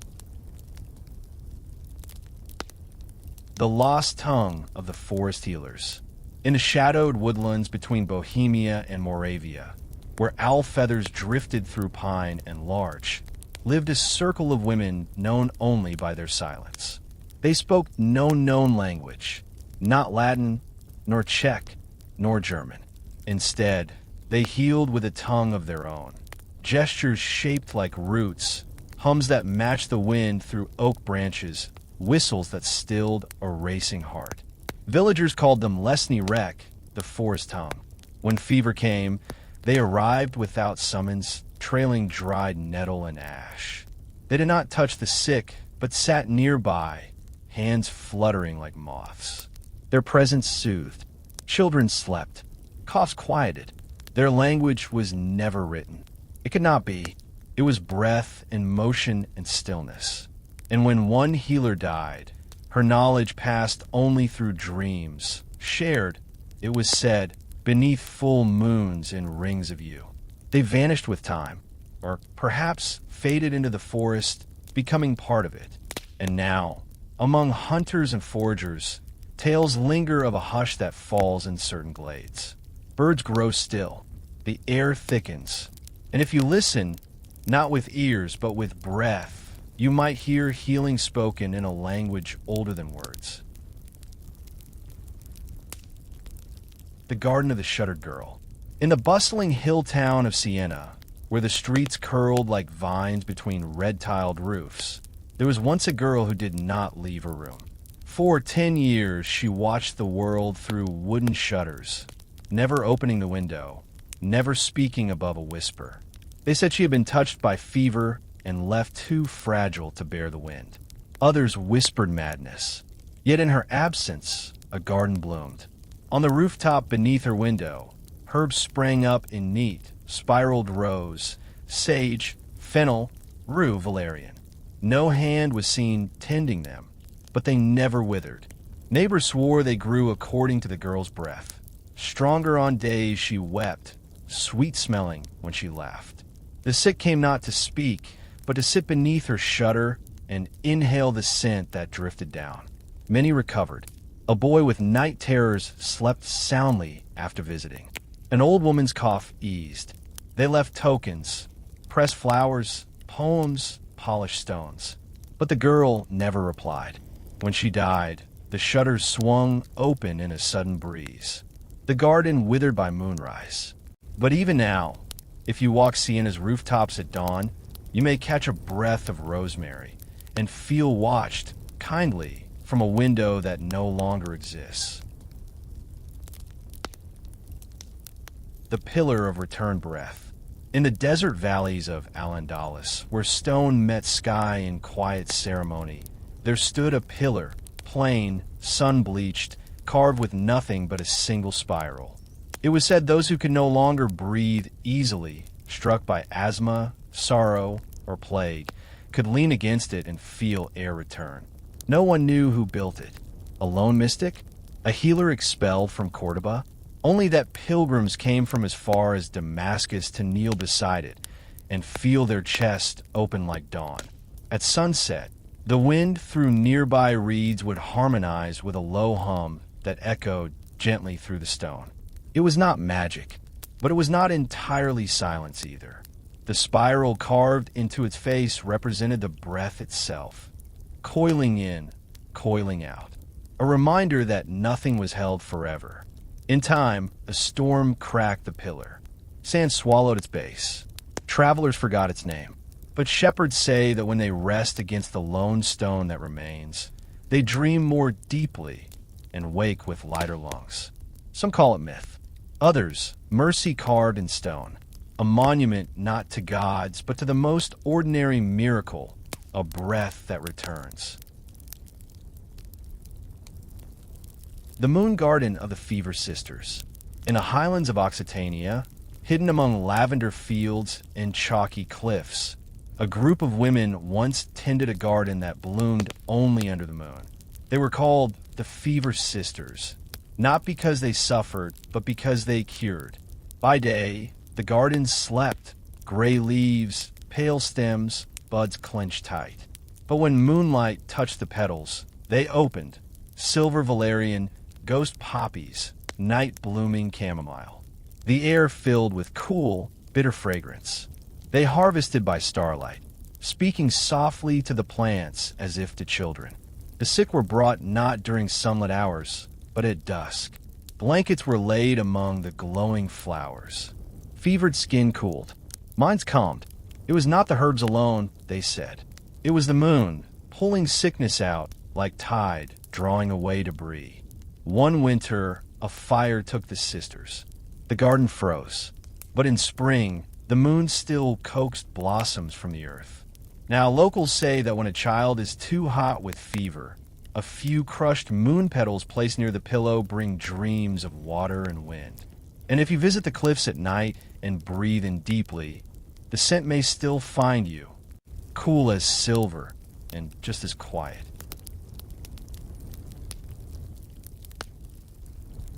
The lost tongue of the forest healers. In the shadowed woodlands between Bohemia and Moravia, where owl feathers drifted through pine and larch, lived a circle of women known only by their silence. They spoke no known language, not Latin, nor Czech, nor German. Instead, They healed with a tongue of their own, gestures shaped like roots, hums that matched the wind through oak branches, whistles that stilled a racing heart. Villagers called them Lesni Rek, the forest tongue. When fever came, they arrived without summons, trailing dried nettle and ash. They did not touch the sick, but sat nearby, hands fluttering like moths. Their presence soothed. Children slept. Coughs quieted. Their language was never written. It could not be. It was breath and motion and stillness. And when one healer died, her knowledge passed only through dreams, shared, it was said, beneath full moons and rings of you. They vanished with time, or perhaps faded into the forest, becoming part of it. And now, among hunters and foragers, tales linger of a hush that falls in certain glades. Birds grow still, the air thickens, and if you listen, not with ears but with breath, you might hear healing spoken in a language older than words. The Garden of the Shuttered Girl. In the bustling hill town of Siena, where the streets curled like vines between red-tiled roofs, there was once a girl who did not leave her room. For 10 years, she watched the world through wooden shutters, never opening the window, never speaking above a whisper. They said she had been touched by fever and left too fragile to bear the wind. Others whispered madness. Yet in her absence, a garden bloomed. On the rooftop beneath her window, herbs sprang up in neat, spiraled rows: sage, fennel, rue, valerian. No hand was seen tending them, but they never withered. Neighbors swore they grew according to the girl's breath. Stronger on days she wept, sweet-smelling when she laughed. The sick came not to speak, but to sit beneath her shutter and inhale the scent that drifted down. Many recovered. A boy with night terrors slept soundly after visiting. An old woman's cough eased. They left tokens, pressed flowers, poems, polished stones. But the girl never replied. When she died, the shutters swung open in a sudden breeze. The garden withered by moonrise. But even now, if you walk Siena's rooftops at dawn, you may catch a breath of rosemary and feel watched, kindly, from a window that no longer exists. The Pillar of Return Breath. In the desert valleys of Al-Andalus, where stone met sky in quiet ceremony, there stood a pillar, plain, sun-bleached, carved with nothing but a single spiral. It was said those who could no longer breathe easily, struck by asthma, sorrow, or plague, could lean against it and feel air return. No one knew who built it. A lone mystic? A healer expelled from Cordoba? Only that pilgrims came from as far as Damascus to kneel beside it and feel their chest open like dawn. At sunset, the wind through nearby reeds would harmonize with a low hum that echoed gently through the stone. It was not magic, but it was not entirely silence either. The spiral carved into its face represented the breath itself, coiling in, coiling out. A reminder that nothing was held forever. In time, a storm cracked the pillar. Sand swallowed its base. Travelers forgot its name. But shepherds say that when they rest against the lone stone that remains, they dream more deeply and wake with lighter lungs. Some call it myth. Others, mercy carved in stone. A monument not to gods, but to the most ordinary miracle, a breath that returns. The Moon Garden of the Fever Sisters. In the highlands of Occitania, hidden among lavender fields and chalky cliffs, a group of women once tended a garden that bloomed only under the moon. They were called the Fever Sisters, not because they suffered, but because they cured. By day, the garden slept, gray leaves, pale stems, buds clenched tight. But when moonlight touched the petals, they opened, silver valerian, ghost poppies, night-blooming chamomile. The air filled with cool, bitter fragrance. They harvested by starlight, speaking softly to the plants as if to children. The sick were brought not during sunlit hours, but at dusk. Blankets were laid among the glowing flowers. Fevered skin cooled. Minds calmed. It was not the herbs alone, they said. It was the moon, pulling sickness out like tide, drawing away debris. One winter, a fire took the sisters. The garden froze. But in spring, the moon still coaxed blossoms from the earth. Now, locals say that when a child is too hot with fever, a few crushed moon petals placed near the pillow bring dreams of water and wind. And if you visit the cliffs at night and breathe in deeply, the scent may still find you, cool as silver and just as quiet.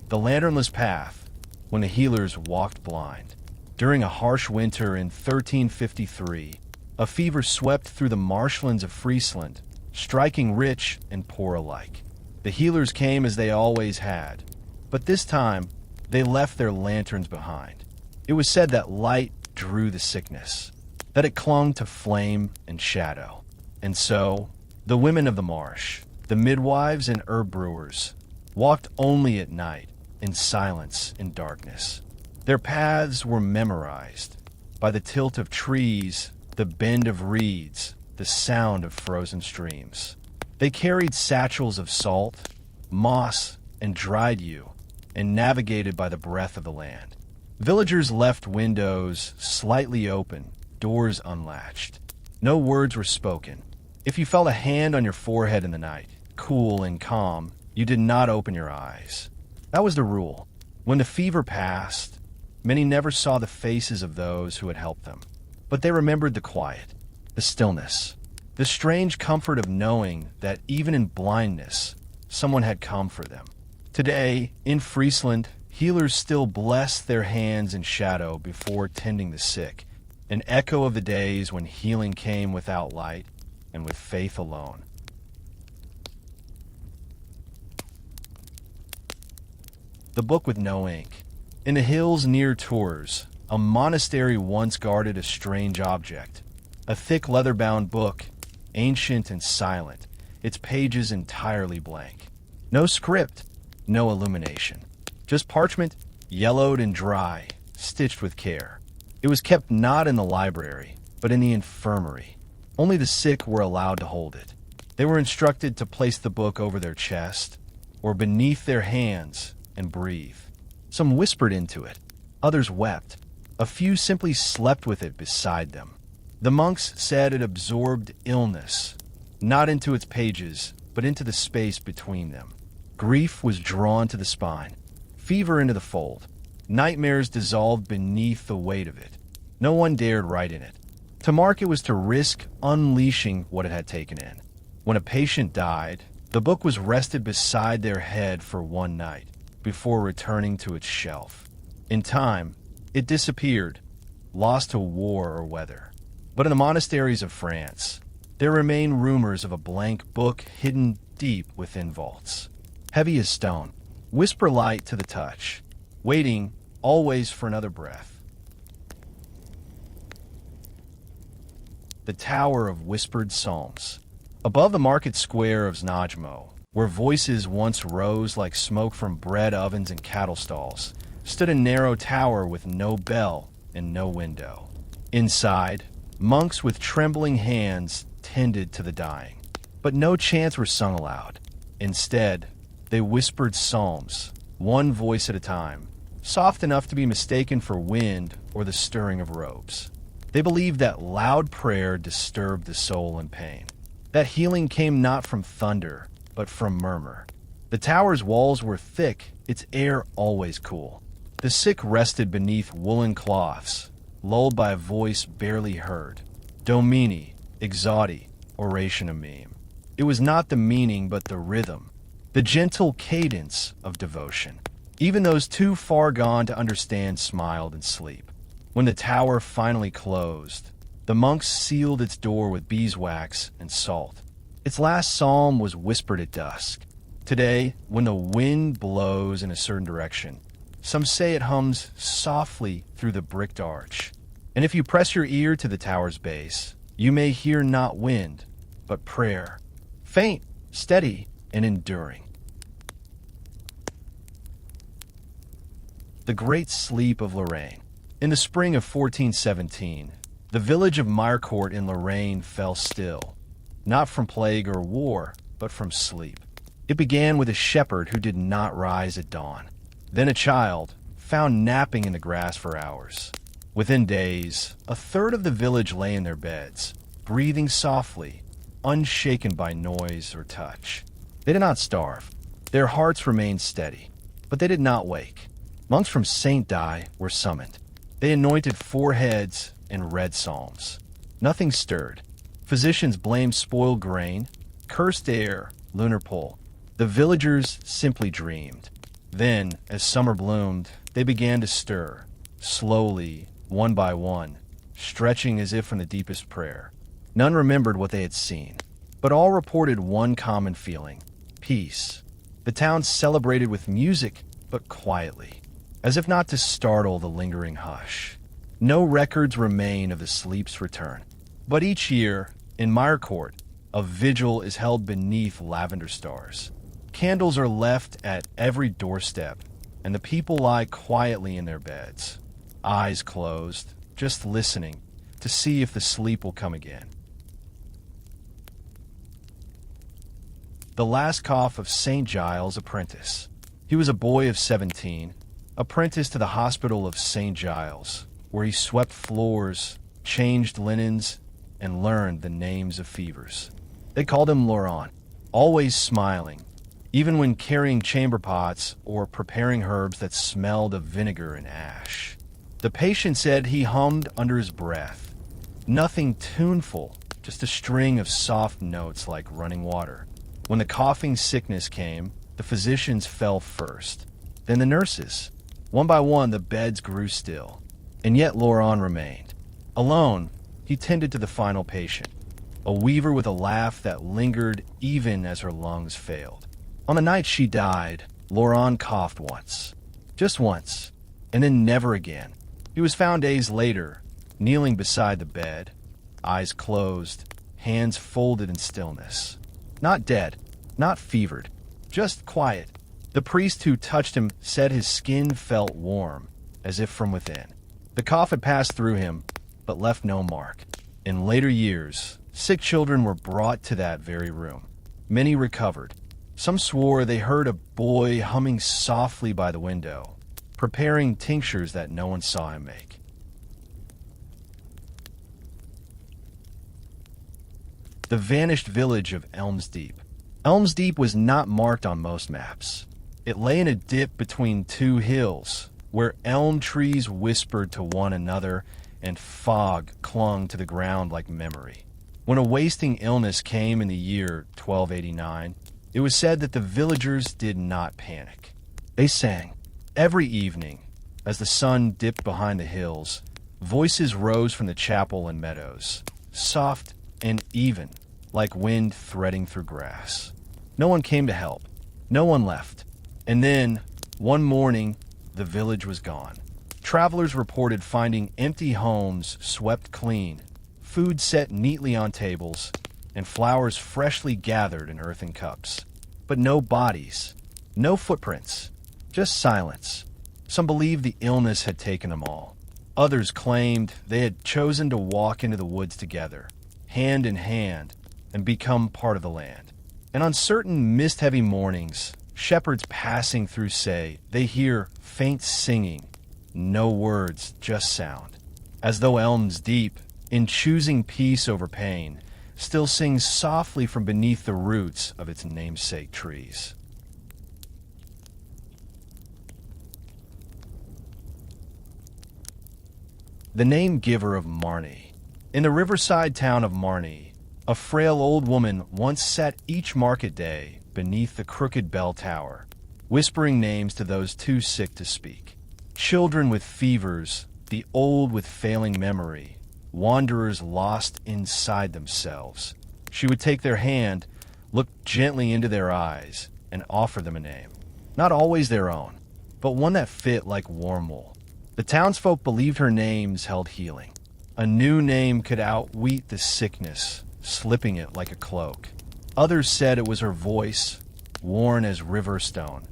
The lanternless path, when the healers walked blind. During a harsh winter in 1353, a fever swept through the marshlands of Friesland, striking rich and poor alike. The healers came as they always had, but this time they left their lanterns behind. It was said that light drew the sickness, that it clung to flame and shadow. And so, the women of the marsh, the midwives and herb brewers, walked only at night, in silence and darkness. Their paths were memorized by the tilt of trees, the bend of reeds, the sound of frozen streams. They carried satchels of salt, moss, and dried yew, and navigated by the breath of the land. Villagers left windows slightly open, doors unlatched. No words were spoken. If you felt a hand on your forehead in the night, cool and calm, you did not open your eyes. That was the rule. When the fever passed, many never saw the faces of those who had helped them. But they remembered the quiet, the stillness, the strange comfort of knowing that even in blindness, someone had come for them. Today, in Friesland, healers still bless their hands in shadow before tending the sick, an echo of the days when healing came without light and with faith alone. The book with no ink. In the hills near Tours, a monastery once guarded a strange object, a thick leather-bound book, ancient and silent, its pages entirely blank. No script, no illumination. Just parchment, yellowed and dry, stitched with care. It was kept not in the library, but in the infirmary. Only the sick were allowed to hold it. They were instructed to place the book over their chest, or beneath their hands, and breathe. Some whispered into it. Others wept. A few simply slept with it beside them. The monks said it absorbed illness, not into its pages, but into the space between them. Grief was drawn to the spine, fever into the fold. Nightmares dissolved beneath the weight of it. No one dared write in it. To mark it was to risk unleashing what it had taken in. When a patient died, the book was rested beside their head for one night, before returning to its shelf. In time, it disappeared, lost to war or weather. But in the monasteries of France, there remain rumors of a blank book hidden deep within vaults. Heavy as stone, whisper light to the touch, waiting always for another breath. The Tower of Whispered Psalms. Above the market square of Znajmo, where voices once rose like smoke from bread ovens and cattle stalls, stood a narrow tower with no bell and no window. Inside, monks with trembling hands tended to the dying. But no chants were sung aloud. Instead, they whispered psalms, one voice at a time, soft enough to be mistaken for wind or the stirring of robes. They believed that loud prayer disturbed the soul in pain. That healing came not from thunder, but from murmur. The tower's walls were thick, its air always cool. The sick rested beneath woolen cloths, lulled by a voice barely heard. Domini, exaudi, oration amim. It was not the meaning but the rhythm, the gentle cadence of devotion. Even those too far gone to understand smiled in sleep. When the tower finally closed, the monks sealed its door with beeswax and salt. Its last psalm was whispered at dusk. Today, when the wind blows in a certain direction, some say it hums softly through the bricked arch. And if you press your ear to the tower's base, you may hear not wind, but prayer, faint, steady, and enduring. The Great Sleep of Lorraine. In the spring of 1417, the village of Mirecourt in Lorraine fell still, not from plague or war, but from sleep. It began with a shepherd who did not rise at dawn. Then a child, found napping in the grass for hours. Within days, a third of the village lay in their beds, breathing softly, unshaken by noise or touch. They did not starve. Their hearts remained steady, but they did not wake. Monks from Saint Die were summoned. They anointed foreheads and read psalms. Nothing stirred. Physicians blamed spoiled grain, cursed air, lunar pull. The villagers simply dreamed. Then, as summer bloomed, they began to stir, slowly, one by one, stretching as if from the deepest prayer. None remembered what they had seen, but all reported one common feeling: peace. The town celebrated with music, but quietly, as if not to startle the lingering hush. No records remain of the sleep's return. But each year, in Mirecourt, a vigil is held beneath lavender stars. Candles are left at every doorstep, and the people lie quietly in their beds, eyes closed, just listening to see if the sleep will come again. The last cough of St. Giles' apprentice. He was a boy of 17, apprenticed to the hospital of St. Giles, where he swept floors, changed linens, and learned the names of fevers. They called him Laurent, always smiling, even when carrying chamber pots or preparing herbs that smelled of vinegar and ash. The patient said he hummed under his breath. Nothing tuneful, just a string of soft notes like running water. When the coughing sickness came, the physicians fell first, then the nurses. One by one, the beds grew still. And yet Laurent remained. Alone, he tended to the final patient, a weaver with a laugh that lingered even as her lungs failed. On the night she died, Laurent coughed once. Just once, and then never again. He was found days later, kneeling beside the bed, eyes closed, hands folded in stillness. Not dead, not fevered, just quiet. The priest who touched him said his skin felt warm, as if from within. The cough had passed through him, but left no mark. In later years, sick children were brought to that very room. Many recovered. Some swore they heard a boy humming softly by the window, preparing tinctures that no one saw him make. The vanished village of Elm's Deep. Elm's Deep was not marked on most maps. It lay in a dip between two hills, where elm trees whispered to one another and fog clung to the ground like memory. When a wasting illness came in the year 1289, it was said that the villagers did not panic. They sang. Every evening, as the sun dipped behind the hills, voices rose from the chapel and meadows, soft and even, like wind threading through grass. No one came to help. No one left. And then, one morning, the village was gone. Travelers reported finding empty homes swept clean, food set neatly on tables, and flowers freshly gathered in earthen cups. But no bodies, no footprints, just silence. Some believed the illness had taken them all. Others claimed they had chosen to walk into the woods together, hand in hand, and become part of the land. And on certain mist-heavy mornings, shepherds passing through say they hear faint singing, no words, just sound. As though Elm's Deep, in choosing peace over pain, still sings softly from beneath the roots of its namesake trees. The name giver of Marny. In the riverside town of Marny, a frail old woman once sat each market day beneath the crooked bell tower, whispering names to those too sick to speak. Children with fevers, the old with failing memory, wanderers lost inside themselves. She would take their hand, look gently into their eyes, and offer them a name. Not always their own, but one that fit like warm wool. The townsfolk believed her names held healing. A new name could outweat the sickness, slipping it like a cloak. Others said it was her voice, worn as river stone,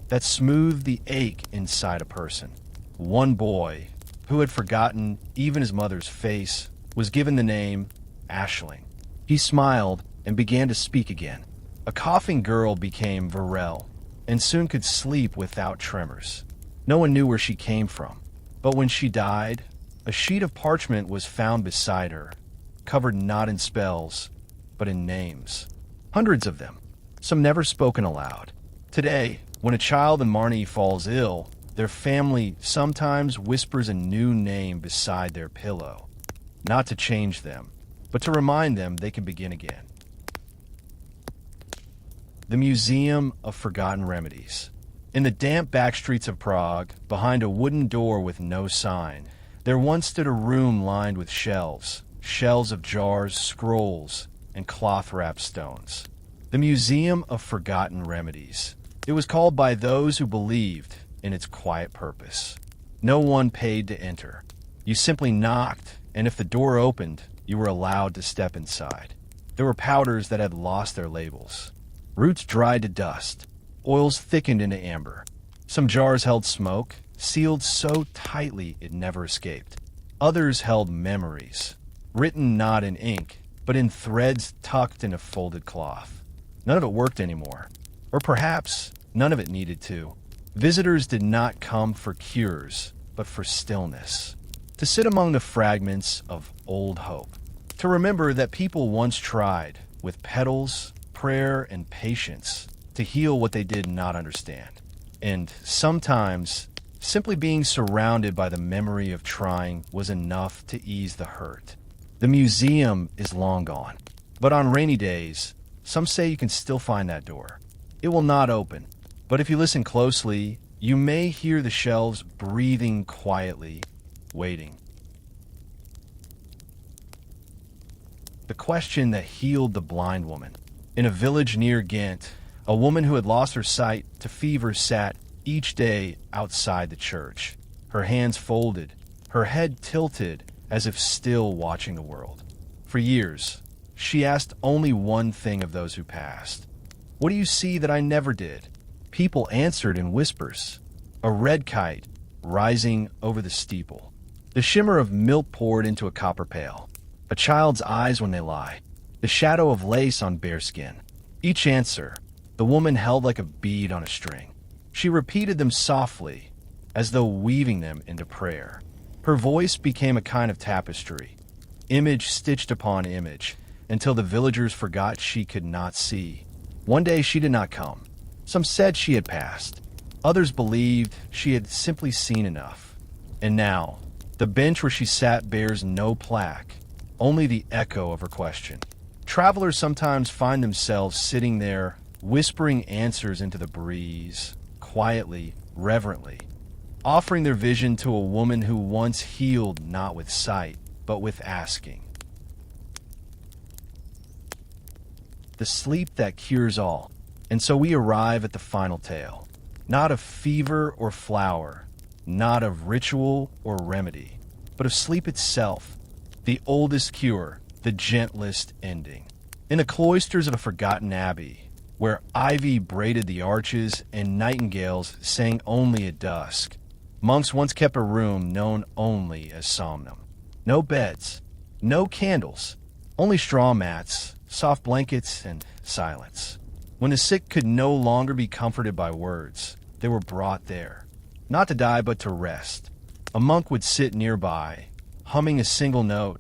that smoothed the ache inside a person. One boy, who had forgotten even his mother's face, was given the name Ashling. He smiled and began to speak again. A coughing girl became Varel, and soon could sleep without tremors. No one knew where she came from, but when she died, a sheet of parchment was found beside her, covered not in spells, but in names. Hundreds of them, some never spoken aloud. Today, when a child in Marnie falls ill, their family sometimes whispers a new name beside their pillow, not to change them, but to remind them they can begin again. The Museum of Forgotten Remedies. In the damp back streets of Prague, behind a wooden door with no sign, there once stood a room lined with shelves of jars, scrolls, and cloth-wrapped stones. The Museum of Forgotten Remedies. It was called by those who believed in its quiet purpose. No one paid to enter. You simply knocked, and if the door opened, you were allowed to step inside. There were powders that had lost their labels, roots dried to dust, oils thickened into amber. Some jars held smoke, sealed so tightly it never escaped. Others held memories, written not in ink, but in threads tucked in a folded cloth. None of it worked anymore, or perhaps none of it needed to. Visitors did not come for cures, but for stillness, to sit among the fragments of old hope, to remember that people once tried, with petals, prayer, and patience, to heal what they did not understand. And sometimes, simply being surrounded by the memory of trying was enough to ease the hurt. The museum is long gone, but on rainy days, some say you can still find that door. It will not open, but if you listen closely, you may hear the shelves breathing quietly, waiting. The question that healed the blind woman. In a village near Ghent, a woman who had lost her sight to fever sat each day outside the church, her hands folded, her head tilted as if still watching the world. For years, she asked only one thing of those who passed. "What do you see that I never did?" People answered in whispers. A red kite rising over the steeple. The shimmer of milk poured into a copper pail. A child's eyes when they lie. The shadow of lace on bare skin. Each answer, the woman held like a bead on a string. She repeated them softly, as though weaving them into prayer. Her voice became a kind of tapestry, image stitched upon image, until the villagers forgot she could not see. One day she did not come. Some said she had passed. Others believed she had simply seen enough. And now, the bench where she sat bears no plaque, only the echo of her question. Travelers sometimes find themselves sitting there, whispering answers into the breeze, quietly, reverently, offering their vision to a woman who once healed not with sight, but with asking. The sleep that cures all. And so we arrive at the final tale. Not of fever or flower, not of ritual or remedy, but of sleep itself, the oldest cure, the gentlest ending. In the cloisters of a forgotten abbey, where ivy braided the arches and nightingales sang only at dusk, monks once kept a room known only as somnum. No beds, no candles, only straw mats, soft blankets, and silence. When the sick could no longer be comforted by words, they were brought there, not to die but to rest. A monk would sit nearby, humming a single note,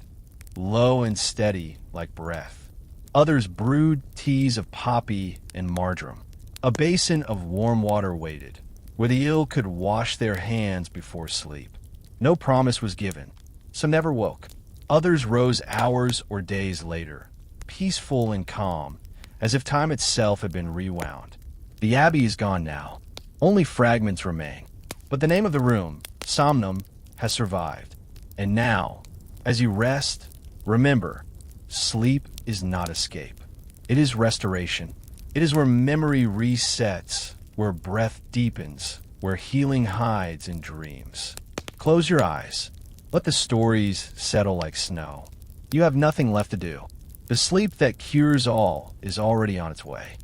low and steady like breath. Others brewed teas of poppy and marjoram. A basin of warm water waited, where the ill could wash their hands before sleep. No promise was given. Some never woke. Others rose hours or days later, peaceful and calm, as if time itself had been rewound. The abbey is gone now. Only fragments remain. But the name of the room, Somnum, has survived. And now, as you rest, remember, sleep is not escape. It is restoration. It is where memory resets, where breath deepens, where healing hides in dreams. Close your eyes. Let the stories settle like snow. You have nothing left to do. The sleep that cures all is already on its way.